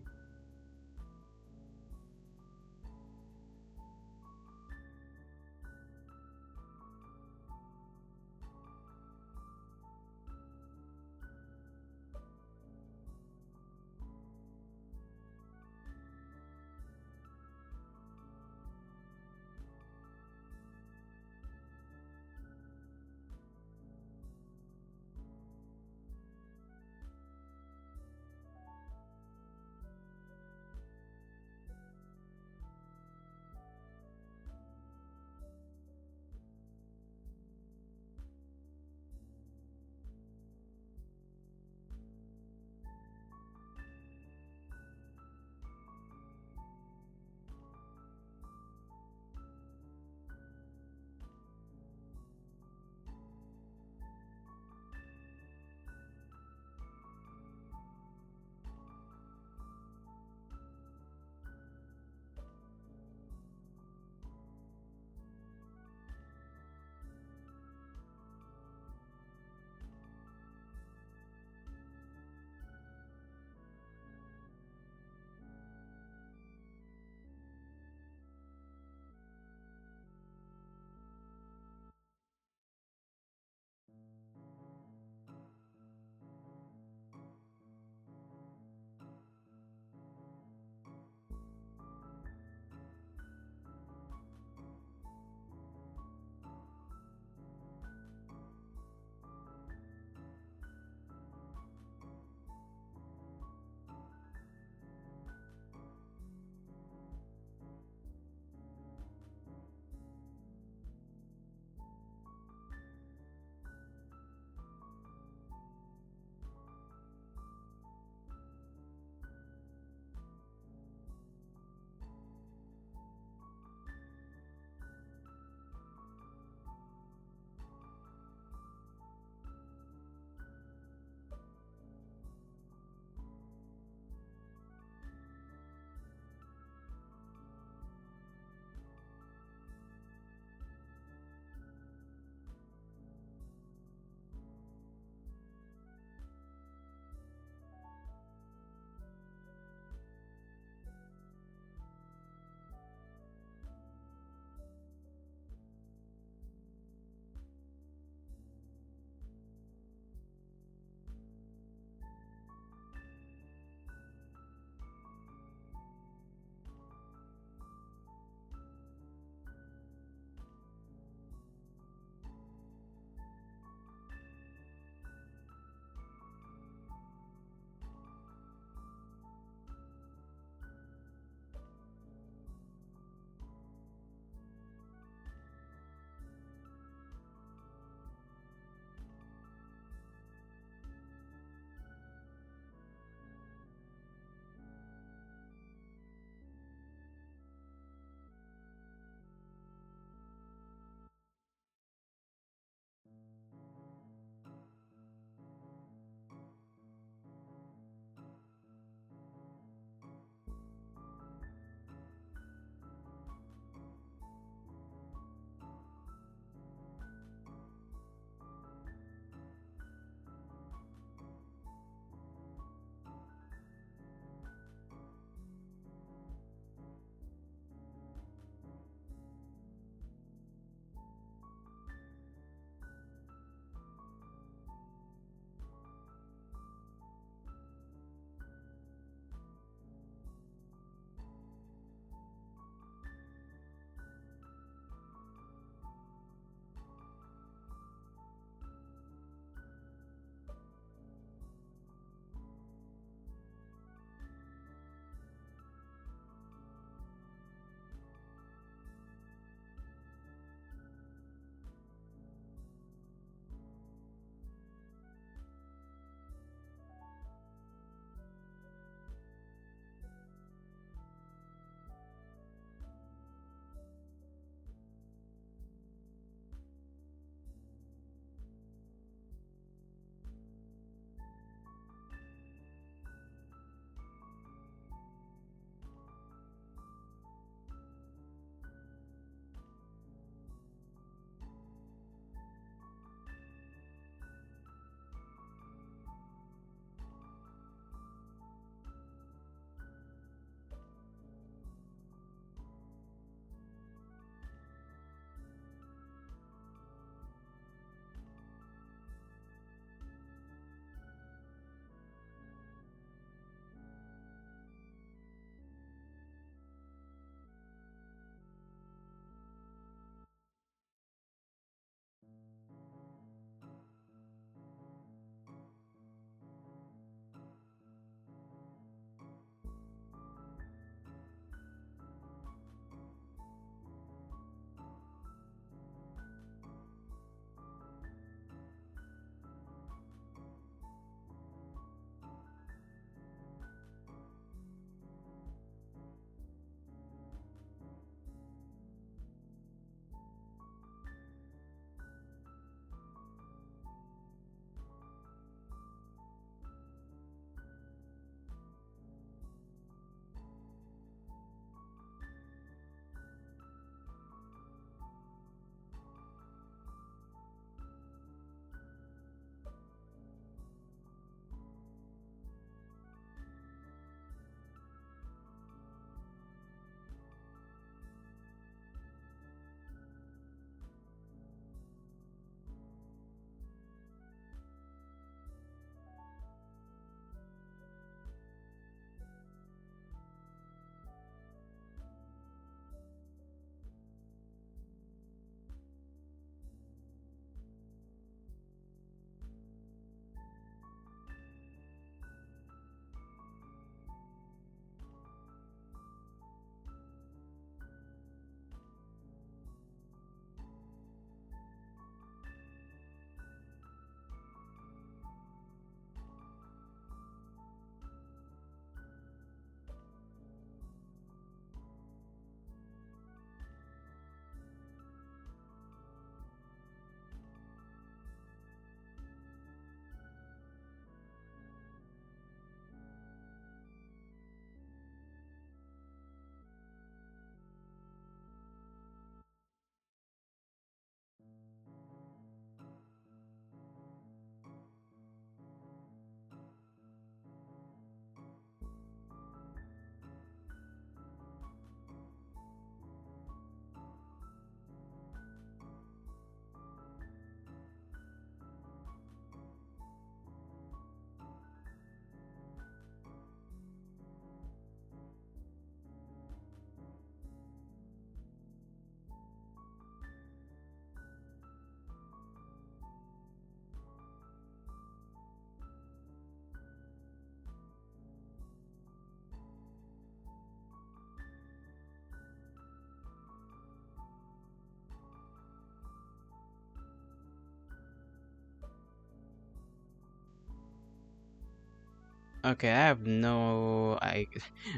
S1: Okay, I have no... I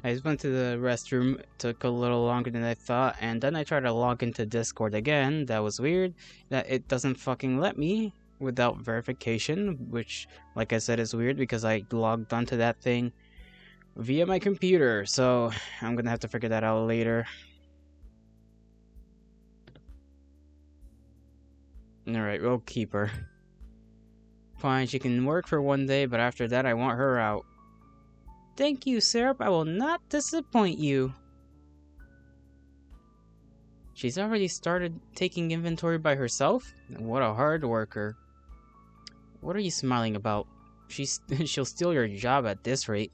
S1: just went to the restroom, took a little longer than I thought, and then I tried to log into Discord again. That was weird, that it doesn't fucking let me without verification, which, like I said, is weird because I logged onto that thing via my computer, so I'm gonna have to figure that out later. Alright, we'll keep her. Fine, she can work for one day, but after that I want her out. Thank you, Syrup. I will not disappoint you. She's already started taking inventory by herself? What a hard worker. What are you smiling about? She'll steal your job at this rate.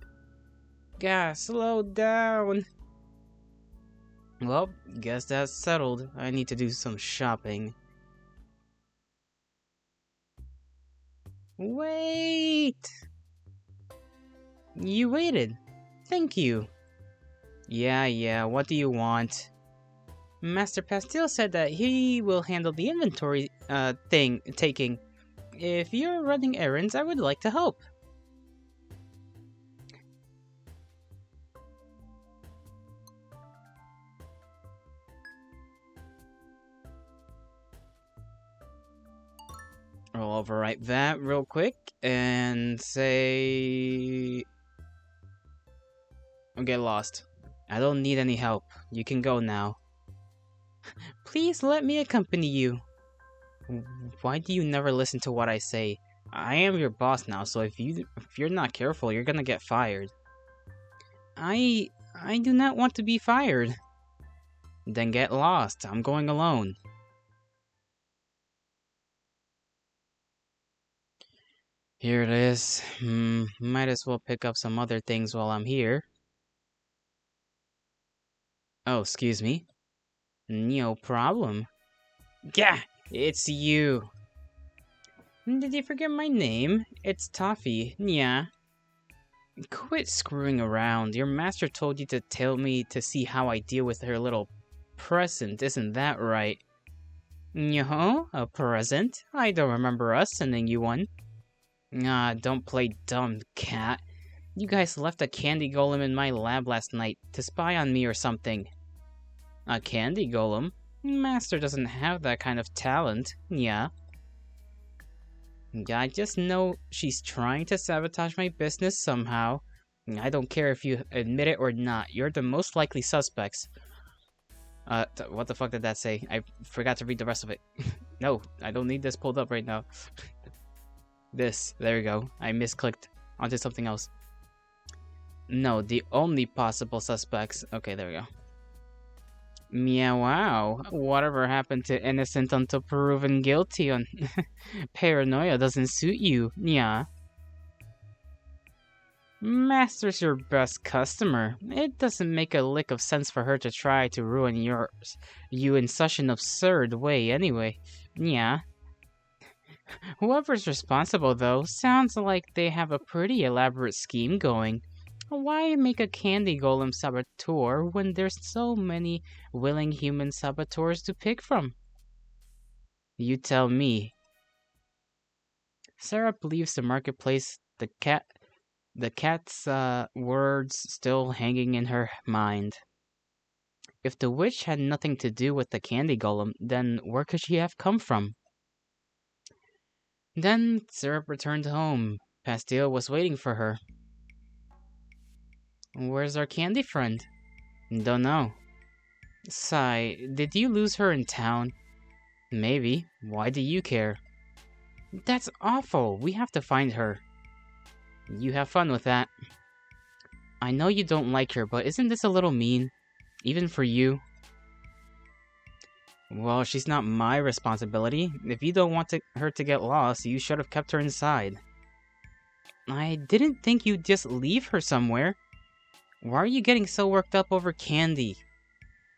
S1: Gah, slow down. Well, guess that's settled. I need to do some shopping. Wait! You waited. Thank you. Yeah, what do you want? Master Pastille said that he will handle the inventory, taking. If you're running errands, I would like to help. I'll overwrite that real quick and say... Get lost. I don't need any help. You can go now. Please let me accompany you. Why do you never listen to what I say? I am your boss now, so if you're not careful, you're gonna get fired. I do not want to be fired. Then get lost. I'm going alone. Here it is. Might as well pick up some other things while I'm here. Oh, excuse me. No problem. Gah! It's you. Did you forget my name? It's Toffee. Yeah. Quit screwing around. Your master told you to tell me to see how I deal with her little present. Isn't that right? Yo, a present? I don't remember us sending you one. Ah, don't play dumb, cat. You guys left a candy golem in my lab last night to spy on me or something. A candy golem? Master doesn't have that kind of talent, yeah. I just know she's trying to sabotage my business somehow. I don't care if you admit it or not. You're the most likely suspects. What the fuck did that say? I forgot to read the rest of it. No, I don't need this pulled up right now. There we go. I misclicked onto something else. No, the only possible suspects. Okay, there we go. Meow wow. Whatever happened to innocent until proven guilty on paranoia doesn't suit you, yeah. Master's your best customer. It doesn't make a lick of sense for her to try to ruin you in such an absurd way anyway. Yeah. Whoever's responsible though, sounds like they have a pretty elaborate scheme going. Why make a candy golem saboteur when there's so many willing human saboteurs to pick from? You tell me. Sarah leaves the marketplace, the cat's words still hanging in her mind. If the witch had nothing to do with the candy golem, then where could she have come from? Then Syrup returned home. Pastille was waiting for her. Where's our candy friend? Don't know. Sigh, did you lose her in town? Maybe. Why do you care? That's awful. We have to find her. You have fun with that. I know you don't like her, but isn't this a little mean? Even for you? Well, she's not my responsibility. If you don't want her to get lost, you should have kept her inside. I didn't think you'd just leave her somewhere. Why are you getting so worked up over candy?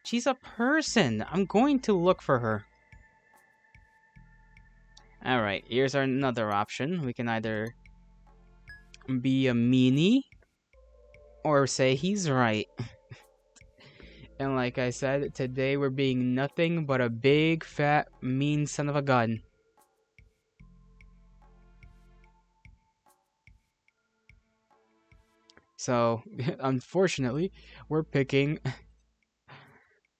S1: She's a person. I'm going to look for her. Alright, here's another option. We can either be a meanie or say he's right. And like I said, today we're being nothing but a big, fat, mean son of a gun. So, unfortunately, we're picking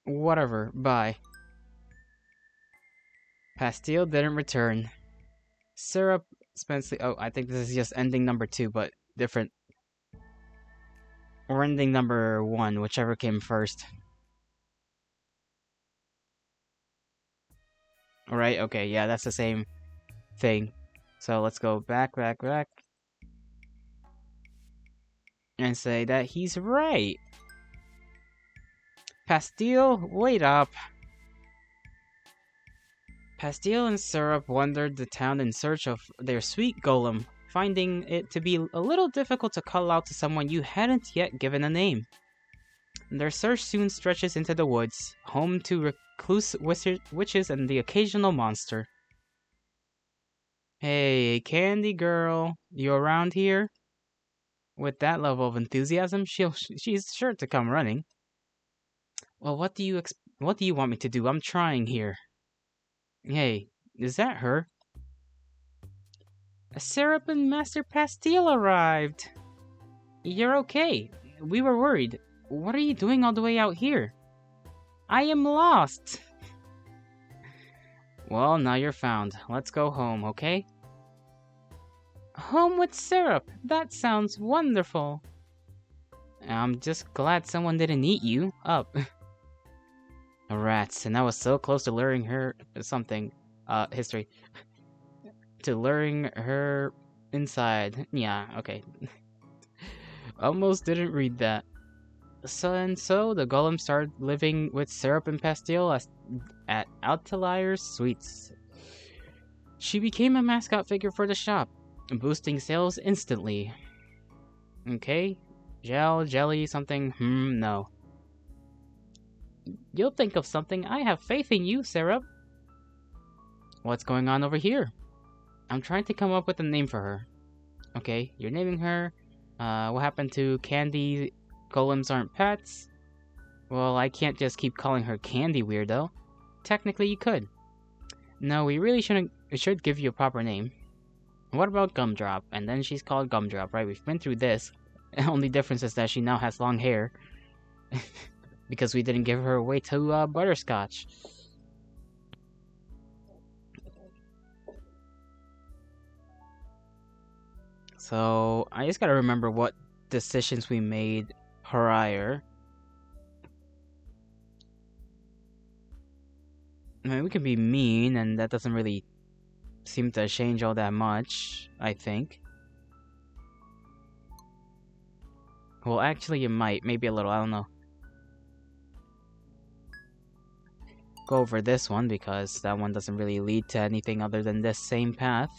S1: whatever. Bye. Pastille didn't return. Syrup spent sleep. Oh, I think this is just ending number 2, but different. Or ending number 1, whichever came first. Alright, okay, yeah, that's the same thing. So let's go back, and say that he's right. Pastille, wait up. Pastille and Syrup wandered the town in search of their sweet golem, finding it to be a little difficult to call out to someone you hadn't yet given a name. Their search soon stretches into the woods, home to recluse witches and the occasional monster. Hey, Candy Girl, you around here? With that level of enthusiasm, she's sure to come running. Well, what do you want me to do? I'm trying here. Hey, is that her? A Syrup and Master Pastille arrived. You're okay. We were worried. What are you doing all the way out here? I am lost. Well, now you're found. Let's go home, okay? Home with Syrup. That sounds wonderful. I'm just glad someone didn't eat you up. Rats, and I was so close to luring her something. History. To luring her inside. Yeah, okay. Almost didn't read that. So the golem started living with Syrup and Pastille at Altalier's Sweets. She became a mascot figure for the shop, boosting sales instantly. Okay, gel, jelly, something, no. You'll think of something. I have faith in you, Syrup. What's going on over here? I'm trying to come up with a name for her. Okay, you're naming her. What happened to Candy? Golems aren't pets? Well, I can't just keep calling her Candy, weirdo. Technically, you could. No, we really should give you a proper name. What about Gumdrop? And then she's called Gumdrop, right? We've been through this. The only difference is that she now has long hair. Because we didn't give her away to Butterscotch. So, I just gotta remember what decisions we made prior. I mean, we can be mean, and that doesn't really seem to change all that much, I think. Well, actually, it might. Maybe a little, I don't know. Go over this one, because that one doesn't really lead to anything other than this same path.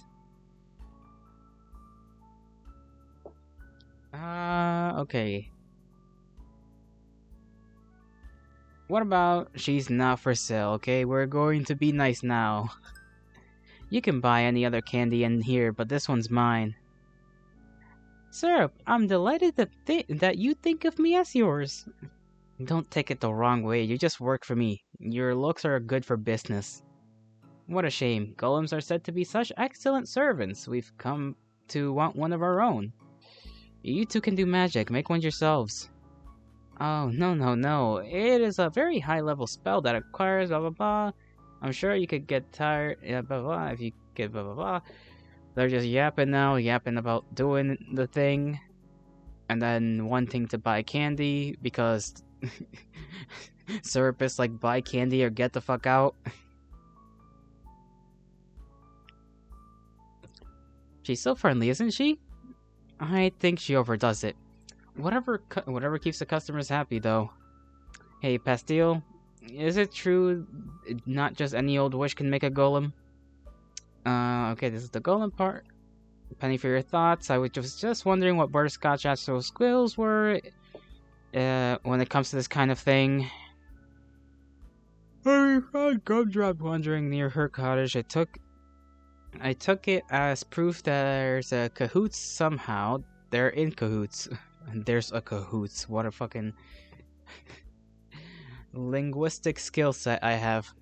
S1: Okay. What about she's not for sale, okay? We're going to be nice now. You can buy any other candy in here, but this one's mine. Syrup, I'm delighted that you think of me as yours. Don't take it the wrong way, you just work for me. Your looks are good for business. What a shame. Golems are said to be such excellent servants. We've come to want one of our own. You two can do magic. Make one yourselves. Oh, no. It is a very high-level spell that requires blah blah blah. I'm sure you could get tired, blah blah, if you get blah blah blah. They're just yapping about doing the thing. And then wanting to buy candy because Syrup is like, buy candy or get the fuck out. She's so friendly, isn't she? I think she overdoes it. Whatever keeps the customers happy, though. Hey, Pastille, is it true not just any old wish can make a golem? Okay, this is the golem part. Penny for your thoughts. I was just wondering what Butterscotch actual skills were when it comes to this kind of thing. I found Gumdrop wandering near her cottage. I took it as proof that there's a cahoots somehow. They're in cahoots. There's a cahoots. What a fucking linguistic skill set I have.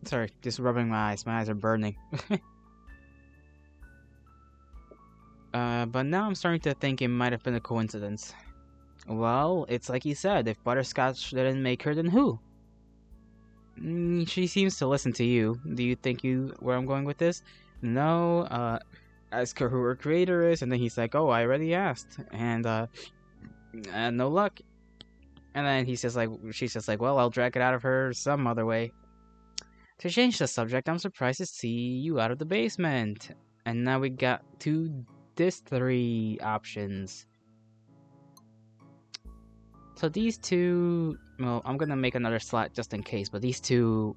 S1: Sorry, just rubbing my eyes. My eyes are burning. But now I'm starting to think it might have been a coincidence. Well, it's like you said, if Butterscotch didn't make her, then who? She seems to listen to you. Do you think where I'm going with this? No, ask her who her creator is, and then he's like, oh, I already asked, and no luck. And then she's just like, well, I'll drag it out of her some other way. To change the subject, I'm surprised to see you out of the basement. And now we got these three options. So these two, well, I'm gonna make another slot just in case, but these two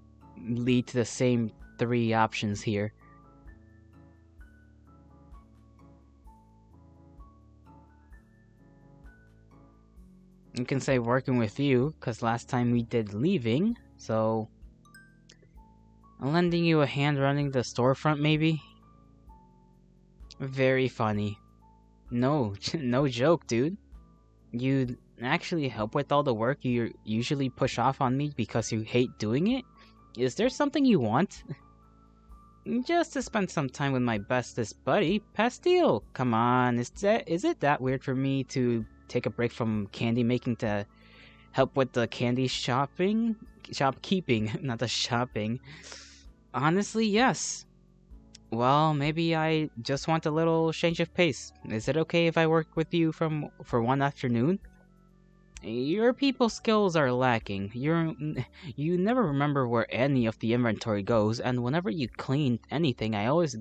S1: lead to the same three options here. You can say working with you, because last time we did leaving, so lending you a hand running the storefront, maybe? Very funny. No, no joke, dude. You actually help with all the work you usually push off on me because you hate doing it? Is there something you want? Just to spend some time with my bestest buddy, Pastille. Come on, is it that weird for me to take a break from candy making to help with the candy shopkeeping, not the shopping? Honestly, yes. Well, maybe I just want a little change of pace. Is it okay if I work with you for one afternoon? Your people skills are lacking. You never remember where any of the inventory goes, and whenever you clean anything, I always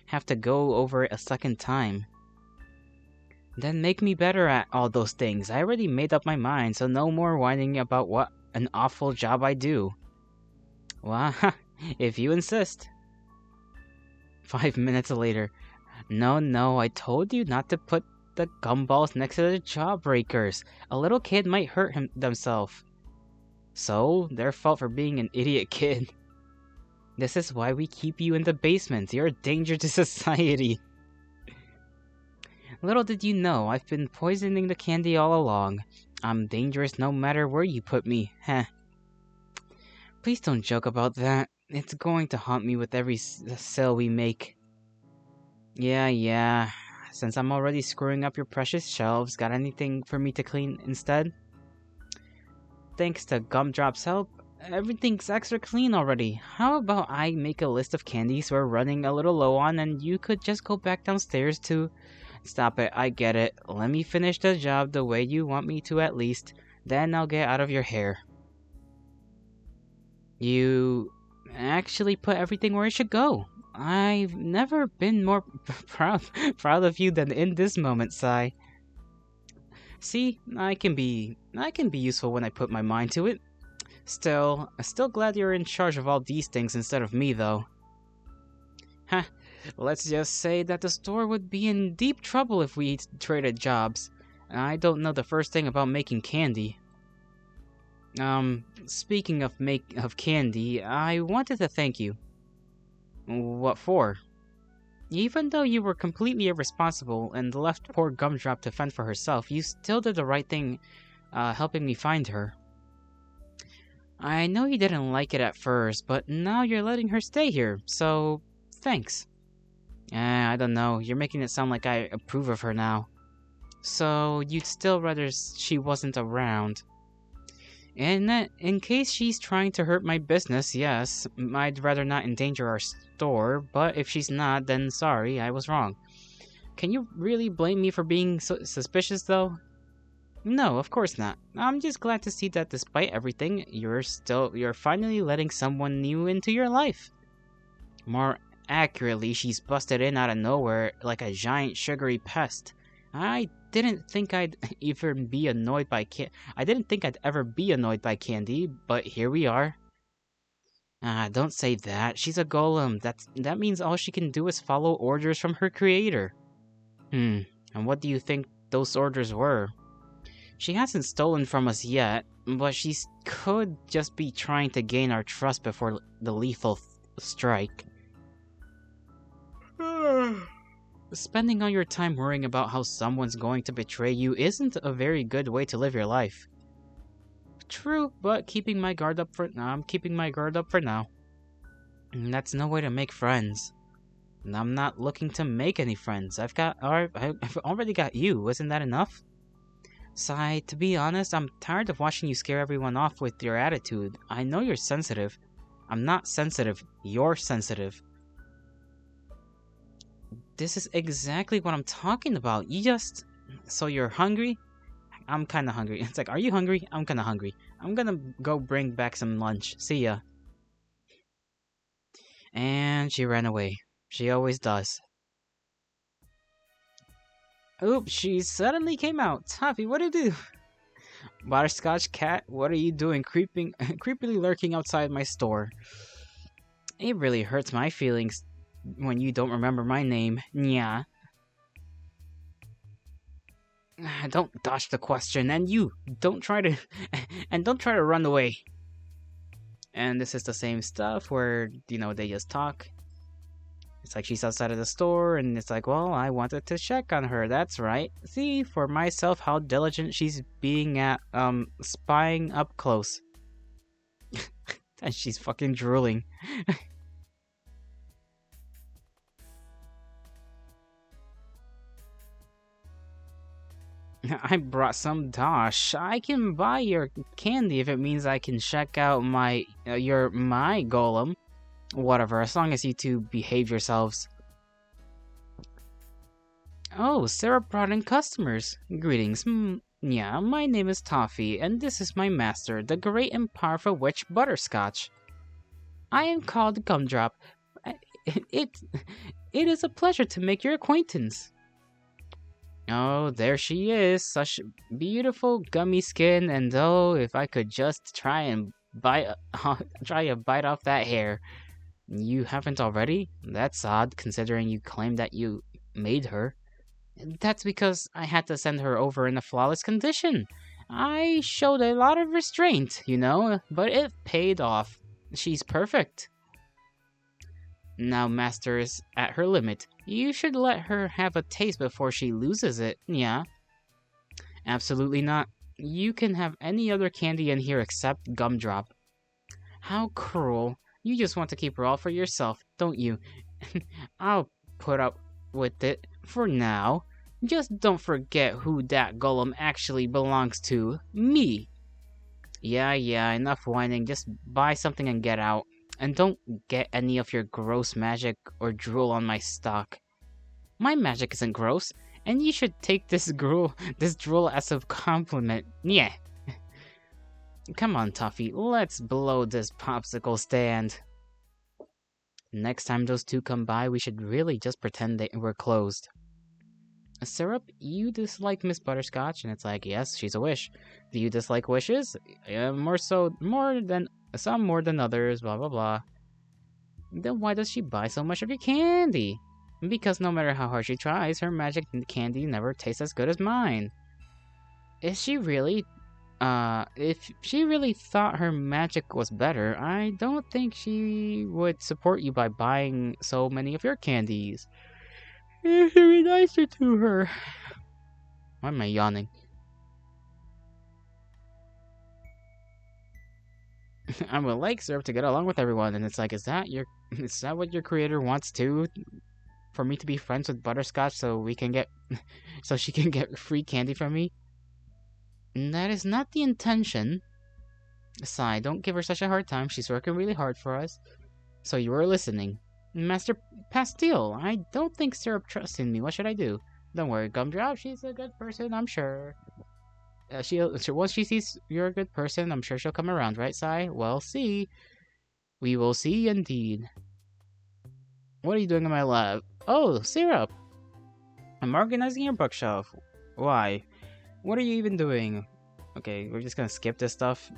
S1: have to go over it a second time. Then make me better at all those things. I already made up my mind, so no more whining about what an awful job I do. Well, if you insist. 5 minutes later. No, I told you not to put the gumballs next to the jawbreakers. A little kid might hurt themselves. So, their fault for being an idiot kid. This is why we keep you in the basement. You're a danger to society. Little did you know, I've been poisoning the candy all along. I'm dangerous no matter where you put me. Heh. Please don't joke about that. It's going to haunt me with every sale we make. Yeah. Since I'm already screwing up your precious shelves, got anything for me to clean instead? Thanks to Gumdrop's help, everything's extra clean already. How about I make a list of candies we're running a little low on and you could just go back downstairs to... Stop it, I get it. Let me finish the job the way you want me to at least. Then I'll get out of your hair. You actually put everything where it should go. I've never been more proud of you than in this moment, Sai. See, I can be useful when I put my mind to it. Still glad you're in charge of all these things instead of me, though. Let's just say that the store would be in deep trouble if we traded jobs. I don't know the first thing about making candy. Speaking of candy, I wanted to thank you. What for? Even though you were completely irresponsible and left poor Gumdrop to fend for herself, you still did the right thing, helping me find her. I know you didn't like it at first, but now you're letting her stay here, so thanks. I don't know, you're making it sound like I approve of her now. So you'd still rather she wasn't around. In case she's trying to hurt my business, yes, I'd rather not endanger our store, but if she's not, then sorry, I was wrong. Can you really blame me for being suspicious, though? No, of course not. I'm just glad to see that despite everything, you're finally letting someone new into your life. More accurately, she's busted in out of nowhere like a giant sugary pest. I didn't think I'd ever be annoyed by candy, but here we are. Don't say that. She's a golem. That means all she can do is follow orders from her creator. And what do you think those orders were? She hasn't stolen from us yet, but she could just be trying to gain our trust before the lethal strike. Spending all your time worrying about how someone's going to betray you isn't a very good way to live your life. True, but I'm keeping my guard up for now. That's no way to make friends. And I'm not looking to make any friends. I've already got you. Isn't that enough? Sai, to be honest, I'm tired of watching you scare everyone off with your attitude. I know you're sensitive. I'm not sensitive. You're sensitive. This is exactly what I'm talking about. So you're hungry? I'm kinda hungry. It's like, are you hungry? I'm kinda hungry. I'm gonna go bring back some lunch. See ya. And she ran away. She always does. Oops, she suddenly came out. Toffee, what do you do? Butterscotch cat, what are you doing creepily lurking outside my store? It really hurts my feelings when you don't remember my name. Nya. Don't dodge the question, and you don't try to don't try to run away. And this is the same stuff where, they just talk. It's like she's outside of the store, and it's like, well, I wanted to check on her. That's right. See for myself how diligent she's being at spying up close. And she's fucking drooling. I brought some dosh. I can buy your candy if it means I can check out my golem. Whatever, as long as you two behave yourselves. Oh, Sarah brought in customers. Greetings. Yeah, my name is Toffee, and this is my master, the great and powerful witch Butterscotch. I am called Gumdrop. It, it is a pleasure to make your acquaintance. Oh, there she is. Such beautiful gummy skin, and oh, if I could just try and try a bite off that hair. You haven't already? That's odd, considering you claim that you made her. That's because I had to send her over in a flawless condition. I showed a lot of restraint, but it paid off. She's perfect. Now Master is at her limit. You should let her have a taste before she loses it, yeah? Absolutely not. You can have any other candy in here except Gumdrop. How cruel. You just want to keep her all for yourself, don't you? I'll put up with it for now. Just don't forget who that golem actually belongs to. Me. Yeah, enough whining. Just buy something and get out. And don't get any of your gross magic or drool on my stock. My magic isn't gross, and you should take this drool as a compliment. Yeah. Come on, Toffee, let's blow this popsicle stand. Next time those two come by, we should really just pretend they were closed. Syrup, you dislike Miss Butterscotch? And it's like, yes, she's a wish. Do you dislike wishes? More than others, blah blah blah. Then why does she buy so much of your candy? Because no matter how hard she tries, her magic candy never tastes as good as mine. Is she really? If she really thought her magic was better, I don't think she would support you by buying so many of your candies. You should be nicer to her. Why am I yawning? I would like Syrup to get along with everyone, and it's like, is that what your creator wants too? For me to be friends with Butterscotch so she can get free candy from me? That is not the intention. Sigh, don't give her such a hard time. She's working really hard for us. So you were listening. Master Pastille, I don't think Syrup trusts in me. What should I do? Don't worry, Gumdrop. She's a good person, I'm sure. Once she sees you're a good person, I'm sure she'll come around, right, Sai? Well, see. We will see, indeed. What are you doing in my lab? Oh, Syrup! I'm organizing your bookshelf. Why? What are you even doing? Okay, we're just gonna skip this stuff.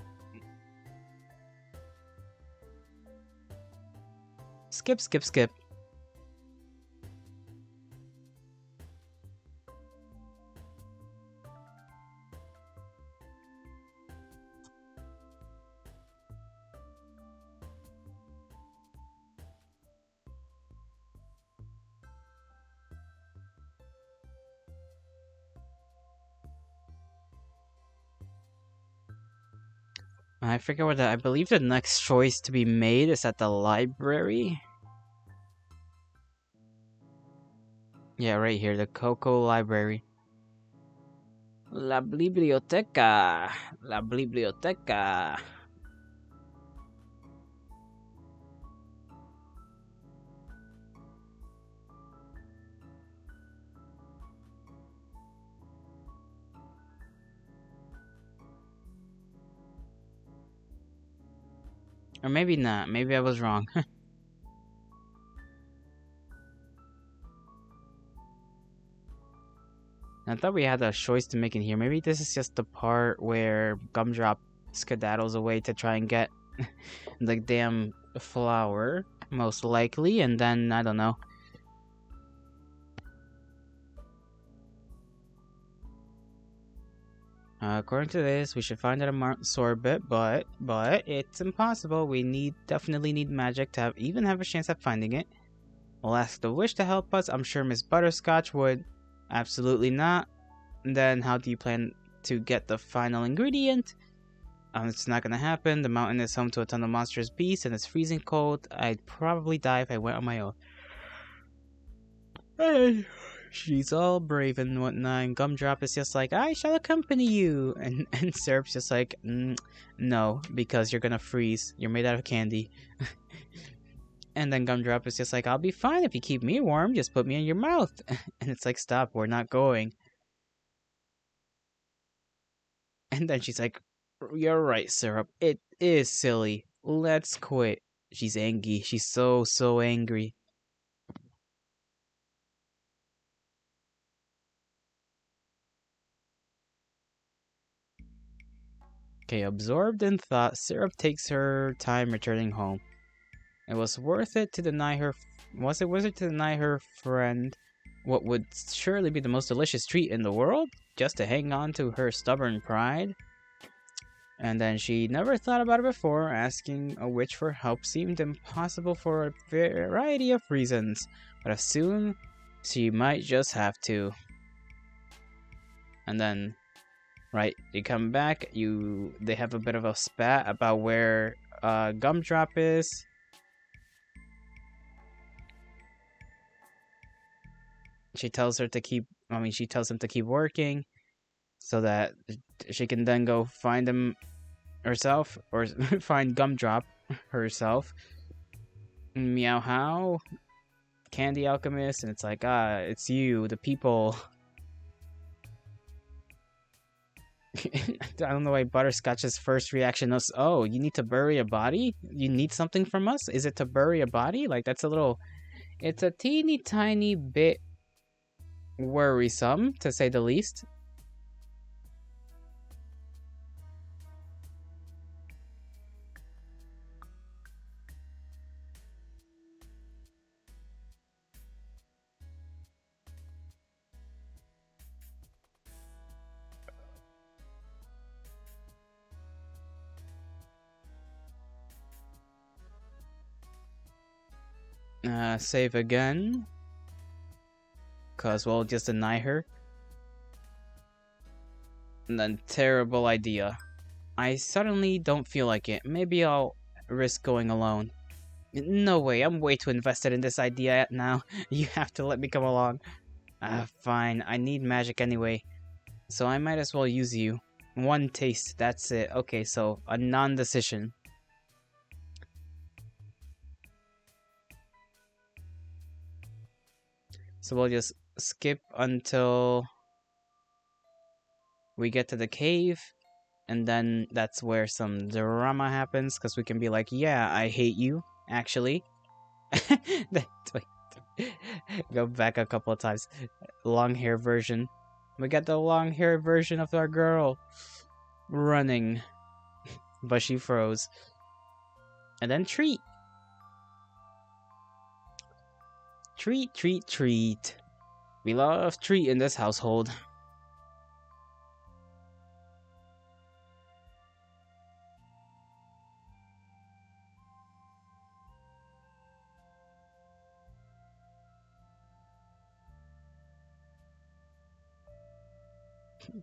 S1: Skip. I forget what I believe the next choice to be made is at the library. Yeah, right here, the Coco Library. La biblioteca. La biblioteca. Or maybe not. Maybe I was wrong. I thought we had a choice to make in here. Maybe this is just the part where Gumdrop skedaddles away to try and get the damn flower, most likely, and then, I don't know. According to this, we should find out a sorbet, but it's impossible. We definitely need magic to even have a chance at finding it. We'll ask the Wish to help us. I'm sure Miss Butterscotch would. Absolutely not. And then how do you plan to get the final ingredient? It's not gonna happen. The mountain is home to a ton of monstrous beasts and it's freezing cold. I'd probably die if I went on my own. Hey. She's all brave and whatnot, and Gumdrop is just like, I shall accompany you. And Syrup's just like, no, because you're gonna freeze. You're made out of candy. And then Gumdrop is just like, I'll be fine if you keep me warm. Just put me in your mouth. And it's like, stop, we're not going. And then she's like, you're right, Syrup. It is silly. Let's quit. She's angry. She's so angry. Okay, absorbed in thought, Syrup takes her time returning home. It was worth it to deny her. Was it worth it to deny her friend what would surely be the most delicious treat in the world, just to hang on to her stubborn pride? And then she never thought about it before. Asking a witch for help seemed impossible for a variety of reasons, but soon she might just have to. And then, right, you come back. They have a bit of a spat about where Gumdrop is. She tells her to keep. She tells him to keep working, so that she can then go find him herself, or find Gumdrop herself. Meow how, Candy Alchemist, and it's like, it's you, the people. I don't know why Butterscotch's first reaction was, oh, you need to bury a body? You need something from us? Is it to bury a body? Like, that's a little. It's a teeny tiny bit worrisome, to say the least. Save again. Cause we'll just deny her. And then, terrible idea. I suddenly don't feel like it. Maybe I'll risk going alone. No way, I'm way too invested in this idea now. You have to let me come along. Fine, I need magic anyway. So I might as well use you. One taste, that's it. Okay, so a non-decision. So we'll just skip until we get to the cave. And then that's where some drama happens, because we can be like, yeah, I hate you, actually. Go back a couple of times. Long hair version. We got the long hair version of our girl running. But she froze. And then treat. Treat, treat, treat. We love treat in this household.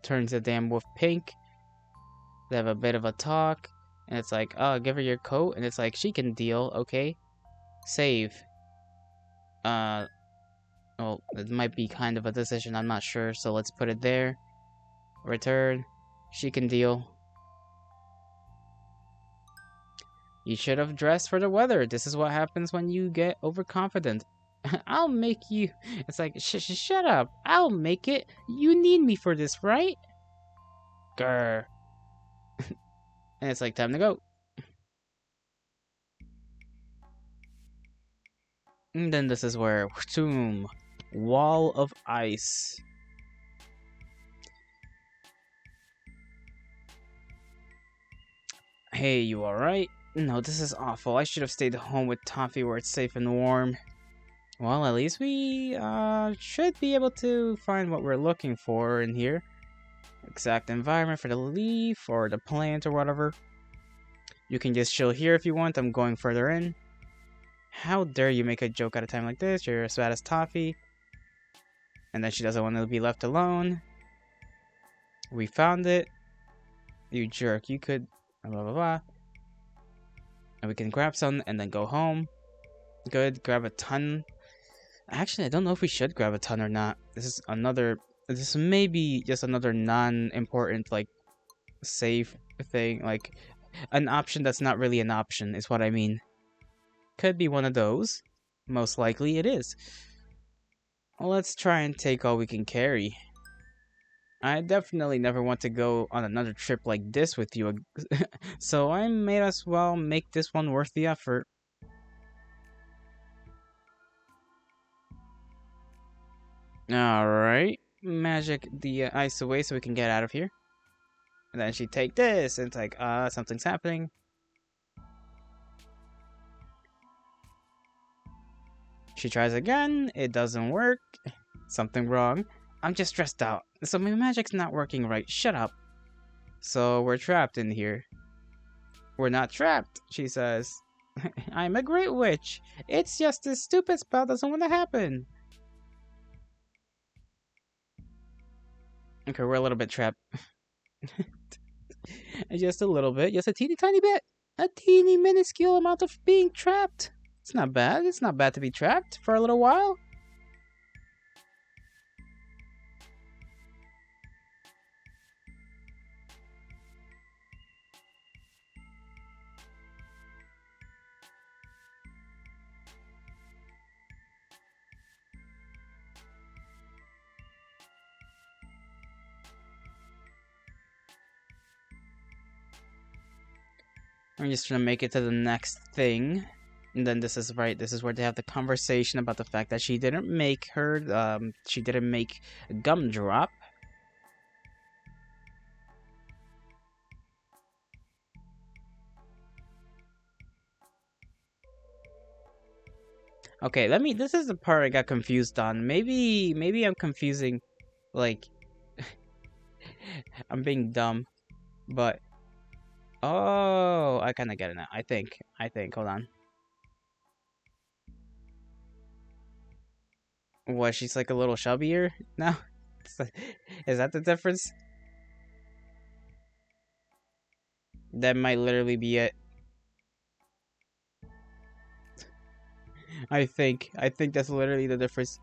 S1: Turns the damn wolf pink. They have a bit of a talk. And it's like, oh, give her your coat. And it's like, she can deal, okay? Save. Well, it might be kind of a decision, I'm not sure. So let's put it there. Return. She can deal. You should have dressed for the weather. This is what happens when you get overconfident. I'll make you. It's like, shut up. I'll make it. You need me for this, right? Grr. And it's like, time to go. And then this is where, boom, wall of ice. Hey, you alright? No, this is awful. I should have stayed home with Toffee where it's safe and warm. Well, at least we should be able to find what we're looking for in here. Exact environment for the leaf or the plant or whatever. You can just chill here if you want. I'm going further in. How dare you make a joke at a time like this? You're as bad as Toffee. And then she doesn't want to be left alone. We found it. You jerk. You could... blah, blah, blah. And we can grab some and then go home. Good. Grab a ton. Actually, I don't know if we should grab a ton or not. This may be just another non-important, like, safe thing. Like, an option that's not really an option is what I mean. Could be one of those. Most likely it is. Well, let's try and take all we can carry. I definitely never want to go on another trip like this with you, so I may as well make this one worth the effort. Alright, magic the ice away so we can get out of here. And then she take this, and it's like, something's happening. She tries again, it doesn't work. Something wrong. I'm just stressed out, so my magic's not working right. Shut up. So we're trapped in here. We're not trapped, she says. I'm a great witch. It's just this stupid spell doesn't want to happen. Okay, we're a little bit trapped. Just a little bit. Just a teeny tiny bit. A teeny minuscule amount of being trapped. It's not bad. It's not bad to be trapped for a little while. I'm just gonna make it to the next thing. And then this is right. This is where they have the conversation about the fact that she didn't make she didn't make a gumdrop. Okay, this is the part I got confused on. Maybe I'm confusing, like, I'm being dumb, but, oh, I kind of get it now. I think, hold on. What, she's like a little chubbier now? Is that the difference? That might literally be it. I think that's literally the difference.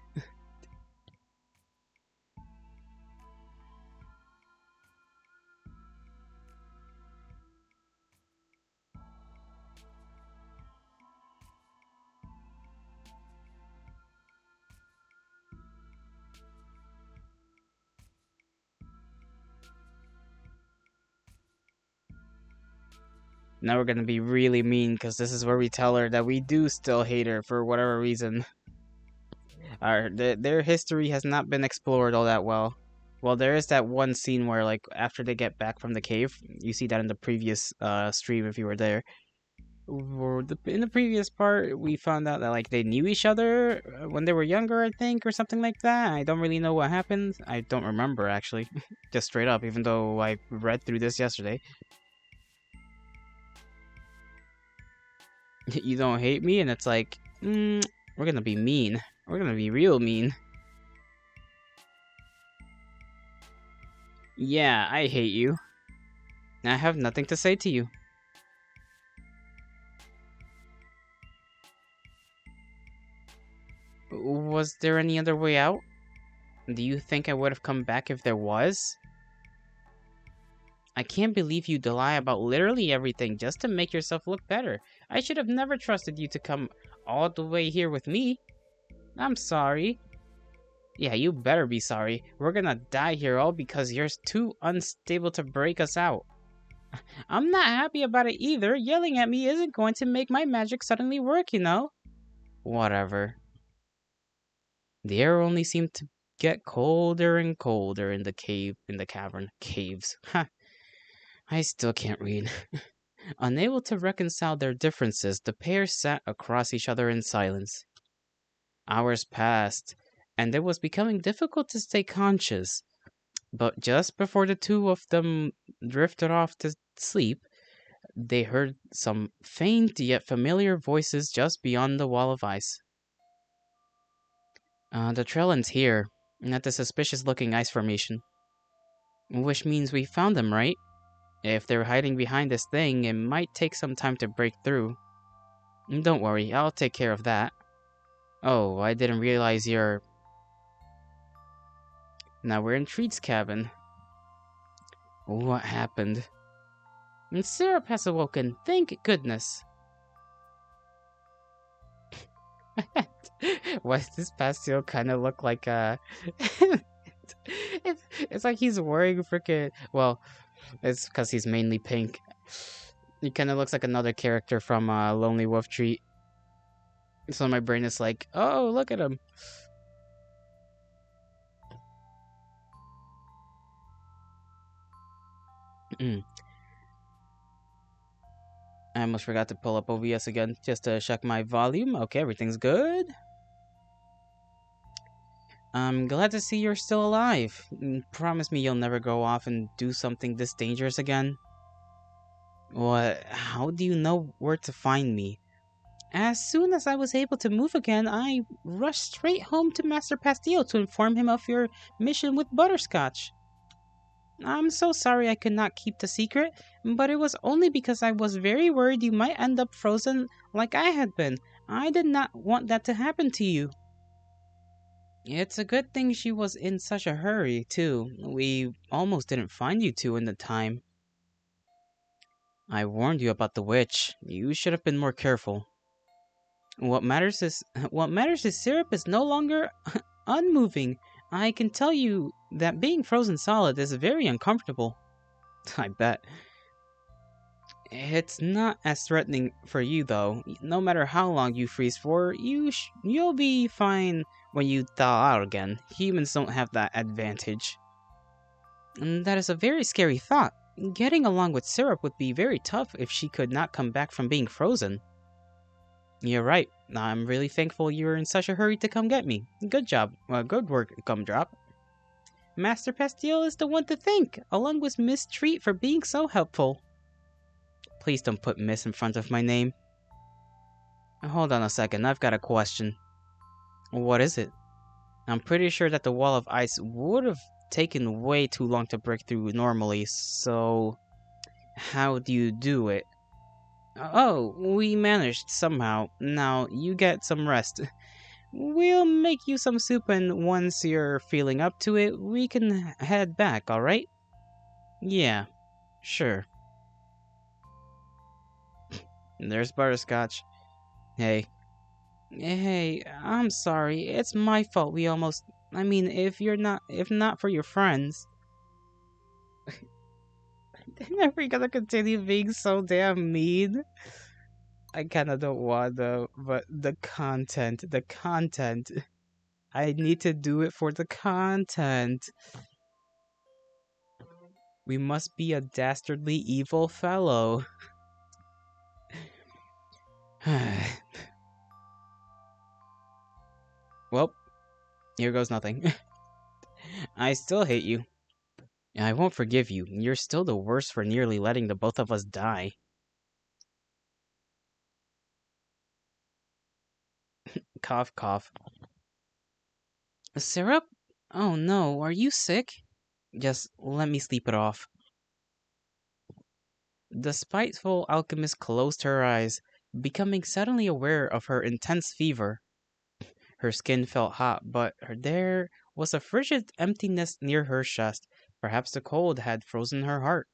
S1: Now we're gonna be really mean because this is where we tell her that we do still hate her for whatever reason. Their history has not been explored all that well. Well, there is that one scene where, like, after they get back from the cave, you see that in the previous stream if you were there. In the previous part, we found out that, like, they knew each other when they were younger, I think, or something like that. I don't really know what happened. I don't remember, actually. Just straight up, even though I read through this yesterday. You don't hate me? And it's like, we're gonna be mean. We're gonna be real mean. Yeah, I hate you. I have nothing to say to you. Was there any other way out? Do you think I would have come back if there was? I can't believe you'd lie about literally everything just to make yourself look better. I should have never trusted you to come all the way here with me. I'm sorry. Yeah, you better be sorry. We're gonna die here all because you're too unstable to break us out. I'm not happy about it either. Yelling at me isn't going to make my magic suddenly work, you know? Whatever. The air only seemed to get colder and colder in the cavern. Caves. Ha! I still can't read. Unable to reconcile their differences, the pair sat across each other in silence. Hours passed, and it was becoming difficult to stay conscious. But just before the two of them drifted off to sleep, they heard some faint yet familiar voices just beyond the wall of ice. The trail ends here, at the suspicious looking ice formation. Which means we found them, right? If they're hiding behind this thing, it might take some time to break through. Don't worry, I'll take care of that. Oh, I didn't realize you're... Now we're in Treat's cabin. What happened? And Syrup has awoken, thank goodness. Why does this Bastille kind of look like it's like he's wearing freaking... Well, it's because he's mainly pink. He kind of looks like another character from Lonely Wolf Treat. So my brain is like, oh, look at him. I almost forgot to pull up OBS again just to check my volume. Okay, everything's good. I'm glad to see you're still alive. Promise me you'll never go off and do something this dangerous again. What? How do you know where to find me? As soon as I was able to move again, I rushed straight home to Master Pastillo to inform him of your mission with Butterscotch. I'm so sorry I could not keep the secret, but it was only because I was very worried you might end up frozen like I had been. I did not want that to happen to you. It's a good thing she was in such a hurry, too. We almost didn't find you two in the time. I warned you about the witch. You should have been more careful. What matters is Syrup is no longer unmoving. I can tell you that being frozen solid is very uncomfortable. I bet. It's not as threatening for you though. No matter how long you freeze for, you'll be fine when you thaw out again. Humans don't have that advantage. And that is a very scary thought. Getting along with Syrup would be very tough if she could not come back from being frozen. You're right. I'm really thankful you were in such a hurry to come get me. Good job. Good work, Gumdrop. Master Pastille is the one to thank, along with Miss Treat for being so helpful. Please don't put Miss in front of my name. Hold on a second, I've got a question. What is it? I'm pretty sure that the wall of ice would have taken way too long to break through normally, so... How do you do it? Oh, we managed somehow. Now, you get some rest. We'll make you some soup, and once you're feeling up to it, we can head back, alright? Yeah, sure. There's Butterscotch. Hey. Hey, I'm sorry. It's my fault we almost... I mean, if not for your friends... Are we gonna continue being so damn mean? I kinda don't want to, but the content. I need to do it for the content. We must be a dastardly evil fellow. Well, here goes nothing. I still hate you. I won't forgive you. You're still the worst for nearly letting the both of us die. Cough, cough. Syrup? Oh no, are you sick? Just let me sleep it off. The spiteful alchemist closed her eyes, becoming suddenly aware of her intense fever. Her skin felt hot, but there was a frigid emptiness near her chest. Perhaps the cold had frozen her heart.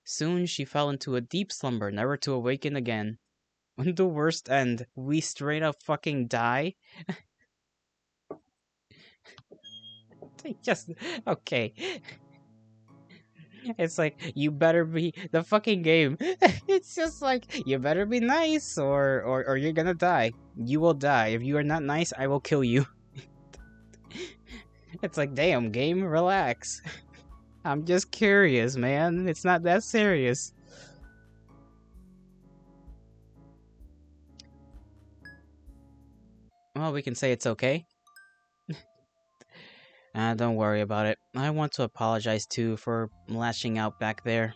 S1: Soon she fell into a deep slumber, never to awaken again. When the worst end, we straight up fucking die? Just, okay. It's like, you better be the fucking game. It's just like, you better be nice or you're gonna die. You will die. If you are not nice, I will kill you. It's like, damn, game, relax. I'm just curious, man. It's not that serious. Well, we can say it's okay. Don't worry about it. I want to apologize too for lashing out back there.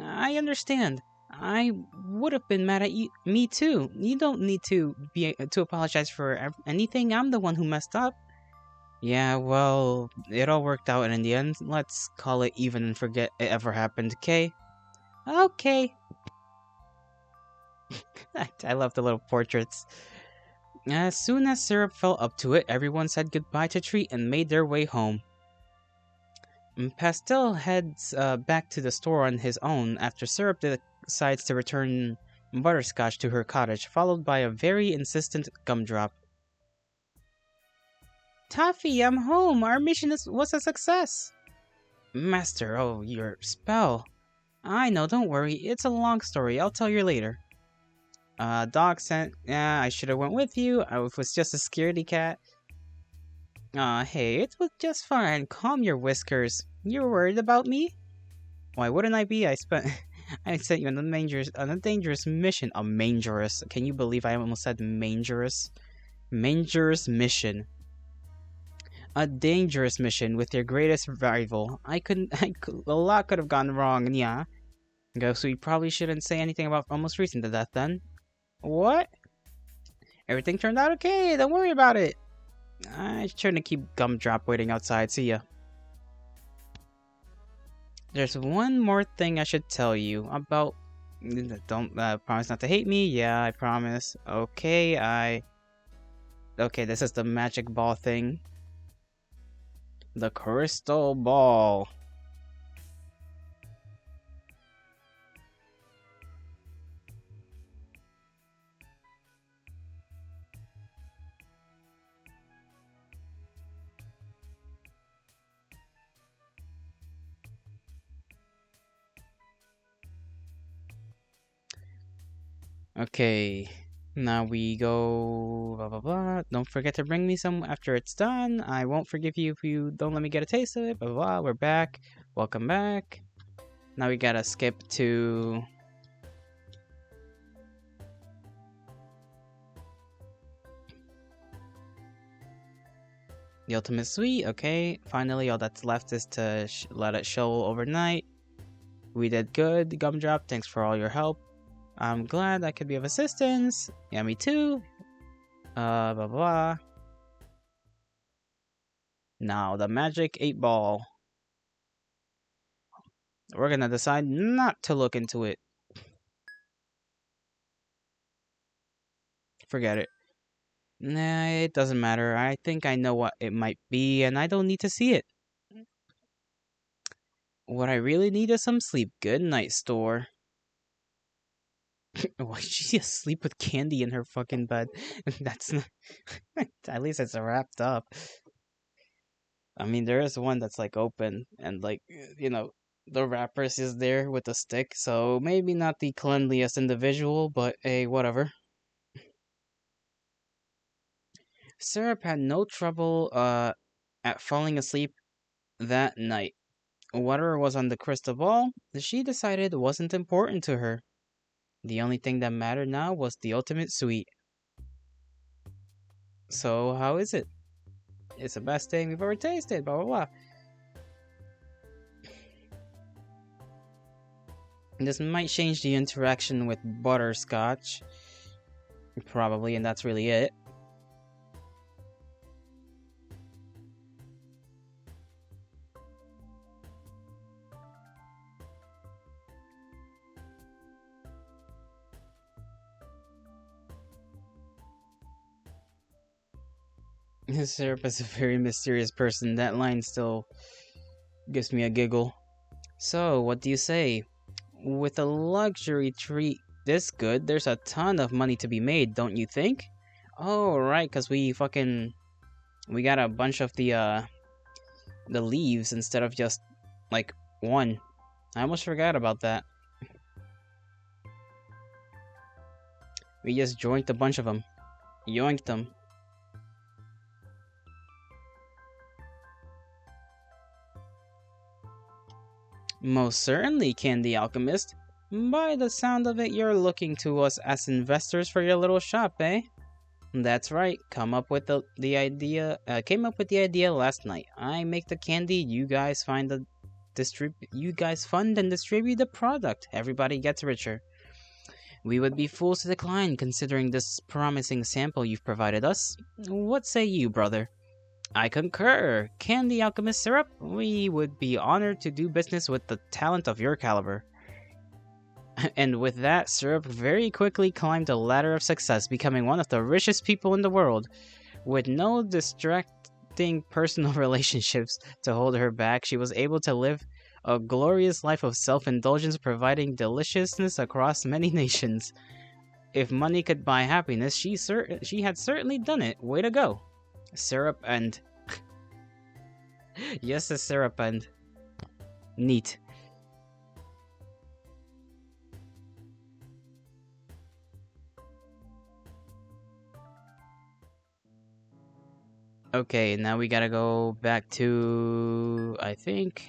S1: I understand. I would have been mad at you, me too. You don't need to apologize for anything. I'm the one who messed up. Yeah, well, it all worked out in the end. Let's call it even and forget it ever happened, okay? Okay. I love the little portraits. As soon as Syrup fell up to it, everyone said goodbye to Treat and made their way home. Pastel heads back to the store on his own after Syrup decides to return Butterscotch to her cottage, followed by a very insistent Gumdrop. Toffee, I'm home! Our mission was a success! Master, oh, your spell. I know, don't worry. It's a long story. I'll tell you later. Dog sent. Yeah, I should have went with you. I was just a scaredy cat. Aw, hey, it was just fine. Calm your whiskers. You're worried about me? Why wouldn't I be? I sent you on a dangerous mission. A mangerous. Can you believe I almost said mangerous? Mangerous mission. A dangerous mission with your greatest rival. A lot could have gone wrong, yeah. So we probably shouldn't say anything about almost freezing to death then. What? Everything turned out okay, don't worry about it. I'm trying to keep Gumdrop waiting outside, see ya. There's one more thing I should tell you about... Don't promise not to hate me, yeah, I promise. Okay, Okay, this is the magic ball thing. The crystal ball. Okay, now we go blah blah blah. Don't forget to bring me some after it's done. I won't forgive you if you don't let me get a taste of it. Blah blah blah. We're back. Welcome back. Now we gotta skip to the ultimate suite. Okay, finally all that's left is to let it show overnight. We did good, Gumdrop. Thanks for all your help. I'm glad I could be of assistance. Yeah, me too. Blah blah. Now the magic 8-ball. We're gonna decide not to look into it. Forget it. Nah, it doesn't matter. I think I know what it might be, and I don't need to see it. What I really need is some sleep. Good night, store. Why is she asleep with candy in her fucking bed? That's not... At least it's wrapped up. I mean, there is one that's like open, and like, you know, the wrapper is there with a stick, so maybe not the cleanliest individual, but hey, whatever. Syrup had no trouble at falling asleep that night. Whatever was on the crystal ball, she decided wasn't important to her. The only thing that mattered now was the ultimate sweet. So, how is it? It's the best thing we've ever tasted, blah blah blah. This might change the interaction with Butterscotch. Probably, and that's really it. Syrup is a very mysterious person. That line still gives me a giggle. So, what do you say? With a luxury treat this good, there's a ton of money to be made, don't you think? Oh, right, because we got a bunch of the leaves instead of just, like, one. I almost forgot about that. We just joinked a bunch of them. Yoinked them. Most certainly, Candy Alchemist. By the sound of it, you're looking to us as investors for your little shop, eh? That's right. Come up with the idea. Came up with the idea last night. I make the candy. You guys You guys fund and distribute the product. Everybody gets richer. We would be fools to decline, considering this promising sample you've provided us. What say you, brother? I concur. Candy Alchemist Syrup, we would be honored to do business with the talent of your caliber. And with that, Syrup very quickly climbed the ladder of success, becoming one of the richest people in the world. With no distracting personal relationships to hold her back, she was able to live a glorious life of self-indulgence, providing deliciousness across many nations. If money could buy happiness, she had certainly done it. Way to go. Syrup and... yes, the syrup and... neat. Okay, now we gotta go back to... I think...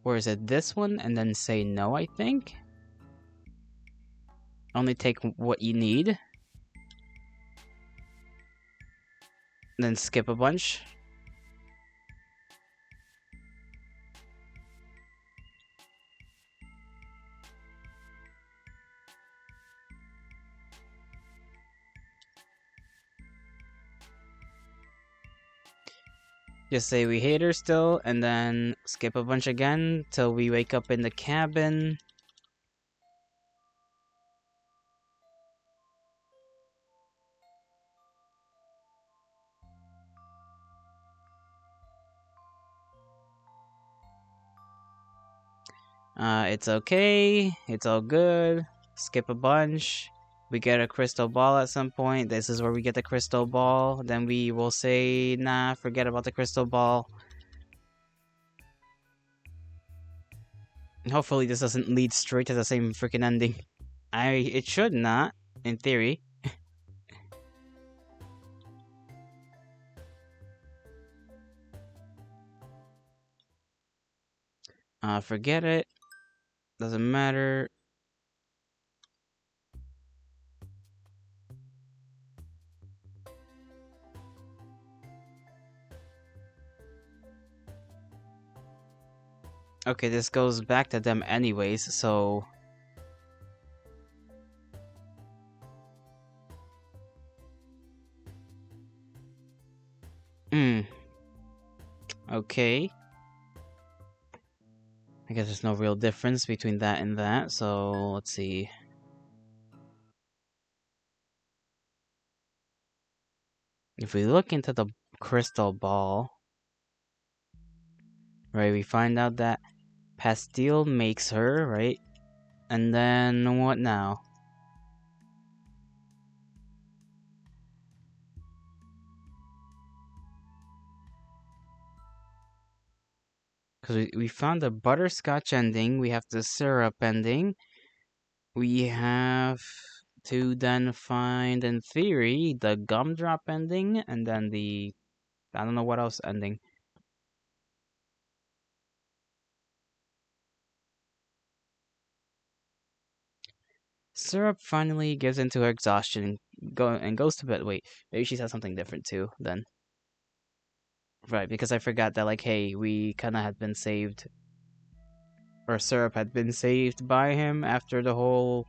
S1: Or is it this one? And then say no, I think? Only take what you need. Then skip a bunch. Just say we hate her still, and then skip a bunch again till we wake up in the cabin. It's okay. It's all good. Skip a bunch. We get a crystal ball at some point. This is where we get the crystal ball. Then we will say, nah, forget about the crystal ball. Hopefully this doesn't lead straight to the same freaking ending. It should not, in theory. Forget it. Doesn't matter. Okay, this goes back to them anyways, so... Okay. I guess there's no real difference between that and that, so let's see. If we look into the crystal ball, right, we find out that Pastille makes her, right? And then what now? Because we found the butterscotch ending, we have the syrup ending, we have to then find, in theory, the gumdrop ending, and then the... I don't know what else ending. Syrup finally gives into her exhaustion and goes to bed. Wait, maybe she said something different too, then. Right, because I forgot that, like, hey, we kind of had been saved. Or Syrup had been saved by him after the whole,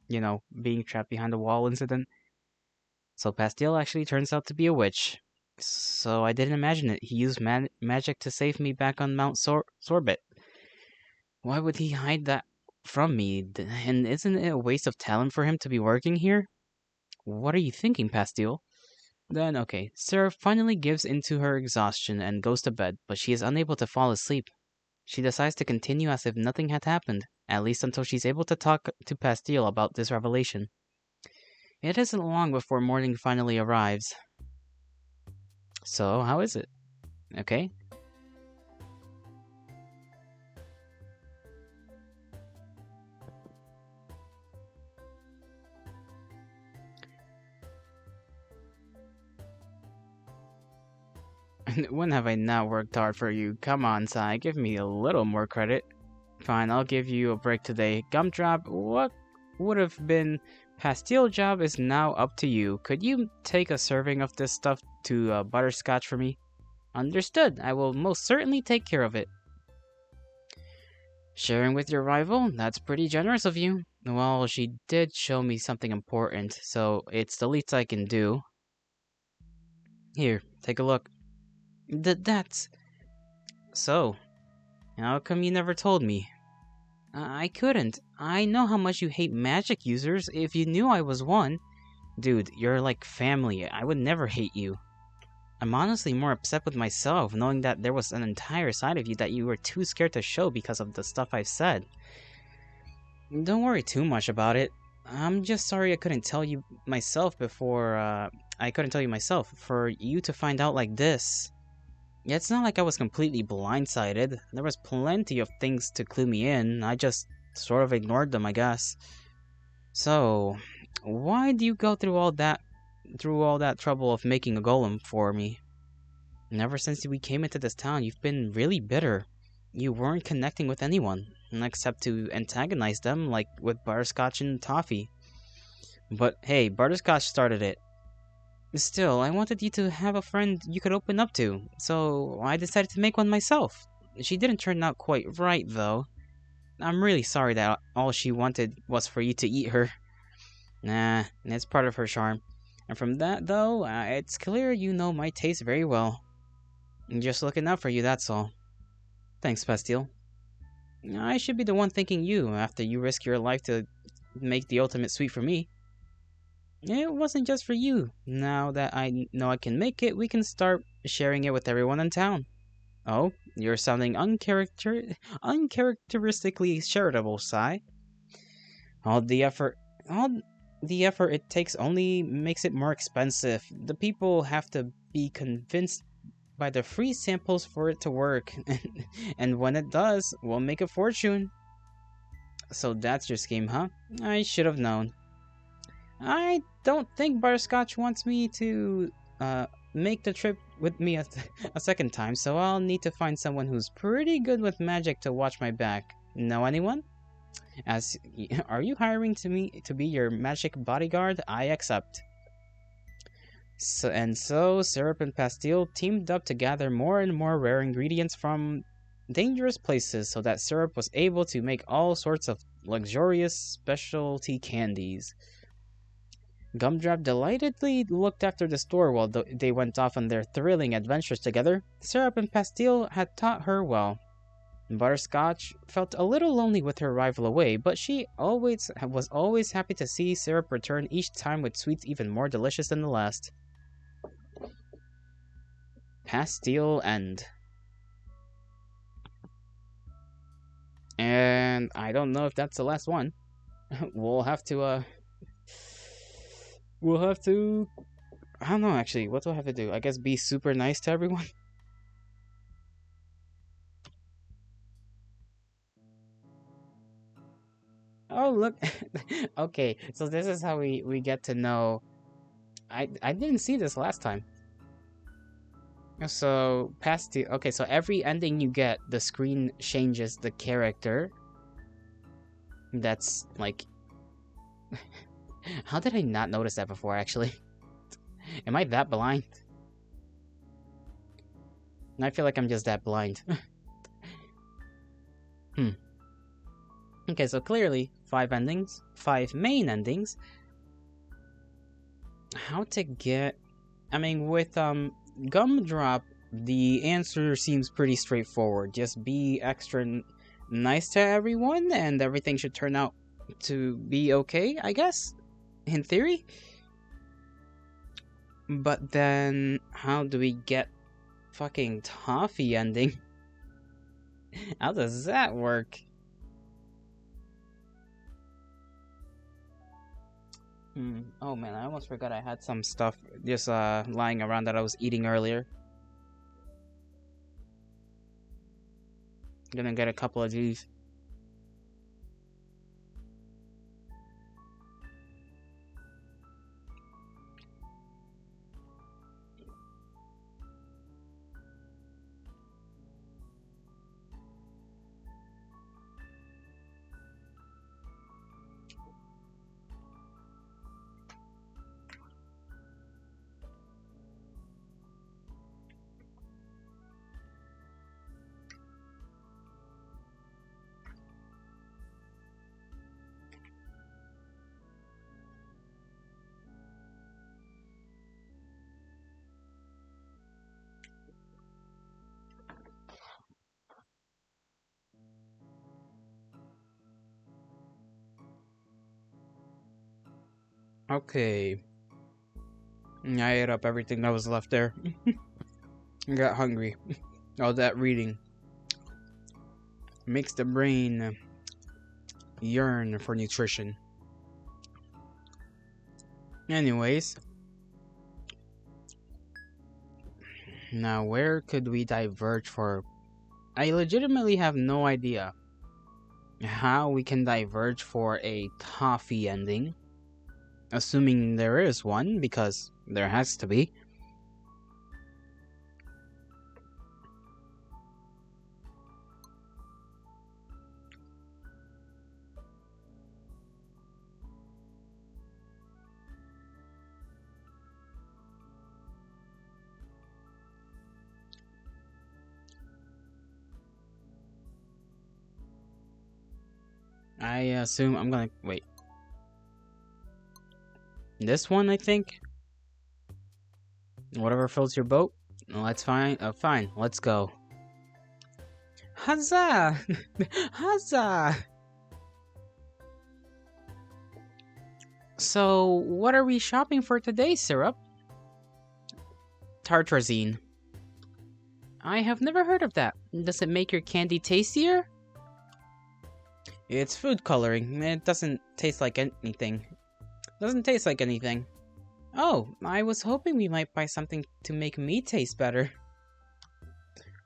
S1: you know, being trapped behind the wall incident. So Pastille actually turns out to be a witch. So I didn't imagine it. He used magic to save me back on Mount Sorbet. Why would he hide that from me? And isn't it a waste of talent for him to be working here? What are you thinking, Pastille? Then, okay, Sarah finally gives into her exhaustion and goes to bed, but she is unable to fall asleep. She decides to continue as if nothing had happened, at least until she's able to talk to Pastille about this revelation. It isn't long before morning finally arrives. So, how is it? Okay? When have I not worked hard for you? Come on, Sai, give me a little more credit. Fine, I'll give you a break today. Gumdrop, what would have been Pastille job is now up to you. Could you take a serving of this stuff to Butterscotch for me? Understood. I will most certainly take care of it. Sharing with your rival? That's pretty generous of you. Well, she did show me something important, so it's the least I can do. Here, take a look. That's... So, how come you never told me? I couldn't. I know how much you hate magic users. If you knew I was one... Dude, you're like family. I would never hate you. I'm honestly more upset with myself, knowing that there was an entire side of you that you were too scared to show because of the stuff I've said. Don't worry too much about it. I'm just sorry I couldn't tell you myself before, I couldn't tell you myself, for you to find out like this. It's not like I was completely blindsided. There was plenty of things to clue me in. I just sort of ignored them, I guess. So, why do you go through all that trouble of making a golem for me? And ever since we came into this town, you've been really bitter. You weren't connecting with anyone, except to antagonize them, like with Butterscotch and Toffee. But hey, Butterscotch started it. Still, I wanted you to have a friend you could open up to, so I decided to make one myself. She didn't turn out quite right, though. I'm really sorry that all she wanted was for you to eat her. Nah, it's part of her charm. And from that, though, it's clear you know my taste very well. I'm just looking out for you, that's all. Thanks, Pastille. I should be the one thanking you after you risk your life to make the ultimate sweet for me. It wasn't just for you. Now that I know I can make it, we can start sharing it with everyone in town. Oh, you're sounding uncharacteristically charitable, Sai. All the effort it takes only makes it more expensive. The people have to be convinced by the free samples for it to work. And when it does, we'll make a fortune. So that's your scheme, huh? I should have known. I don't think Butterscotch wants me to make the trip with me a second time, so I'll need to find someone who's pretty good with magic to watch my back. Know anyone? Are you hiring me to be your magic bodyguard? I accept. So Syrup and Pastille teamed up to gather more and more rare ingredients from dangerous places so that Syrup was able to make all sorts of luxurious specialty candies. Gumdrop delightedly looked after the store while they went off on their thrilling adventures together. Syrup and Pastille had taught her well. Butterscotch felt a little lonely with her rival away, but she was always happy to see Syrup return each time with sweets even more delicious than the last. Pastille End. And I don't know if that's the last one. We'll have to, I don't know actually, what do I have to do? I guess be super nice to everyone? Oh, look. Okay, so this is how we get to know. I didn't see this last time. So, past the... Okay, so every ending you get, the screen changes the character. That's, like... How did I not notice that before, actually? Am I that blind? I feel like I'm just that blind. Okay, so clearly, 5 endings. 5 main endings. How to get... I mean, with, Gumdrop, the answer seems pretty straightforward. Just be extra nice to everyone, and everything should turn out to be okay, I guess? In theory? But then, how do we get fucking toffee ending? How does that work? Oh man, I almost forgot I had some stuff just lying around that I was eating earlier. Gonna get a couple of these. Okay. I ate up everything that was left there. I got hungry. All that reading makes the brain yearn for nutrition. Anyways, now where could we diverge for? I legitimately have no idea how we can diverge for a toffee ending. Assuming there is one, because there has to be. I assume I'm gonna wait. This one, I think. Whatever floats your boat. Let's fine. Fine. Let's go. Huzzah! Huzzah! So, what are we shopping for today, Syrup? Tartrazine. I have never heard of that. Does it make your candy tastier? It's food coloring. It doesn't taste like anything. Doesn't taste like anything. Oh, I was hoping we might buy something to make me taste better.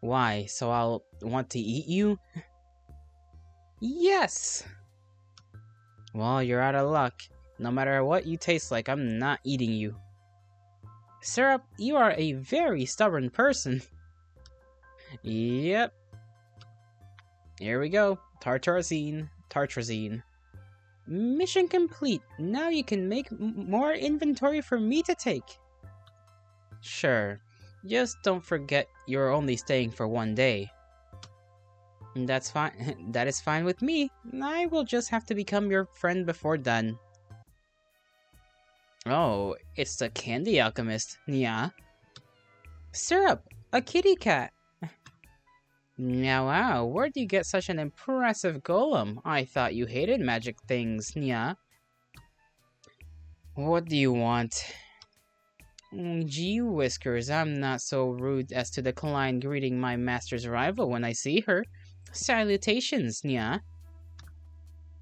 S1: Why? So I'll want to eat you? Yes! Well, you're out of luck. No matter what you taste like, I'm not eating you. Syrup, you are a very stubborn person. Yep. Here we go. Tartrazine. Mission complete. Now you can make more inventory for me to take. Sure. Just don't forget you're only staying for one day. That's fine. That is fine with me. I will just have to become your friend before done. Oh, it's the candy alchemist. Yeah. Syrup, a kitty cat. Meow wow, where'd you get such an impressive golem? I thought you hated magic things, yeah? What do you want? Gee whiskers, I'm not so rude as to decline greeting my master's rival when I see her. Salutations, yeah?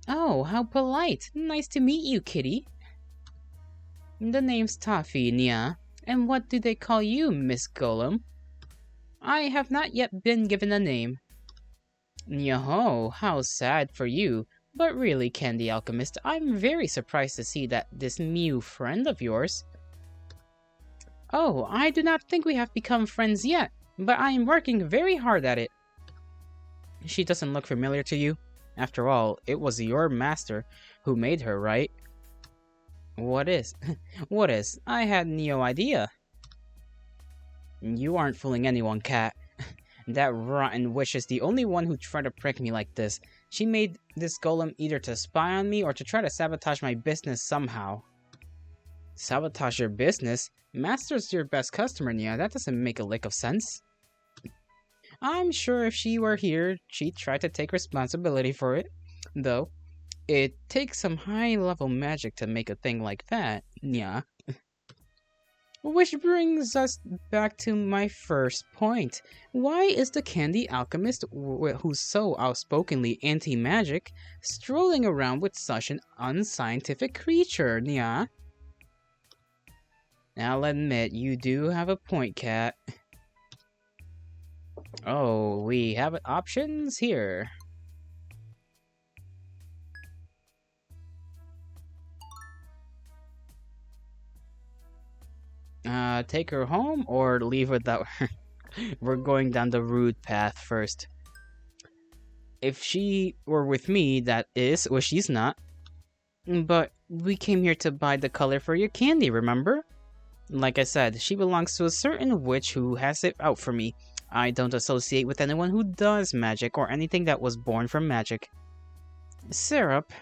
S1: Oh, how polite. Nice to meet you, kitty. The name's Toffee, yeah? And what do they call you, Miss Golem? I have not yet been given a name. Yo-ho, how sad for you. But really, Candy Alchemist, I'm very surprised to see that this new friend of yours... Oh, I do not think we have become friends yet, but I am working very hard at it. She doesn't look familiar to you? After all, it was your master who made her, right? What is? What is? I had no idea. You aren't fooling anyone, Cat. That rotten witch is the only one who tried to prank me like this. She made this golem either to spy on me or to try to sabotage my business somehow. Sabotage your business? Master's your best customer, Nia. That doesn't make a lick of sense. I'm sure if she were here, she'd try to take responsibility for it. Though, it takes some high-level magic to make a thing like that, Nia. Which brings us back to my first point. Why is the candy alchemist, who's so outspokenly anti-magic, strolling around with such an unscientific creature, Nya? I'll admit, you do have a point, Cat. Oh, we have options here. Take her home or leave without her? We're going down the rude path first. If she were with me, that is, well, she's not. But we came here to buy the color for your candy, remember? Like I said, she belongs to a certain witch who has it out for me. I don't associate with anyone who does magic or anything that was born from magic. Syrup?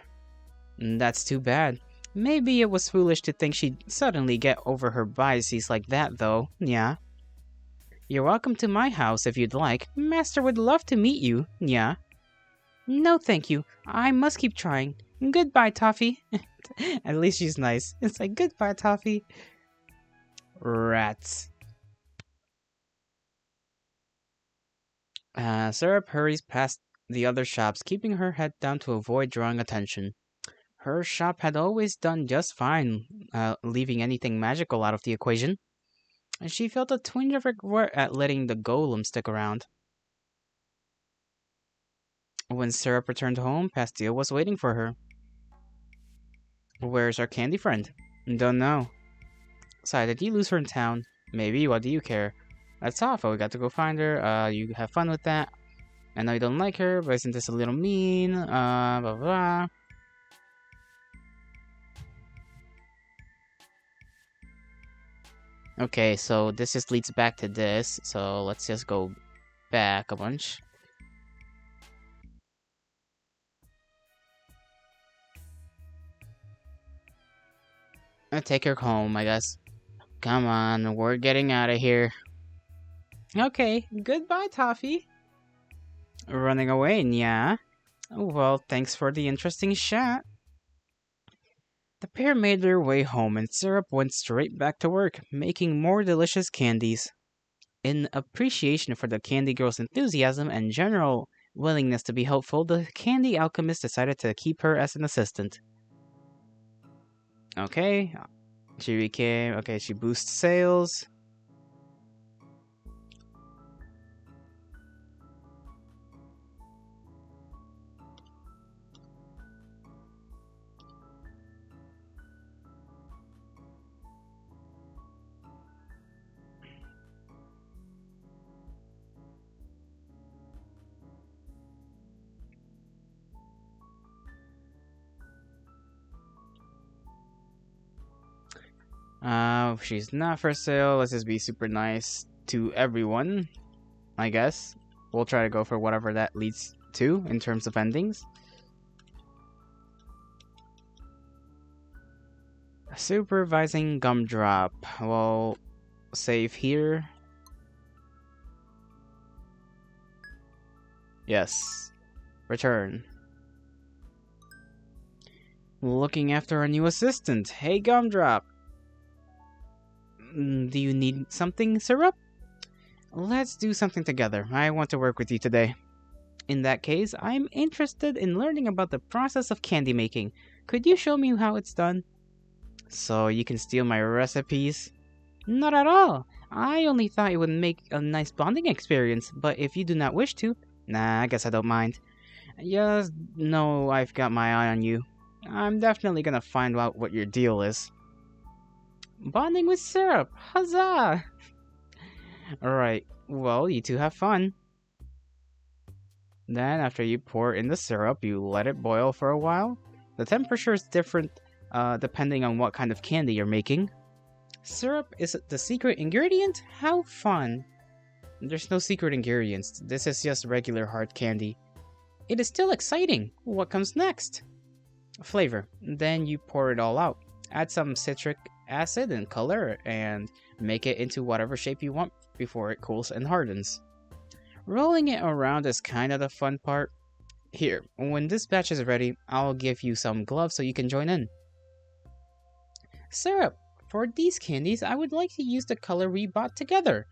S1: That's too bad. Maybe it was foolish to think she'd suddenly get over her biases like that, though, yeah. You're welcome to my house if you'd like. Master would love to meet you, yeah. No thank you. I must keep trying. Goodbye, Toffee. At least she's nice. It's like, goodbye, Toffee. Rats. Syrup hurries past the other shops, keeping her head down to avoid drawing attention. Her shop had always done just fine, leaving anything magical out of the equation. And she felt a twinge of regret at letting the golem stick around. When Syrup returned home, Pastille was waiting for her. Where's our candy friend? Don't know. Sorry, did you lose her in town? Maybe, what do you care? That's awful, we got to go find her, you have fun with that. I know you don't like her, but isn't this a little mean? Blah blah. Okay, so this just leads back to this, so let's just go back a bunch. I'll take her home, I guess. Come on, we're getting out of here. Okay, goodbye, Toffee. Running away, yeah? Well, thanks for the interesting chat. The pair made their way home and Syrup went straight back to work, making more delicious candies. In appreciation for the candy girl's enthusiasm and general willingness to be helpful, the candy alchemist decided to keep her as an assistant. Okay, she boosts sales. She's not for sale. Let's just be super nice to everyone, I guess. We'll try to go for whatever that leads to in terms of endings. Supervising Gumdrop. Well, save here. Yes. Return. Looking after our new assistant. Hey, Gumdrop. Do you need something, Syrup? Let's do something together. I want to work with you today. In that case, I'm interested in learning about the process of candy making. Could you show me how it's done? So you can steal my recipes? Not at all. I only thought it would make a nice bonding experience, but if you do not wish to, nah, I guess I don't mind. Just know I've got my eye on you. I'm definitely gonna find out what your deal is. Bonding with Syrup! Huzzah! Alright, well, you two have fun. Then, after you pour in the syrup, you let it boil for a while. The temperature is different depending on what kind of candy you're making. Syrup is the secret ingredient? How fun! There's no secret ingredients. This is just regular hard candy. It is still exciting. What comes next? Flavor. Then you pour it all out. Add some citric acid and color and make it into whatever shape you want before it cools and hardens. Rolling it around is kind of the fun part. Here, when this batch is ready, I'll give you some gloves so you can join in. Syrup, For these candies, I would like to use the color we bought together.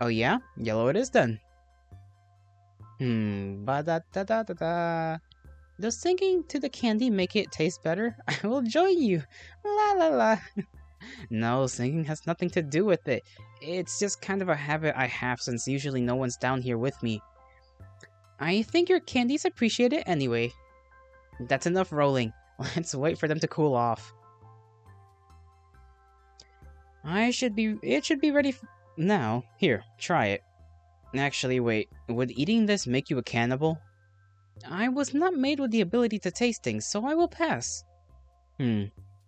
S1: Oh yeah? Yellow it is then. Ba-da-da-da-da-da. Does singing to the candy make it taste better? I will join you. La la la. No, singing has nothing to do with it. It's just kind of a habit I have since usually no one's down here with me. I think your candies appreciate it anyway. That's enough rolling. Let's wait for them to cool off. It should be ready now. Here, try it. Actually, wait. Would eating this make you a cannibal? I was not made with the ability to taste things, so I will pass.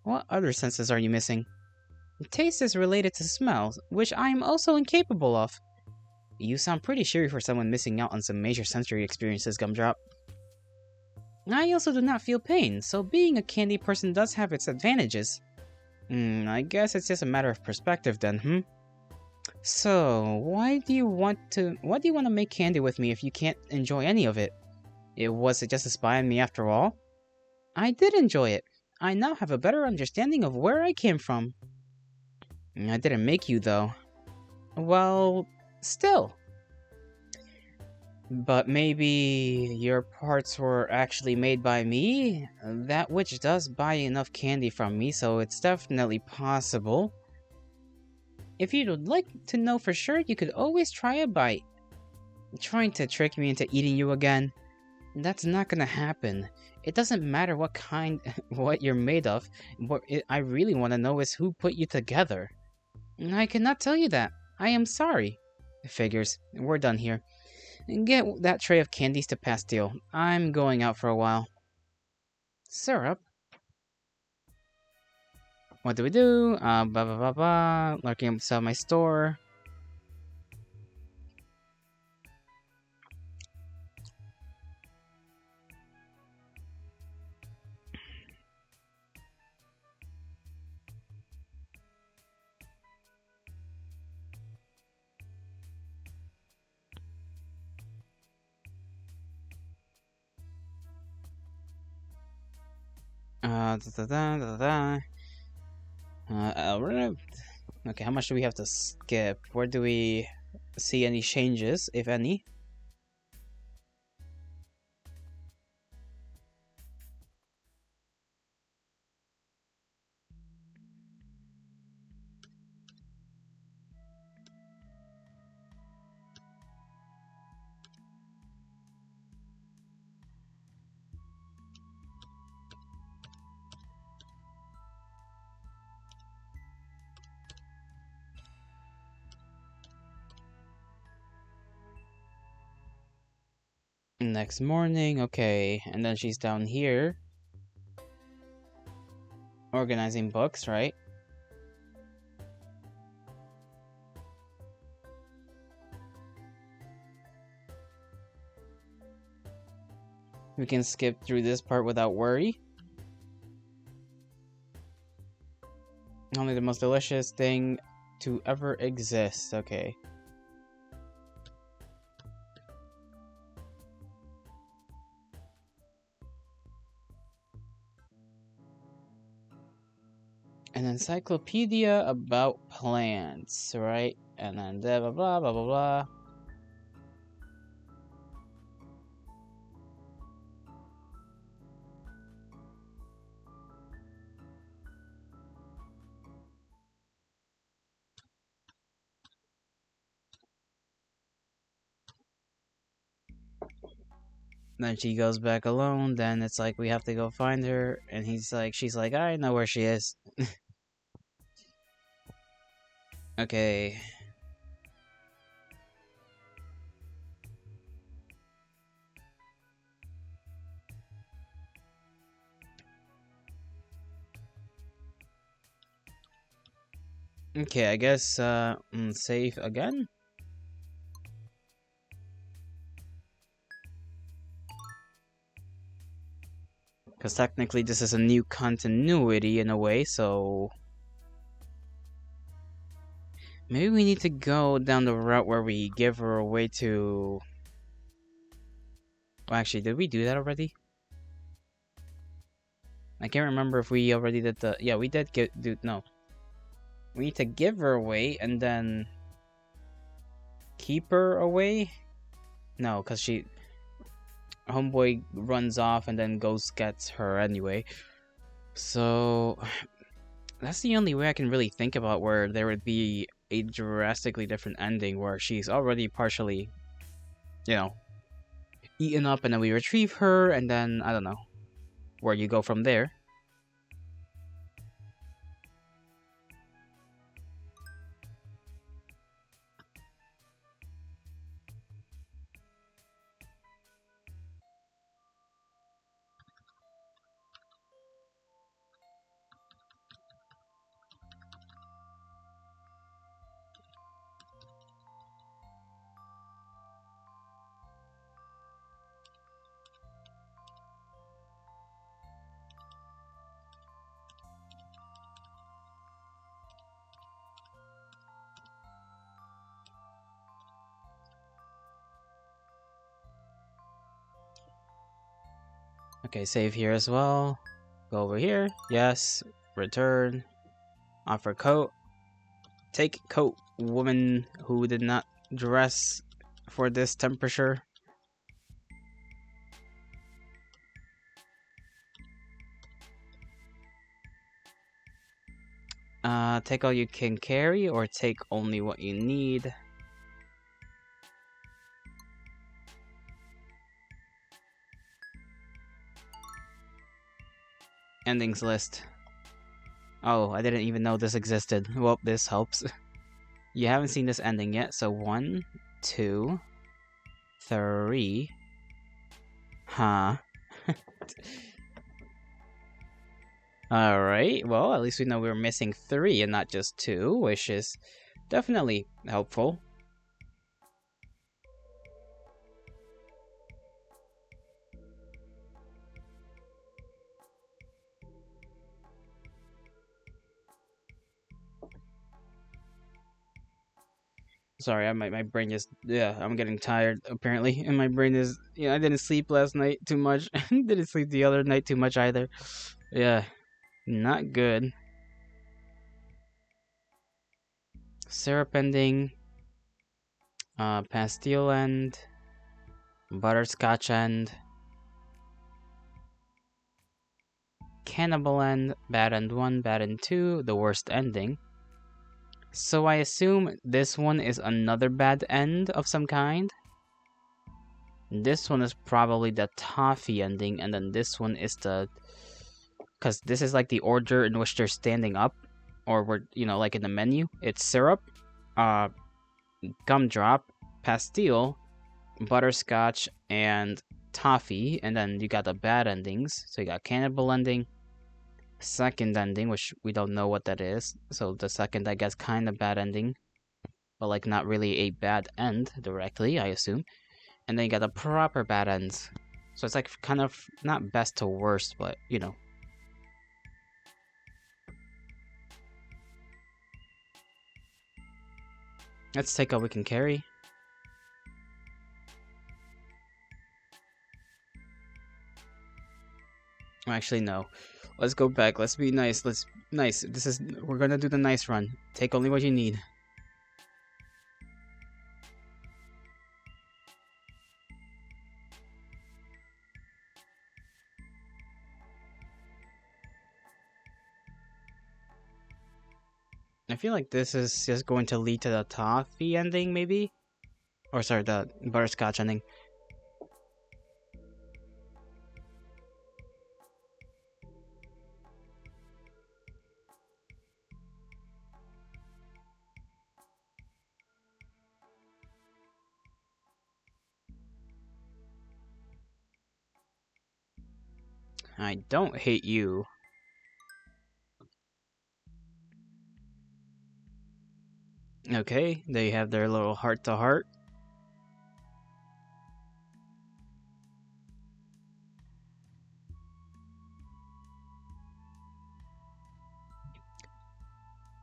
S1: What other senses are you missing? Taste is related to smells, which I am also incapable of. You sound pretty cheery for someone missing out on some major sensory experiences, Gumdrop. I also do not feel pain, so being a candy person does have its advantages. I guess it's just a matter of perspective then, So, why do you want to make candy with me if you can't enjoy any of it? Was it just to spy on me after all? I did enjoy it. I now have a better understanding of where I came from. I didn't make you, though. Well, still. But maybe your parts were actually made by me? That witch does buy enough candy from me, so it's definitely possible. If you'd like to know for sure, you could always try a bite. Trying to trick me into eating you again? That's not gonna happen. It doesn't matter what you're made of. What I really want to know is who put you together. I cannot tell you that. I am sorry. Figures. We're done here. Get that tray of candies to Pastille. I'm going out for a while. Syrup? What do we do? Lurking outside my store. Okay, how much do we have to skip? Where do we see any changes, if any? Next morning, okay, and then she's down here organizing books, right? We can skip through this part without worry. Only the most delicious thing to ever exist, okay. An encyclopedia about plants, right? And then blah blah blah blah blah blah. Then she goes back alone, then it's like we have to go find her, and she's like, I know where she is. Okay. Okay, I guess, save again? Because technically this is a new continuity in a way, so... Maybe we need to go down the route where we give her a way to... Well, actually, did we do that already? I can't remember if we already did the... Yeah, we did no. We need to give her away and then keep her away? No, because homeboy runs off and then Ghost gets her anyway. So that's the only way I can really think about where there would be a drastically different ending where she's already partially, eaten up and then we retrieve her and then I don't know where you go from there. Okay, save here as well. Go over here. Yes. Return. Offer coat. Take coat, woman who did not dress for this temperature. Take all you can carry or take only what you need. Endings list. Oh, I didn't even know this existed. Well, this helps. You haven't seen this ending yet, so 1, 2, 3. Huh. Alright, well, at least we know we're missing 3 and not just 2, which is definitely helpful. Sorry, my brain is, I'm getting tired apparently, and my brain is, I didn't sleep last night too much. Didn't sleep the other night too much either. Yeah, not good. Syrup ending, Pastille end, Butterscotch end, Cannibal end, Bad end 1, Bad end 2, the worst ending. So I assume this one is another bad end of some kind. This one is probably the toffee ending, and then this one is because this is like the order in which they're standing up, or we're, like in the menu. It's syrup, gumdrop, pastille, butterscotch, and toffee, and then you got the bad endings. So you got cannibal ending, second ending, which we don't know what that is. So the second, I guess, kind of bad ending, but like not really a bad end directly, I assume. And then you got the proper bad ends. So it's like kind of not best to worst, but Let's take all we can carry. Actually, no. Let's go back. Let's be nice. Nice. We're gonna do the nice run. Take only what you need. I feel like this is just going to lead to the toffee ending, maybe? Or sorry, the butterscotch ending. I don't hate you. Okay, they have their little heart-to-heart.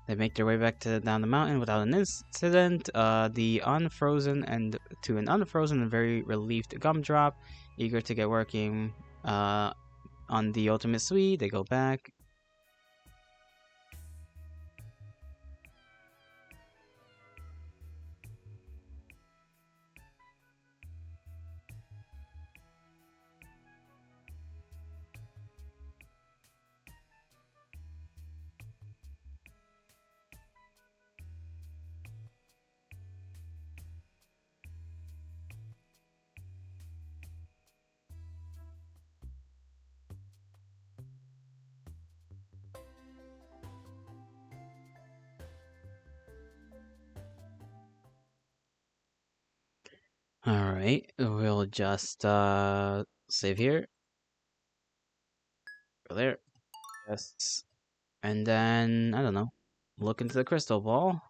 S1: They make their way back down the mountain without an incident. The unfrozen and to an unfrozen and very relieved gumdrop, eager to get working on the ultimate suite. They go back. Alright, we'll just save here. Go there. Yes. And then I don't know. Look into the crystal ball.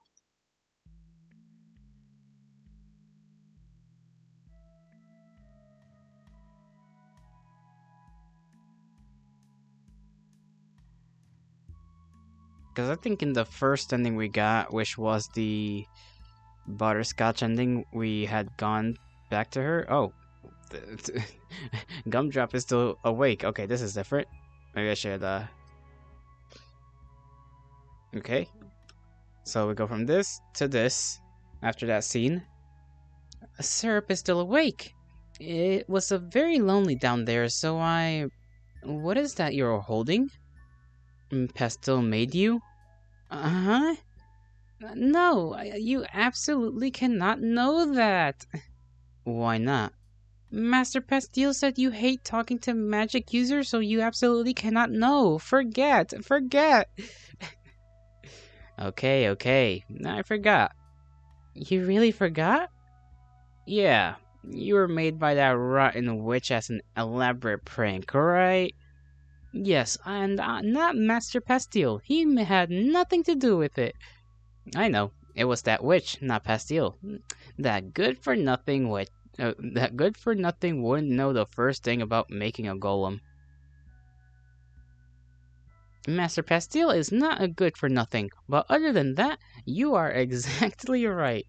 S1: Because I think in the first ending we got, which was the butterscotch ending, we had gone back to her. Oh, Gumdrop is still awake. Okay, this is different. Maybe I should, okay. So we go from this to this after that scene. Syrup is still awake. It was very lonely down there, so I... What is that you're holding? Pastel made you? Uh-huh. No, you absolutely cannot know that. Why not? Master Pastille said you hate talking to magic users, so you absolutely cannot know. Forget. Okay, I forgot. You really forgot? Yeah, you were made by that rotten witch as an elaborate prank, right? Yes, and not Master Pastille. He had nothing to do with it. I know. It was that witch, not Pastille. That good-for-nothing witch. That good-for-nothing wouldn't know the first thing about making a golem. Master Pastille is not a good-for-nothing, but other than that, you are exactly right.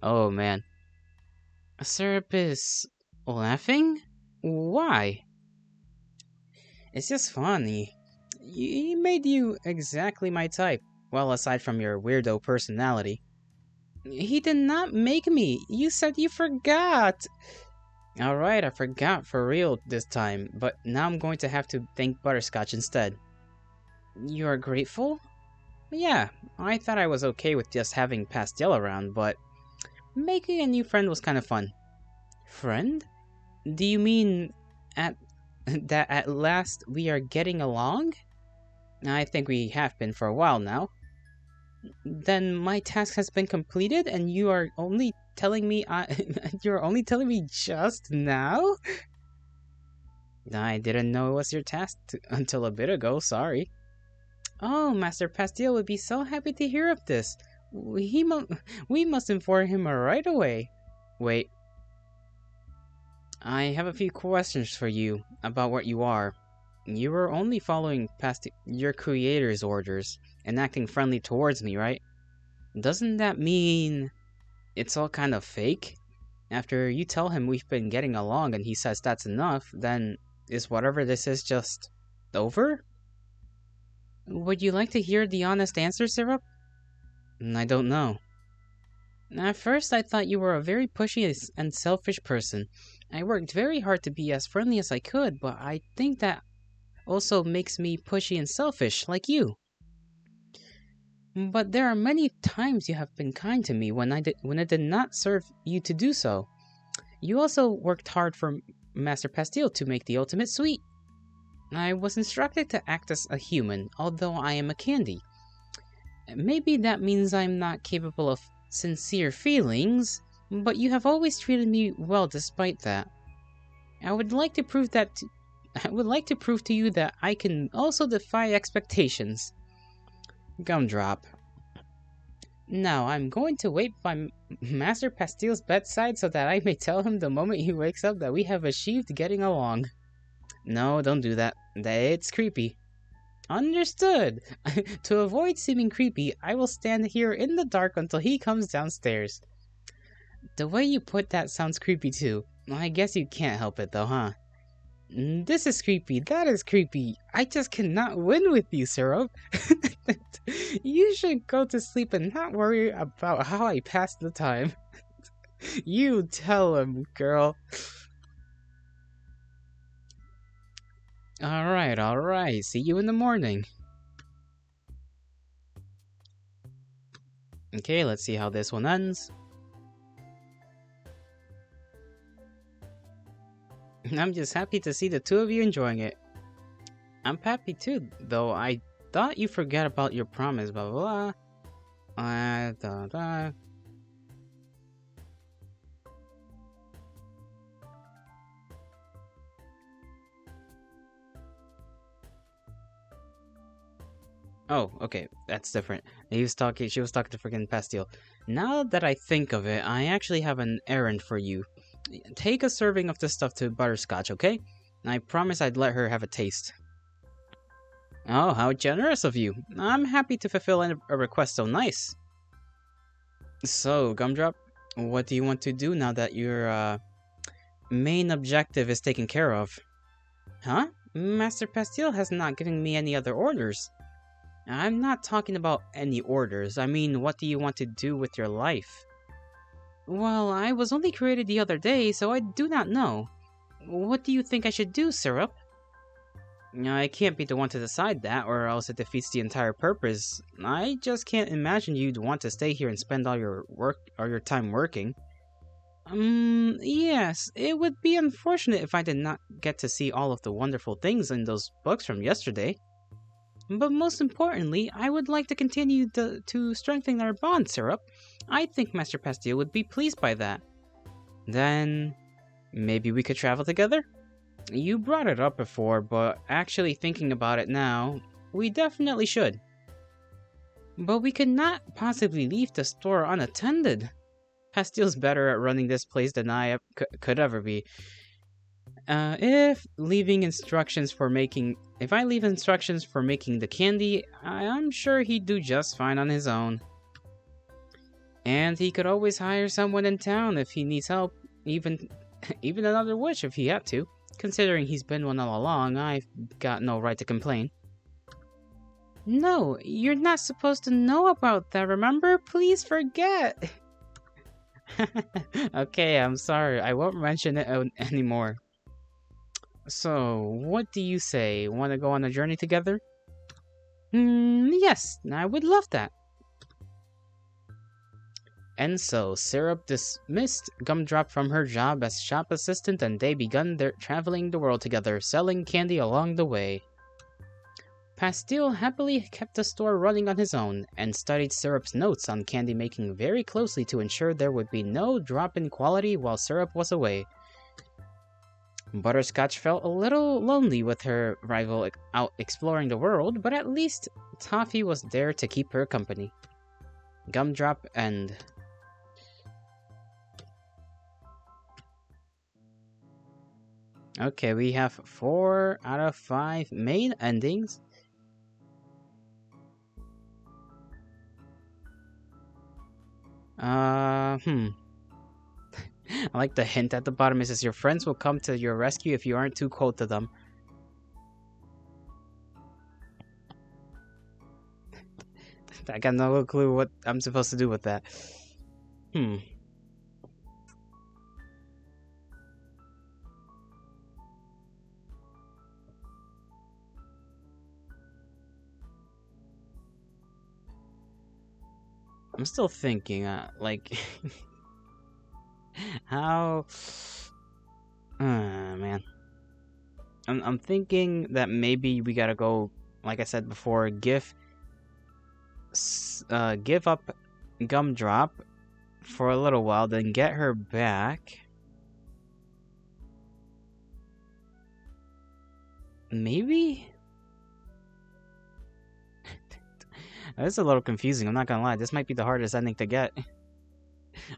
S1: Oh man. Syrup is laughing? Why? It's just funny. He made you exactly my type. Well, aside from your weirdo personality. He did not make me. You said you forgot. Alright, I forgot for real this time, but now I'm going to have to thank Butterscotch instead. You are grateful? Yeah, I thought I was okay with just having Pastel around, but making a new friend was kind of fun. Friend? Do you mean at that at last we are getting along? I think we have been for a while now. Then my task has been completed and you are only telling me you're only telling me just now? I didn't know it was your task until a bit ago, sorry. Oh, Master Pastille would be so happy to hear of this. We must inform him right away. Wait. I have a few questions for you about what you are. You were only following past your creator's orders and acting friendly towards me, right? Doesn't that mean it's all kind of fake? After you tell him we've been getting along and he says that's enough, then is whatever this is just over? Would you like to hear the honest answer, Syrup? I don't know. At first, I thought you were a very pushy and selfish person. I worked very hard to be as friendly as I could, but I think that also makes me pushy and selfish, like you. But there are many times you have been kind to me when it did not serve you to do so. You also worked hard for Master Pastille to make the ultimate sweet. I was instructed to act as a human, although I am a candy. Maybe that means I'm not capable of sincere feelings, but you have always treated me well despite that. I would like to prove to you that I can also defy expectations. Gumdrop. Now, I'm going to wait by Master Pastille's bedside so that I may tell him the moment he wakes up that we have achieved getting along. No, don't do that. It's creepy. Understood! To avoid seeming creepy, I will stand here in the dark until he comes downstairs. The way you put that sounds creepy too. I guess you can't help it though, huh? This is creepy, that is creepy. I just cannot win with you, Syrup. You should go to sleep and not worry about how I pass the time. You tell him, girl. Alright. See you in the morning. Okay, let's see how this one ends. I'm just happy to see the two of you enjoying it. I'm happy too, though I thought you forgot about your promise, blah blah blah. Oh, okay, that's different. She was talking to freaking Pastille. Now that I think of it, I actually have an errand for you. Take a serving of this stuff to Butterscotch, okay? I promise I'd let her have a taste. Oh, how generous of you. I'm happy to fulfill a request so nice. So, Gumdrop, what do you want to do now that your main objective is taken care of? Huh? Master Pastille has not given me any other orders. I'm not talking about any orders. I mean, what do you want to do with your life? Well, I was only created the other day, so I do not know. What do you think I should do, Syrup? I can't be the one to decide that, or else it defeats the entire purpose. I just can't imagine you'd want to stay here and spend all your time working. Yes, it would be unfortunate if I did not get to see all of the wonderful things in those books from yesterday. But most importantly, I would like to continue to strengthen our bond, Syrup. I think Master Pastille would be pleased by that. Then, maybe we could travel together? You brought it up before, but actually thinking about it now, we definitely should. But we could not possibly leave the store unattended. Pastille's better at running this place than I could ever be. If I leave instructions for making the candy, I'm sure he'd do just fine on his own. And he could always hire someone in town if he needs help, even another witch if he had to. Considering he's been one all along, I've got no right to complain. No, you're not supposed to know about that, remember? Please forget! Okay, I'm sorry, I won't mention it anymore. So, what do you say? Want to go on a journey together? Yes, I would love that. And so, Syrup dismissed Gumdrop from her job as shop assistant and they begun their traveling the world together, selling candy along the way. Pastille happily kept the store running on his own, and studied Syrup's notes on candy making very closely to ensure there would be no drop in quality while Syrup was away. Butterscotch felt a little lonely with her rival out exploring the world, but at least Toffee was there to keep her company. Gumdrop and... Okay, we have 4 out of 5 main endings. I like the hint at the bottom. It says your friends will come to your rescue if you aren't too cold to them. I got no clue what I'm supposed to do with that. I'm still thinking, like... how... man. I'm thinking that maybe we gotta go, like I said before, give up Gumdrop for a little while, then get her back. Maybe? This is a little confusing, I'm not gonna lie. This might be the hardest ending to get.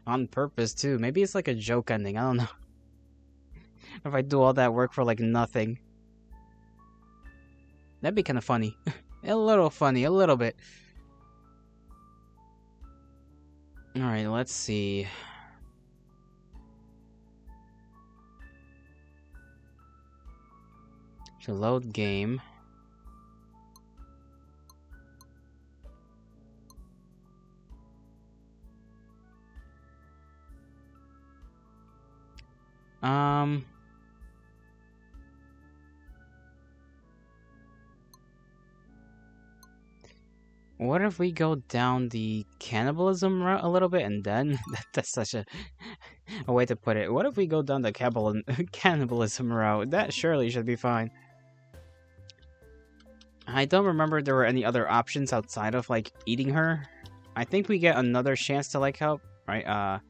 S1: On purpose, too. Maybe it's like a joke ending, I don't know. If I do all that work for, like, nothing. That'd be kind of funny. A little funny, a little bit. Alright, let's see. To load game. What if we go down the cannibalism route a little bit and then... That's such a way to put it. What if we go down the cannibalism route? That surely should be fine. I don't remember there were any other options outside of, like, eating her. I think we get another chance to, like, help, right?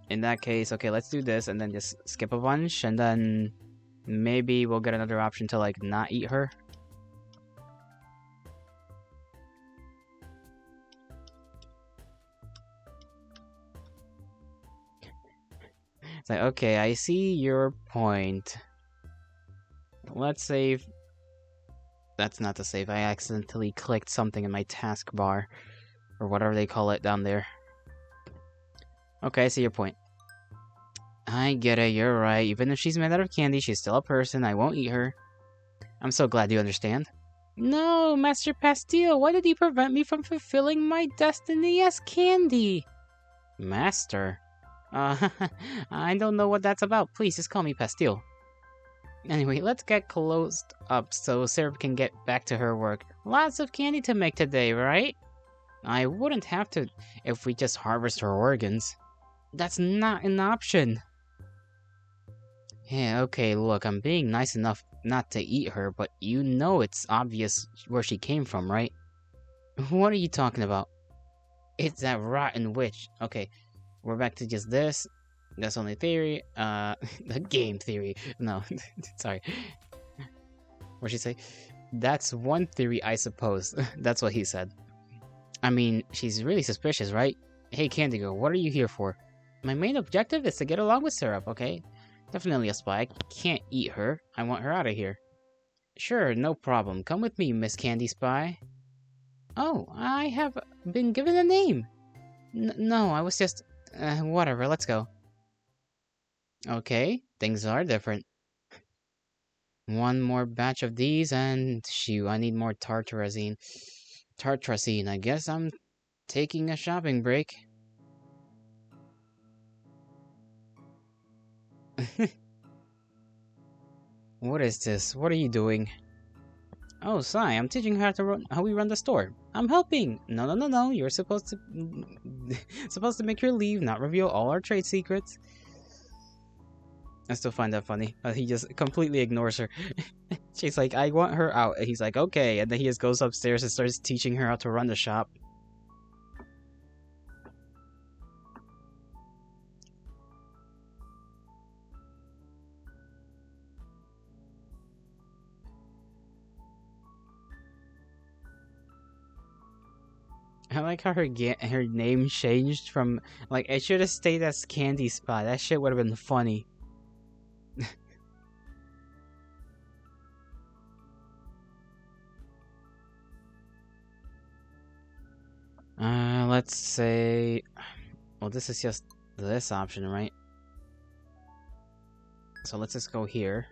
S1: In that case, okay, let's do this and then just skip a bunch, and then maybe we'll get another option to, like, not eat her. It's like, okay, I see your point. Let's save. That's not the save. I accidentally clicked something in my taskbar. Or whatever they call it down there. Okay, I see your point. I get it, you're right. Even if she's made out of candy, she's still a person. I won't eat her. I'm so glad you understand. No, Master Pastille, why did you prevent me from fulfilling my destiny as candy? Master? I don't know what that's about. Please, just call me Pastille. Anyway, let's get closed up so Syrup can get back to her work. Lots of candy to make today, right? I wouldn't have to if we just harvest her organs. That's not an option. Yeah, okay, look, I'm being nice enough not to eat her, but you know it's obvious where she came from, right? What are you talking about? It's that rotten witch. Okay, we're back to just this. That's only theory. The game theory. No, sorry. What'd she say? That's one theory, I suppose. That's what he said. I mean, she's really suspicious, right? Hey, Candy Girl, what are you here for? My main objective is to get along with Syrup, okay? Definitely a spy. I can't eat her. I want her out of here. Sure, no problem. Come with me, Miss Candy Spy. Oh, I have been given a name. No, I was just... whatever, let's go. Okay, things are different. One more batch of these, and shoot, I need more tartrazine. Tartrazine, I guess I'm taking a shopping break. What is this? What are you doing? Oh, Sai, I'm teaching her how we run the store. I'm helping! No. You're supposed to... supposed to make her leave, not reveal all our trade secrets. I still find that funny. He just completely ignores her. She's like, I want her out. And he's like, okay. And then he just goes upstairs and starts teaching her how to run the shop. I like how her name changed from, like, it should have stayed as Candy Spot. That shit would have been funny. Let's say, well, this is just this option, right? So let's just go here.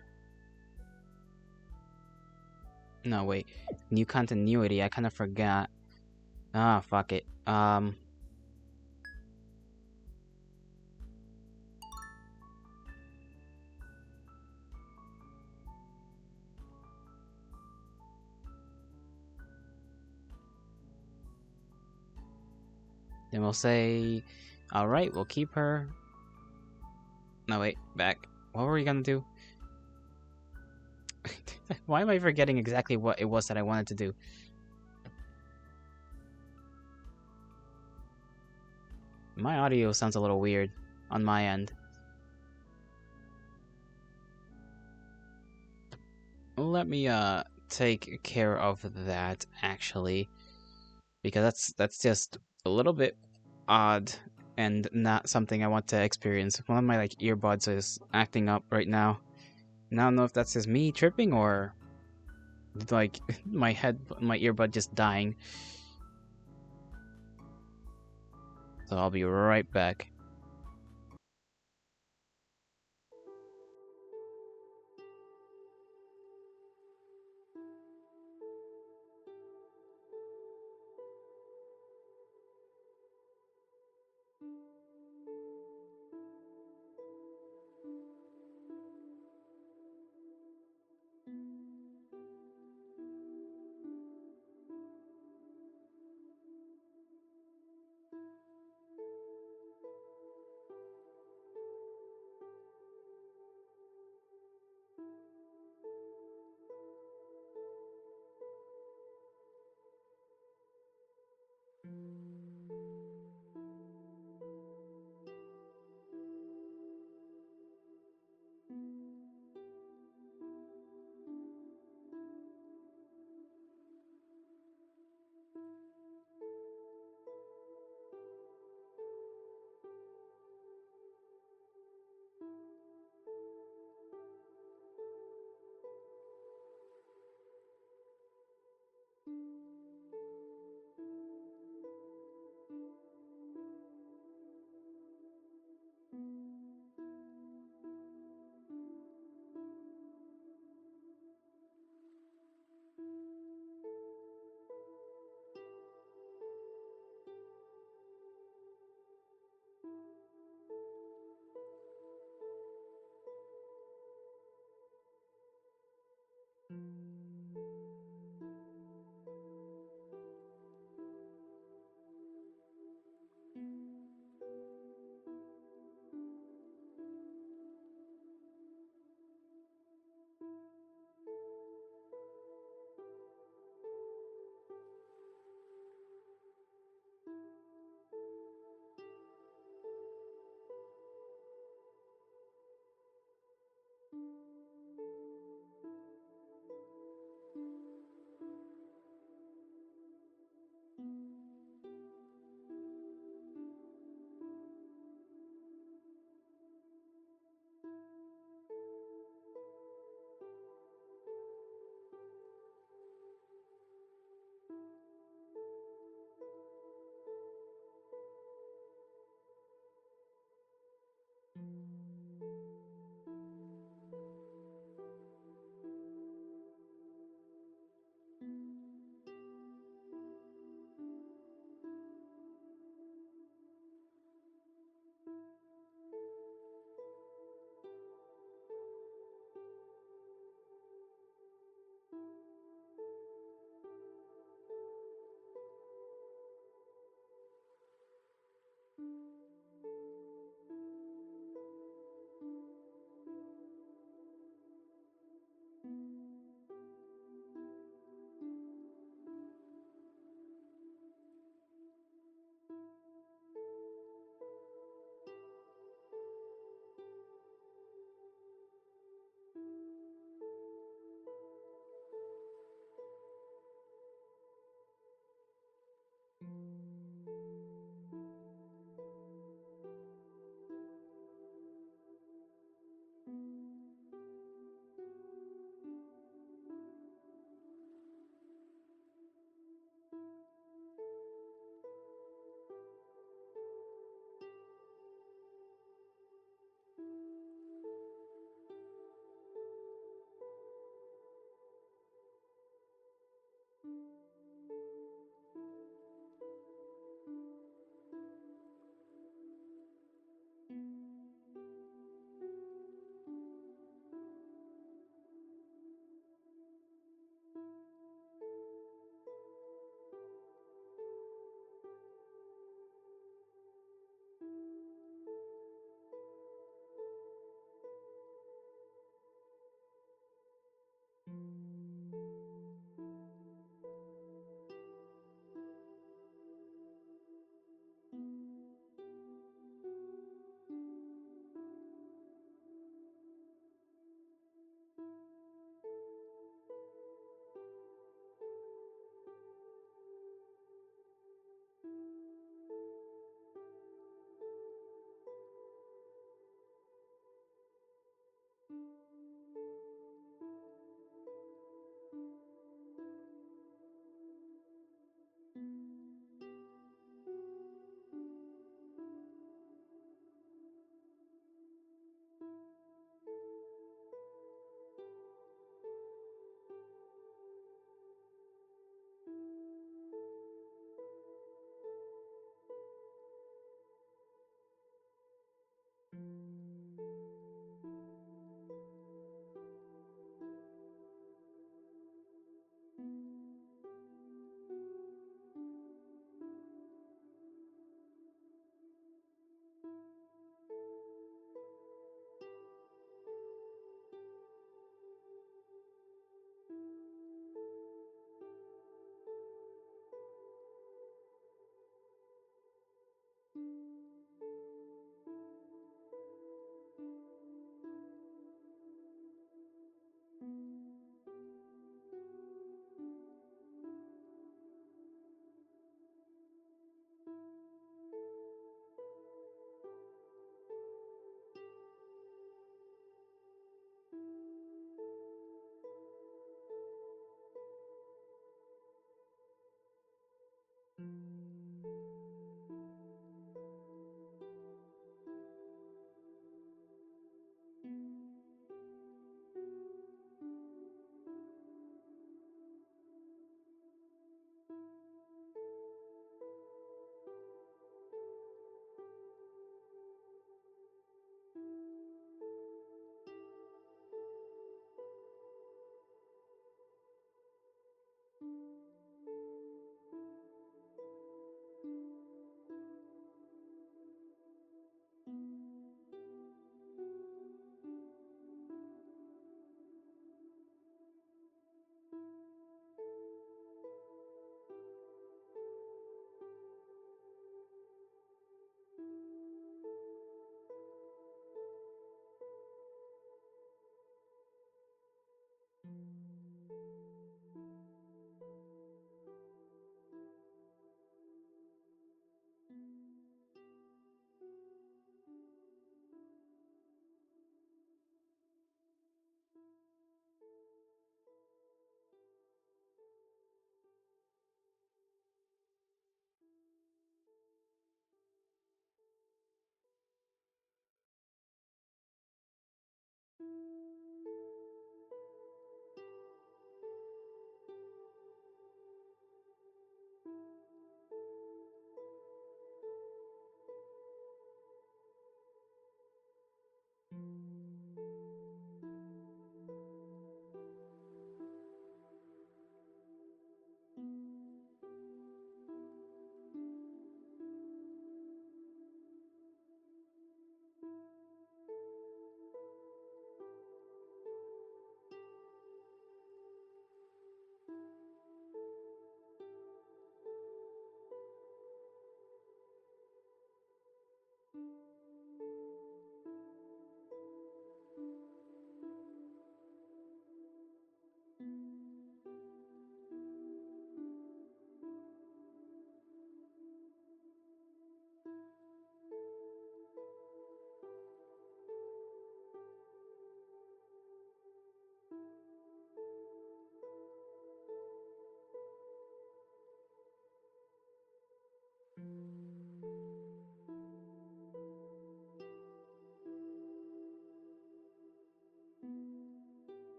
S1: No, wait. New continuity, I kind of forgot. Ah, fuck it. Then we'll say, alright, we'll keep her. No, wait, back. What were we gonna do? Why am I forgetting exactly what it was that I wanted to do? My audio sounds a little weird on my end. Let me take care of that actually, because that's just a little bit odd and not something I want to experience. One of my like earbuds is acting up right now. And I don't know if that's just me tripping or like my earbud just dying. So I'll be right back.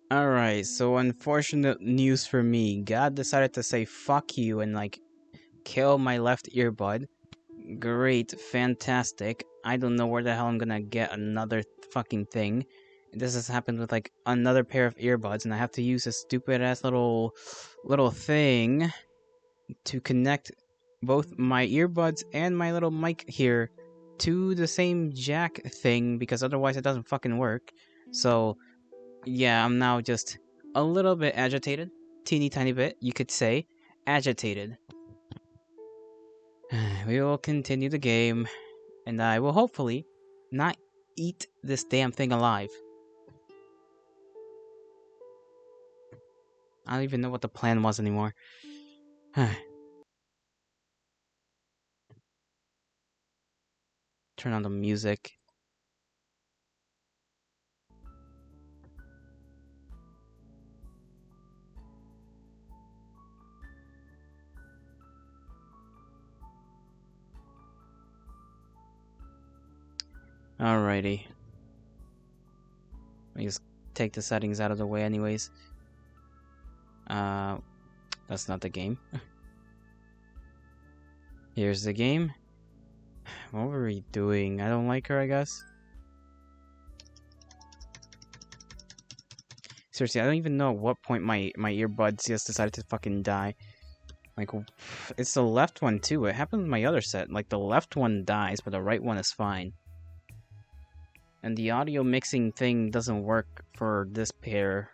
S1: Alright, so unfortunate news for me. God decided to say fuck you and like kill my left earbud. Great, fantastic. I don't know where the hell I'm gonna get another fucking thing. This has happened with like another pair of earbuds, and I have to use a stupid ass little thing to connect both my earbuds and my little mic here to the same jack thing, because otherwise it doesn't fucking work. So yeah, I'm now just a little bit agitated. Teeny tiny bit, you could say. Agitated. We will continue the game, and I will hopefully not eat this damn thing alive. I don't even know what the plan was anymore. Turn on the music. Alrighty. Let me just take the settings out of the way anyways. That's not the game. Here's the game. What were we doing? I don't like her, I guess. Seriously, I don't even know at what point my earbuds just decided to fucking die. Like, it's the left one too. It happened with my other set. Like, the left one dies, but the right one is fine. And the audio mixing thing doesn't work for this pair.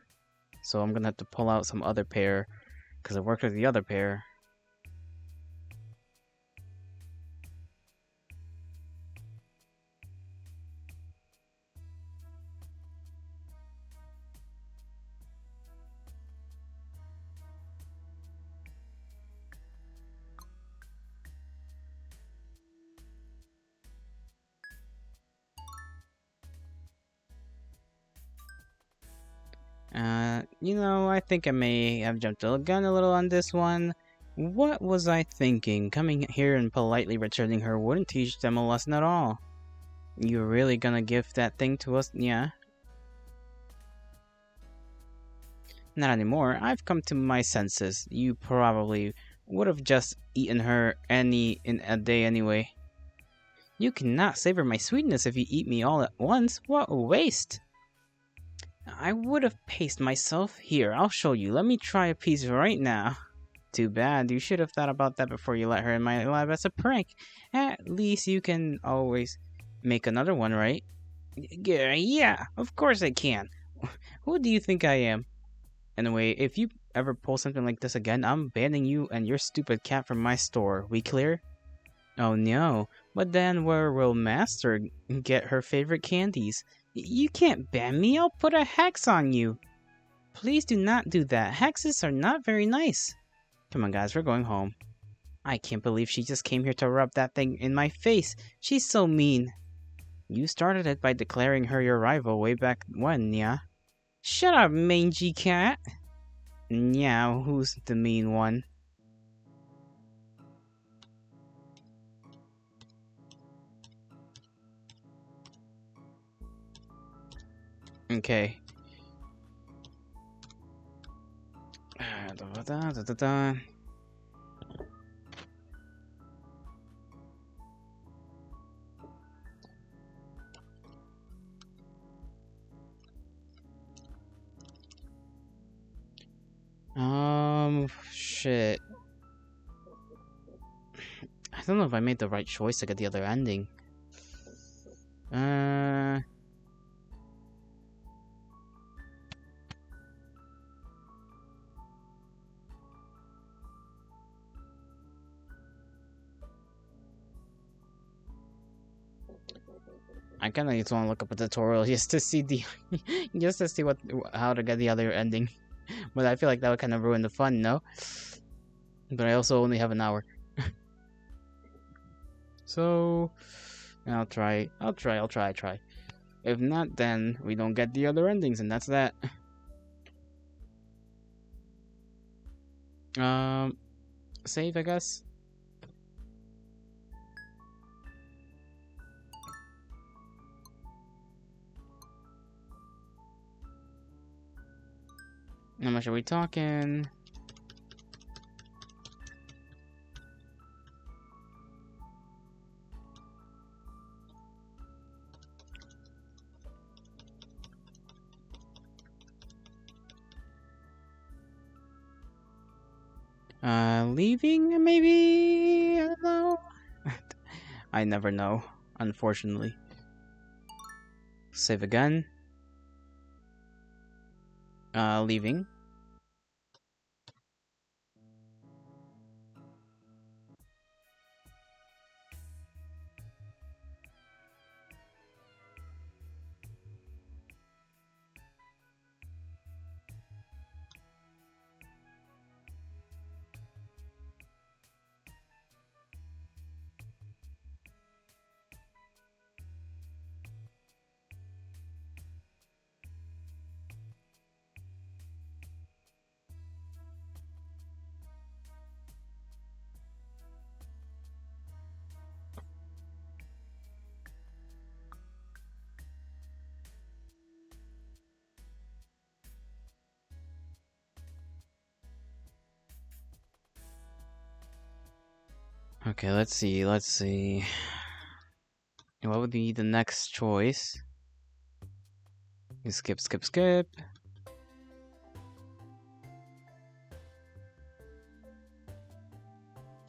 S1: So I'm gonna have to pull out some other pair, because it worked with the other pair. I think I may have jumped the gun a little on this one. What was I thinking? Coming here and politely returning her wouldn't teach them a lesson at all. You're really gonna give that thing to us? Yeah. Not anymore. I've come to my senses. You probably would have just eaten her in a day anyway. You cannot savor my sweetness if you eat me all at once. What a waste! I would have paced myself. Here, I'll show you. Let me try a piece right now. Too bad. You should have thought about that before you let her in my lab as a prank. At least you can always make another one, right? Yeah, of course I can. Who do you think I am? Anyway, if you ever pull something like this again, I'm banning you and your stupid cat from my store. We clear? Oh no, but then where will Master get her favorite candies? You can't ban me, I'll put a hex on you. Please do not do that. Hexes are not very nice. Come on guys, we're going home. I can't believe she just came here to rub that thing in my face. She's so mean. You started it by declaring her your rival way back when, yeah? Shut up, mangy cat. Now, who's the mean one? Okay. Shit. I don't know if I made the right choice to get the other ending. I kind of just want to look up a tutorial just to see how to get the other ending. But I feel like that would kind of ruin the fun, no? But I also only have an hour. So, I'll try. If not, then we don't get the other endings, and that's that. Save, I guess. How much are we talking? Leaving, maybe? I don't know. I never know, unfortunately. Save again. Leaving. Okay, let's see. What would be the next choice? Skip.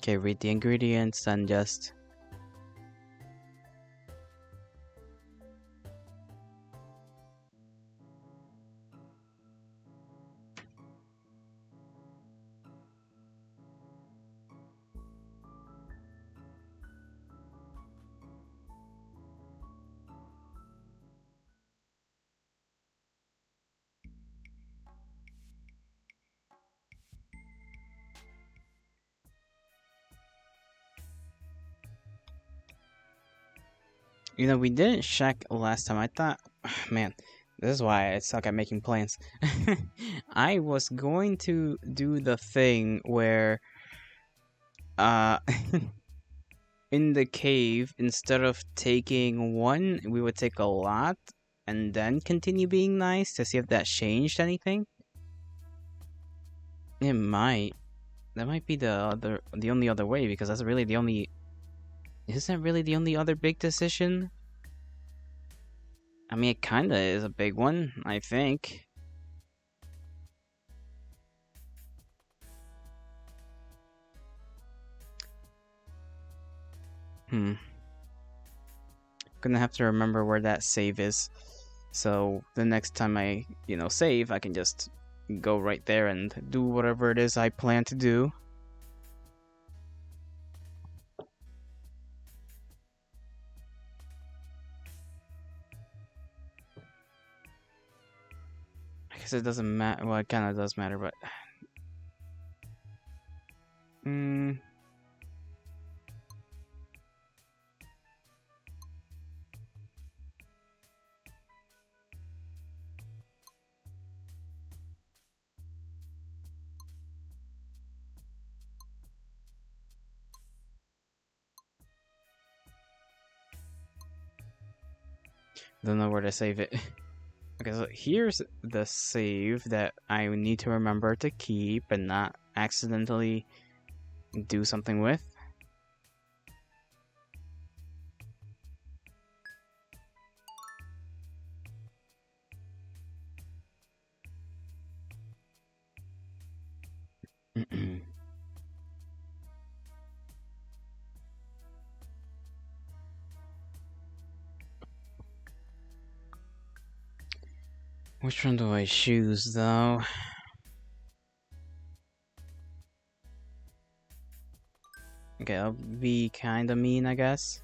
S1: Okay, read the ingredients and just... we didn't check last time. I thought, man, This is why I suck at making plans. I was going to do the thing where, uh, in the cave, instead of taking one, we would take a lot and then continue being nice to see if that changed anything. It might. That might be the only other way, because that's really the only. Isn't that really the only other big decision? I mean, it kinda is a big one, I think. Gonna have to remember where that save is. So the next time I, save, I can just go right there and do whatever it is I plan to do. I guess it doesn't matter. Well, it kind of does matter, but. Don't know where to save it. Okay, so here's the save that I need to remember to keep and not accidentally do something with. Which one do I choose, though? Okay, I'll be kinda mean, I guess.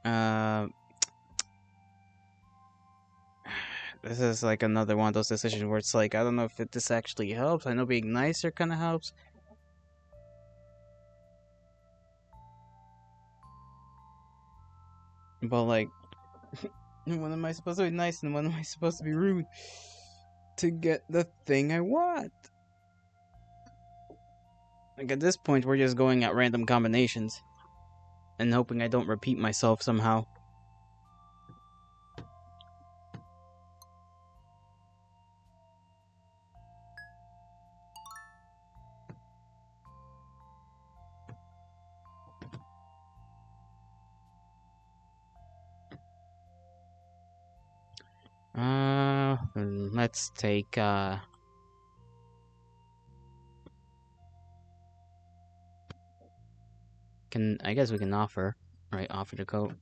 S1: uh, this is like another one of those decisions where it's like, I don't know if this actually helps. I know being nicer kind of helps. But, like, when am I supposed to be nice and when am I supposed to be rude to get the thing I want? Like, at this point, we're just going at random combinations and hoping I don't repeat myself somehow. Let's take, I guess we can offer, right? Offer the coat.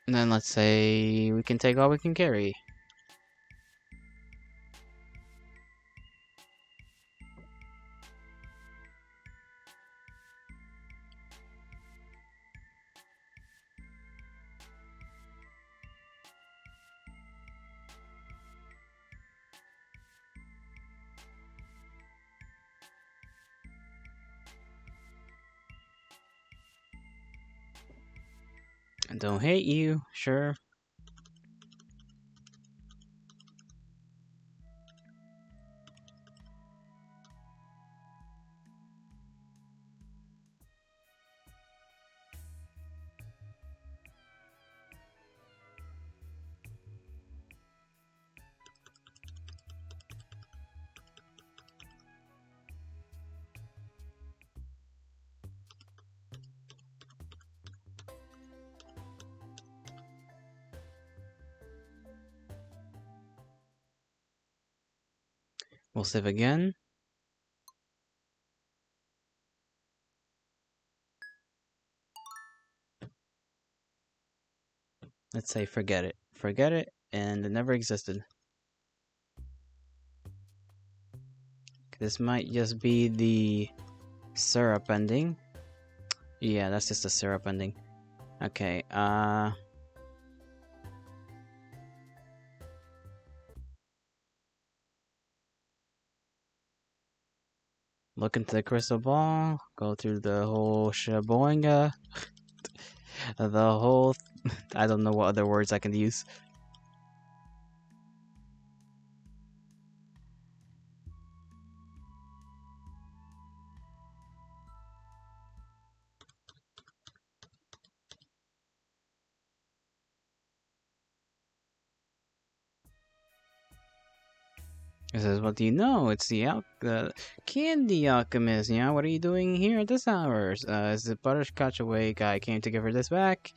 S1: And then let's say we can take all we can carry. I don't hate you, sure. We'll save again. Let's say forget it. Forget it, and it never existed. This might just be the syrup ending. Yeah, that's just the syrup ending. Okay, look into the crystal ball, go through the whole shaboinga, the whole... I don't know what other words I can use. It says, what do you know? It's the candy alchemist. Yeah, what are you doing here at this hour? Is the butterscotch awake? I came to give her this back.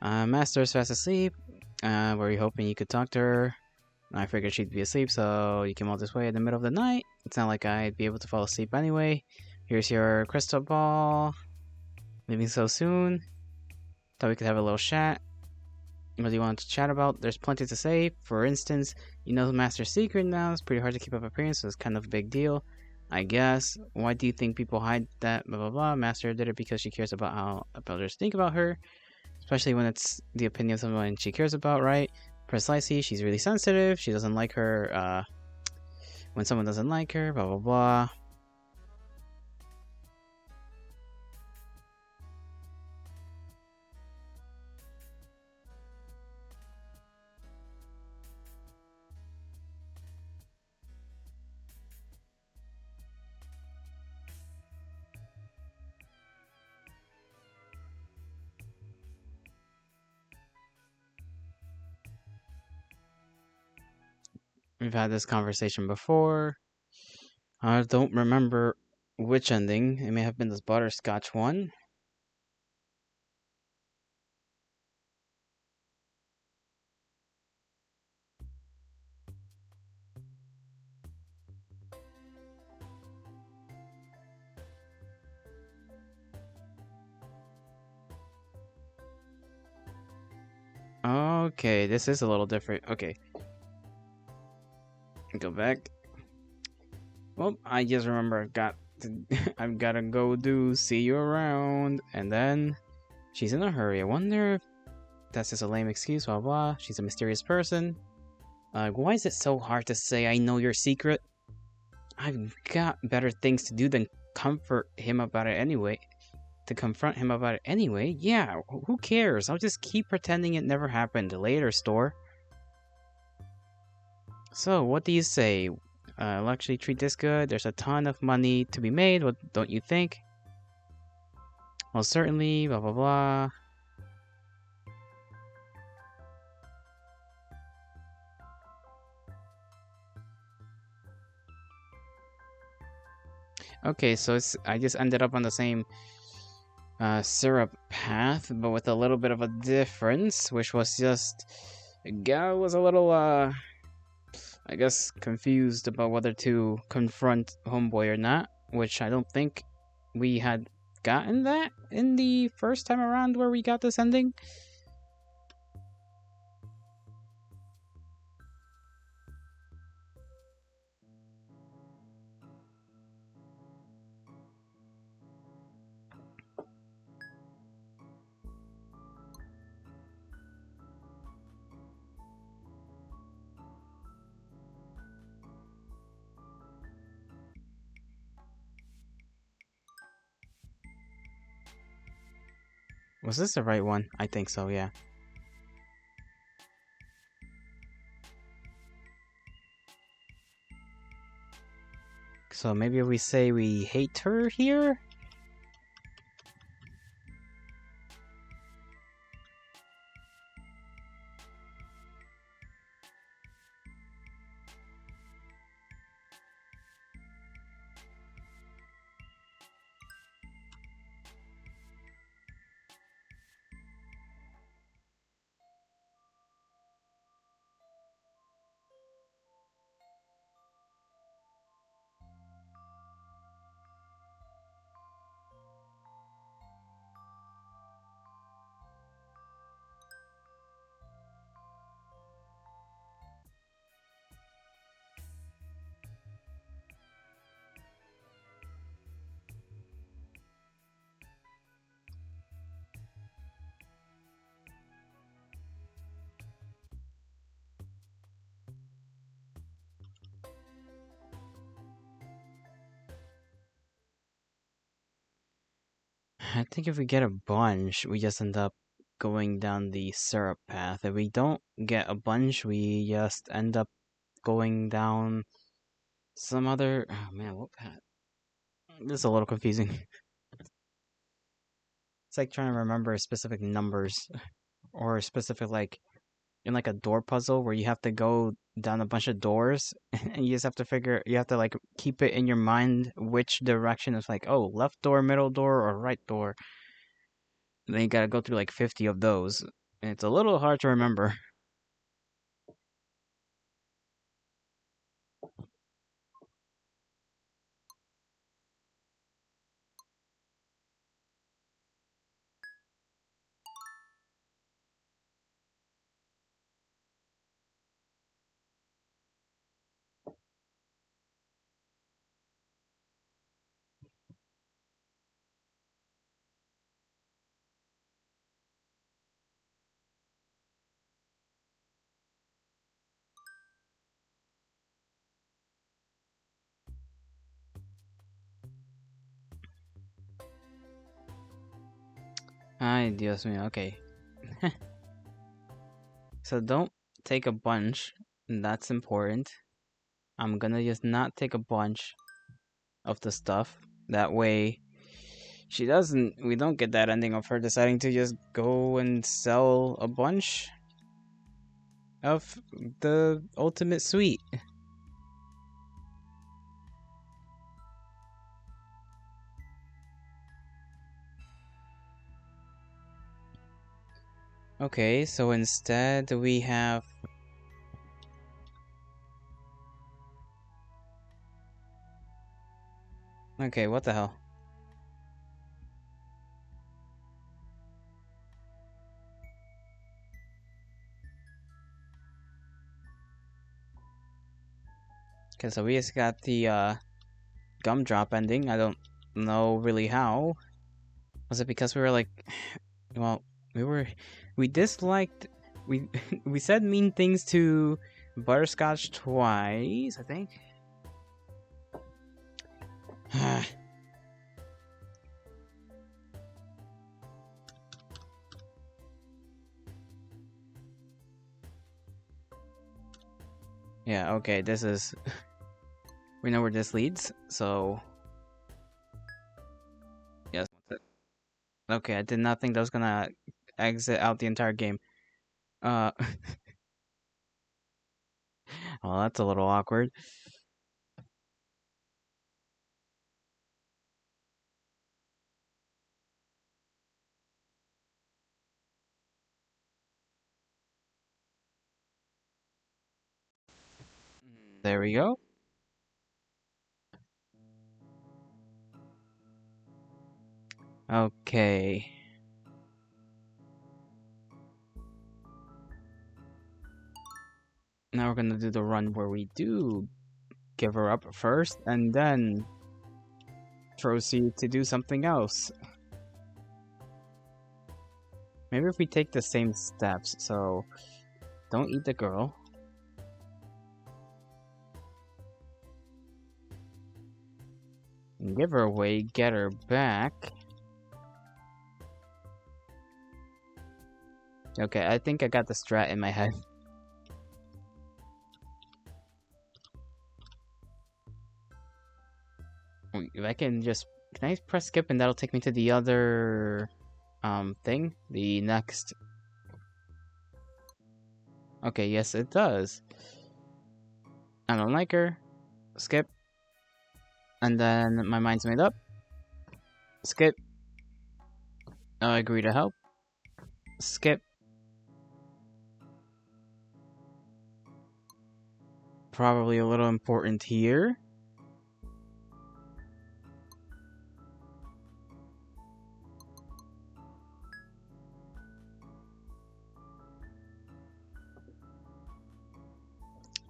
S1: Master's fast asleep. Were you hoping you could talk to her? I figured she'd be asleep, so you came all this way in the middle of the night. It's not like I'd be able to fall asleep anyway. Here's your crystal ball. Leaving so soon. Thought we could have a little chat. What do you want to chat about? There's plenty to say. For instance, you know the Master's secret now. It's pretty hard to keep up appearance, so it's kind of a big deal. I guess. Why do you think people hide that? Blah blah blah. Master did it because she cares about how others think about her, especially when it's the opinion of someone she cares about, right? Precisely. She's really sensitive. She doesn't like her. When someone doesn't like her, blah blah blah. We've had this conversation before. I don't remember which ending. It may have been this butterscotch one. Okay, this is a little different. Okay. Go back. Well, I just remember I've gotta go do see you around. And then she's in a hurry. I wonder if that's just a lame excuse, blah blah. She's a mysterious person. Why is it so hard to say I know your secret? I've got better things to do than comfort him about it anyway. To confront him about it anyway? Yeah, who cares? I'll just keep pretending it never happened. Later, store. So, what do you say? I'll actually treat this good. There's a ton of money to be made, what don't you think? Well, certainly, blah blah blah. Okay, so I just ended up on the same syrup path, but with a little bit of a difference, which was just... Gal was a little, I guess, confused about whether to confront Homeboy or not, which I don't think we had gotten that in the first time around where we got this ending. Was this the right one? I think so, yeah. So maybe we say we hate her here? I think if we get a bunch, we just end up going down the syrup path. If we don't get a bunch, we just end up going down some other. Oh man, what path? This is a little confusing. It's like trying to remember specific numbers or specific like in like a door puzzle where you have to go down a bunch of doors and you just have to figure you have to like keep it in your mind which direction is like oh left door, middle door, or right door. And then you gotta go through like 50 of those. And it's a little hard to remember. Ay, Dios mío, okay. So don't take a bunch. That's important. I'm gonna just not take a bunch of the stuff. That way, we don't get that ending of her deciding to just go and sell a bunch of the ultimate suite. Okay, so instead we have. Okay, what the hell? Okay, so we just got the gumdrop ending. I don't know really how. Was it because we were like, well, we disliked, we we said mean things to Butterscotch twice, I think. Yeah, okay, this is. We know where this leads, so. Yes. Okay, I did not think that was gonna exit out the entire game. Uh. Well, that's a little awkward. There we go. Okay. Now we're gonna do the run where we do give her up first, and then proceed to do something else. Maybe if we take the same steps, so don't eat the girl. Give her away, get her back. Okay, I think I got the strat in my head. If I can just... Can I press skip and that'll take me to the other... thing? The next... Okay, yes it does. I don't like her. Skip. And then my mind's made up. Skip. I agree to help. Skip. Probably a little important here.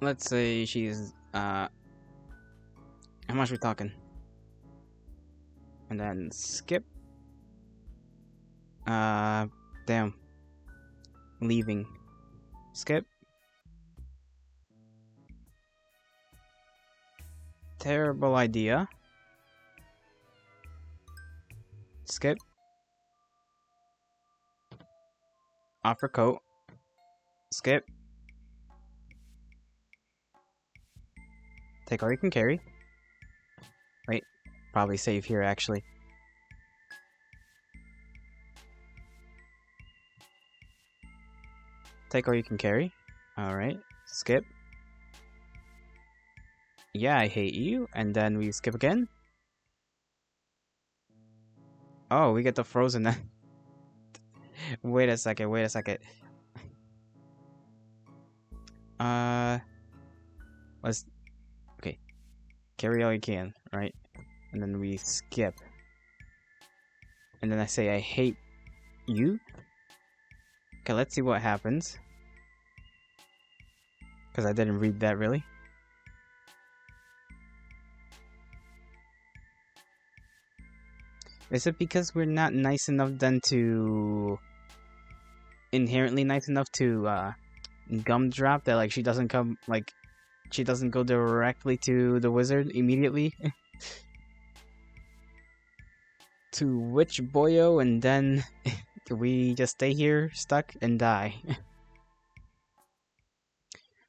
S1: Let's say she's, how much are we talking? And then skip. Damn. Leaving. Skip. Terrible idea. Skip. Offer coat. Skip. Take all you can carry. Wait, probably save here actually. Take all you can carry. Alright, skip. Yeah, I hate you. And then we skip again. Oh, we get the frozen. Wait a second, wait a second. Let's... Okay. Carry all you can, right? And then we skip. And then I say, I hate you. Okay, let's see what happens. Because I didn't read that, really. Is it because we're not nice enough then to... inherently nice enough to, gumdrop that, like, she doesn't come, like... She doesn't go directly to the wizard immediately? To Witch Boyo, and then... we just stay here, stuck, and die.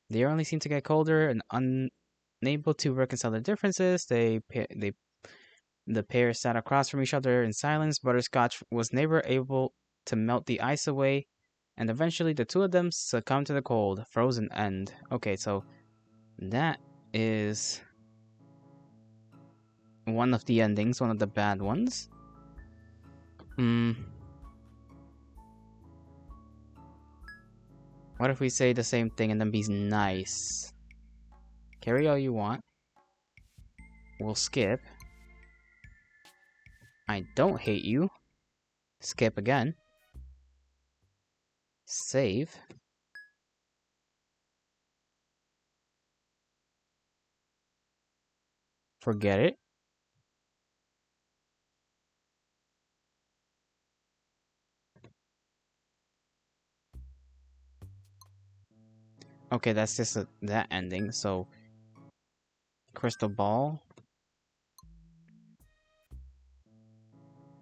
S1: They only seem to get colder and unable to reconcile their differences. The pair sat across from each other in silence. Butterscotch was never able to melt the ice away, and eventually the two of them succumbed to the cold. Frozen end. Okay, so that is one of the endings, one of the bad ones. What if we say the same thing and then be nice? Carry all you want. We'll skip. I don't hate you. Skip again. Save. Forget it. Okay, that's just that ending, so... Crystal Ball.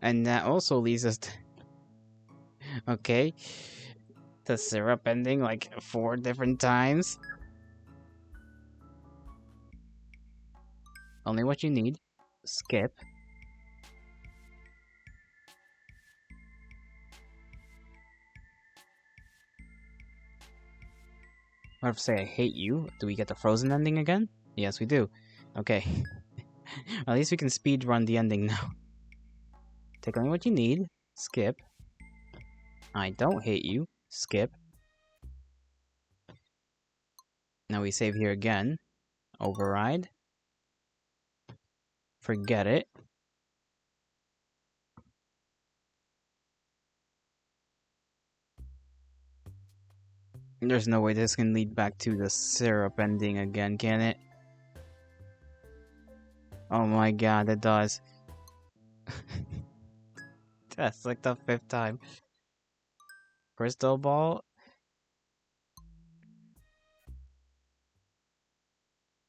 S1: And that also leads us to... Okay. The syrup ending, like, 4 different times. Only what you need. Skip. What if I say I hate you? Do we get the frozen ending again? Yes, we do. Okay. At least we can speed run the ending now. Take only what you need. Skip. I don't hate you. Skip. Now we save here again. Override. Forget it. There's no way this can lead back to the syrup ending again, can it? Oh my god, it does. That's like the 5th time. Crystal Ball.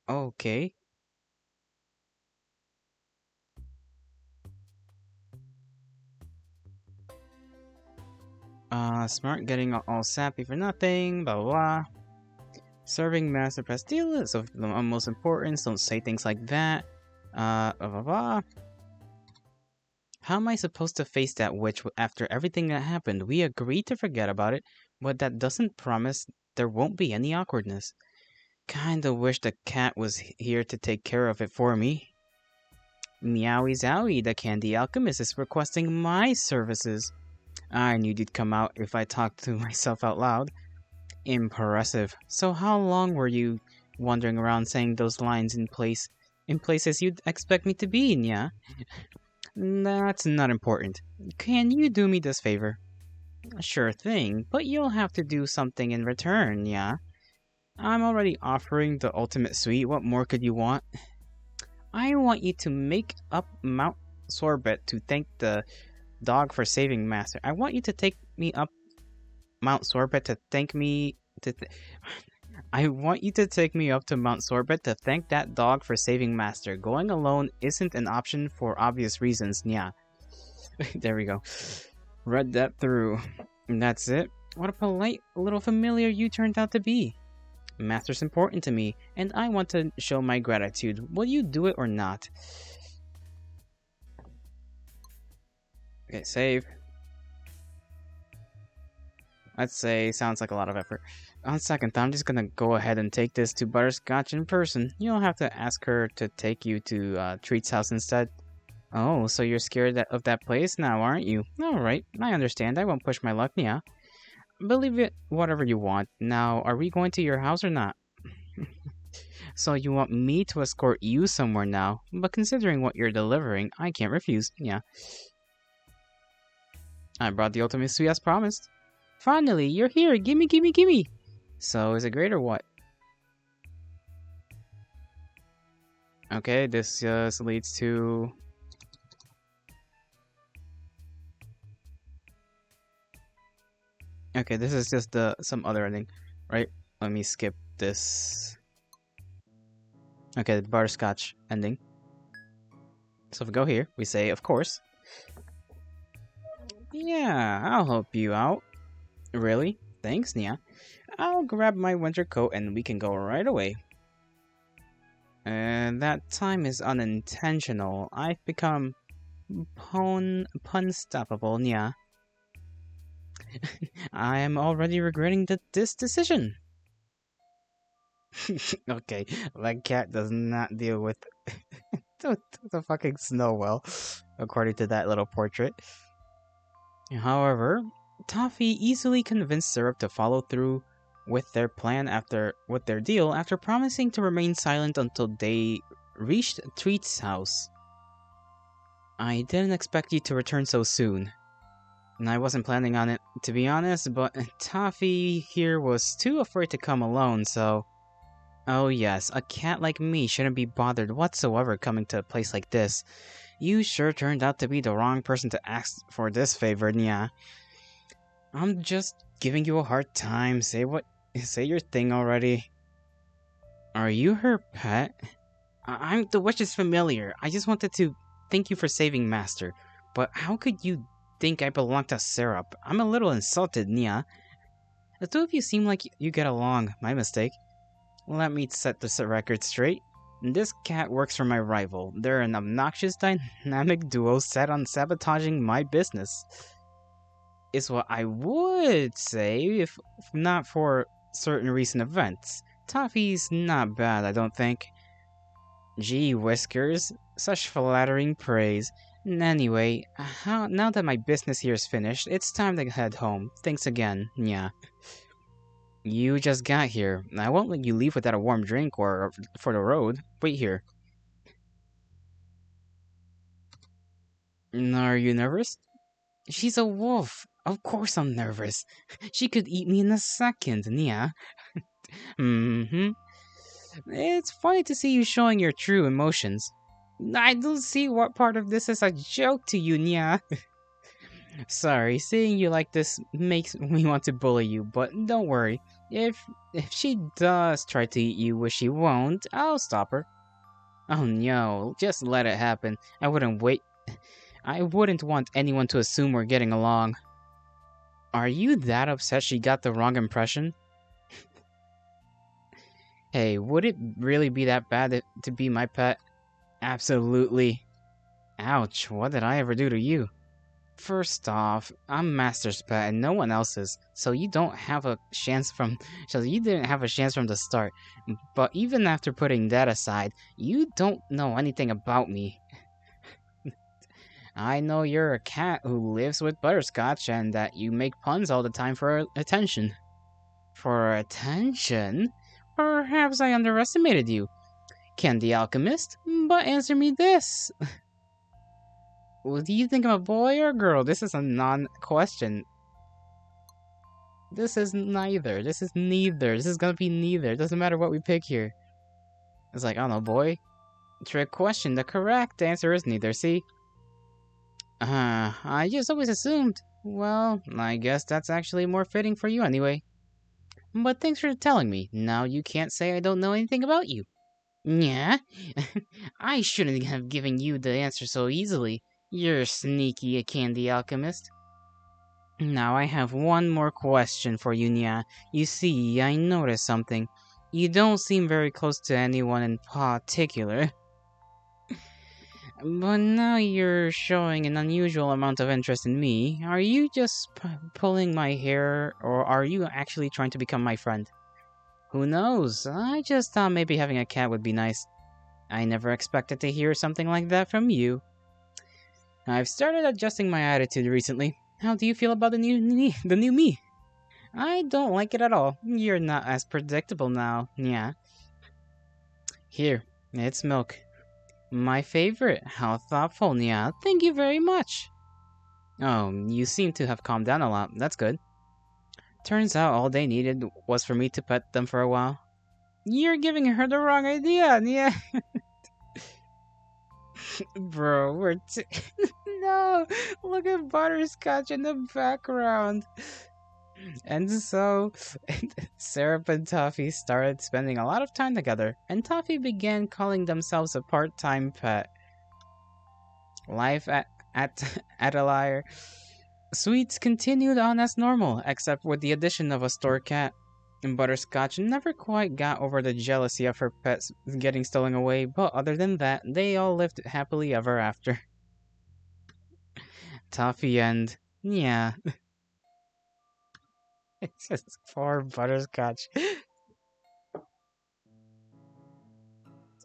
S1: Okay. Smart getting all sappy for nothing, blah blah blah. Serving Master Pastille is of the utmost importance, don't say things like that. Blah blah blah. How am I supposed to face that witch after everything that happened? We agreed to forget about it, but that doesn't promise there won't be any awkwardness. Kinda wish the cat was here to take care of it for me. Meowie Zowie, the candy alchemist, is requesting my services. I knew you'd come out if I talked to myself out loud. Impressive. So how long were you wandering around saying those lines in places you'd expect me to be in, yeah? That's not important. Can you do me this favor? Sure thing, but you'll have to do something in return, yeah? I'm already offering the ultimate sweet, what more could you want? I want you to make up Mount Sorbet to thank the dog for saving Master. I want you to take me up Mount Sorbet to thank me I want you to take me up to Mount Sorbet to thank that dog for saving Master. Going alone isn't an option for obvious reasons, yeah. There we go. Read that through. And that's it. What a polite little familiar you turned out to be. Master's important to me, and I want to show my gratitude. Will you do it or not? Okay, save. Let's say sounds like a lot of effort. On second thought, I'm just gonna go ahead and take this to Butterscotch in person. You'll have to ask her to take you to Treat's house instead. Oh, so you're scared of that place now, aren't you? Alright, I understand. I won't push my luck, yeah. Believe it, whatever you want. Now, are we going to your house or not? So you want me to escort you somewhere now, but considering what you're delivering, I can't refuse, yeah. I brought the ultimate suite as promised. Finally, you're here, gimme, gimme, gimme! So, is it great or what? Okay, this just leads to... Okay, this is just some other ending, right? Let me skip this. Okay, the butterscotch ending. So if we go here, we say, of course. Yeah, I'll help you out. Really? Thanks, Nia. I'll grab my winter coat and we can go right away. And that time is unintentional. I've become pun-stoppable, Nia. I am already regretting this decision. Okay, that cat does not deal with the fucking snow well, according to that little portrait. However, Toffee easily convinced Syrup to follow through with their deal after promising to remain silent until they reached Treat's house. I didn't expect you to return so soon. And I wasn't planning on it, to be honest, but Toffee here was too afraid to come alone, so... Oh yes, a cat like me shouldn't be bothered whatsoever coming to a place like this. You sure turned out to be the wrong person to ask for this favor, Nya. I'm just giving you a hard time. Say your thing already. Are you her pet? I'm the witch's familiar. I just wanted to thank you for saving Master. But how could you think I belong to Syrup? I'm a little insulted, Nia. The two of you seem like you get along. My mistake. Let me set this record straight. This cat works for my rival. They're an obnoxious dynamic duo set on sabotaging my business. Is what I would say if not for certain recent events. Toffee's not bad, I don't think. Gee whiskers, such flattering praise. Anyway, now that my business here is finished, it's time to head home. Thanks again, yeah. You just got here. I won't let you leave without a warm drink or for the road. Wait here. Are you nervous? She's a wolf. Of course I'm nervous. She could eat me in a second, Nia. Mm-hmm. It's funny to see you showing your true emotions. I don't see what part of this is a joke to you, Nia. Sorry, seeing you like this makes me want to bully you, but don't worry. If she does try to eat you, which she won't, I'll stop her. Oh no, just let it happen. I wouldn't want anyone to assume we're getting along. Are you that upset she got the wrong impression? Hey, would it really be that bad to be my pet? Absolutely. Ouch, what did I ever do to you? First off, I'm Master's pet and no one else's, so you didn't have a chance from the start. But even after putting that aside, you don't know anything about me. I know you're a cat who lives with Butterscotch and that you make puns all the time for attention. For attention? Perhaps I underestimated you. Candy Alchemist, but answer me this. Well, do you think I'm a boy or a girl? This is a non-question. This is neither. This is neither. This is gonna be neither. It doesn't matter what we pick here. It's like, I don't know, boy. Trick question. The correct answer is neither, see? I just always assumed. Well, I guess that's actually more fitting for you anyway. But thanks for telling me. Now you can't say I don't know anything about you. Yeah? I shouldn't have given you the answer so easily. You're sneaky, a candy alchemist. Now I have one more question for you, Nya. You see, I noticed something. You don't seem very close to anyone in particular. But now you're showing an unusual amount of interest in me. Are you just pulling my hair, or are you actually trying to become my friend? Who knows? I just thought maybe having a cat would be nice. I never expected to hear something like that from you. I've started adjusting my attitude recently. How do you feel about the new me? I don't like it at all. You're not as predictable now. Yeah. Here, it's milk. My favorite. How thoughtful, Nya. Thank you very much. Oh, you seem to have calmed down a lot. That's good. Turns out all they needed was for me to pet them for a while. You're giving her the wrong idea, Nya. Bro, no, look at Butterscotch in the background. And so, Syrup and Toffee started spending a lot of time together, and Toffee began calling themselves a part-time pet. Life at Adelaire Sweets continued on as normal, except with the addition of a store cat. And Butterscotch never quite got over the jealousy of her pets getting stolen away, but other than that, they all lived happily ever after. Toffee and... yeah, it's just poor Butterscotch.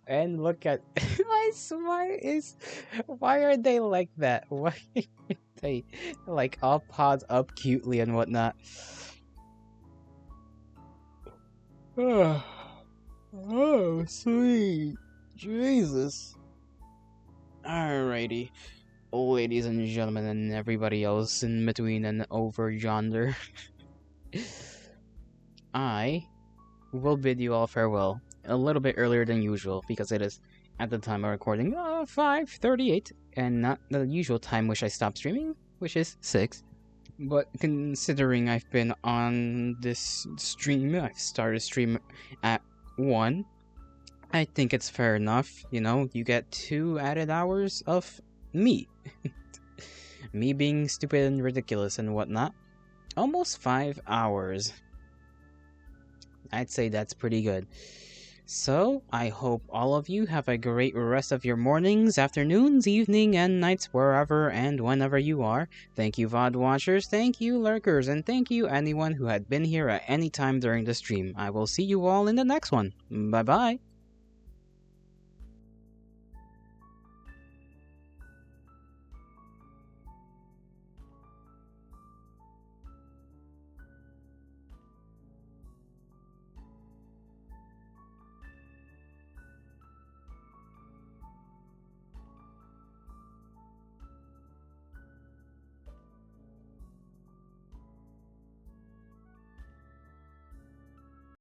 S1: And look at... why are they like that? Why are they, like, all paws up cutely and whatnot? Oh, sweet. Jesus. Alrighty. Ladies and gentlemen, and everybody else in between and over yonder. I will bid you all farewell. A little bit earlier than usual, because it is, at the time of recording, 5:38, and not the usual time which I stopped streaming, which is 6. But considering I've been on this stream, I've started stream at 1, I think it's fair enough, you know, you get 2 added hours of me. Me being stupid and ridiculous and whatnot. Almost 5 hours. I'd say that's pretty good. So, I hope all of you have a great rest of your mornings, afternoons, evening, and nights, wherever and whenever you are. Thank you, VOD watchers, thank you, lurkers, and thank you anyone who had been here at any time during the stream. I will see you all in the next one. Bye-bye.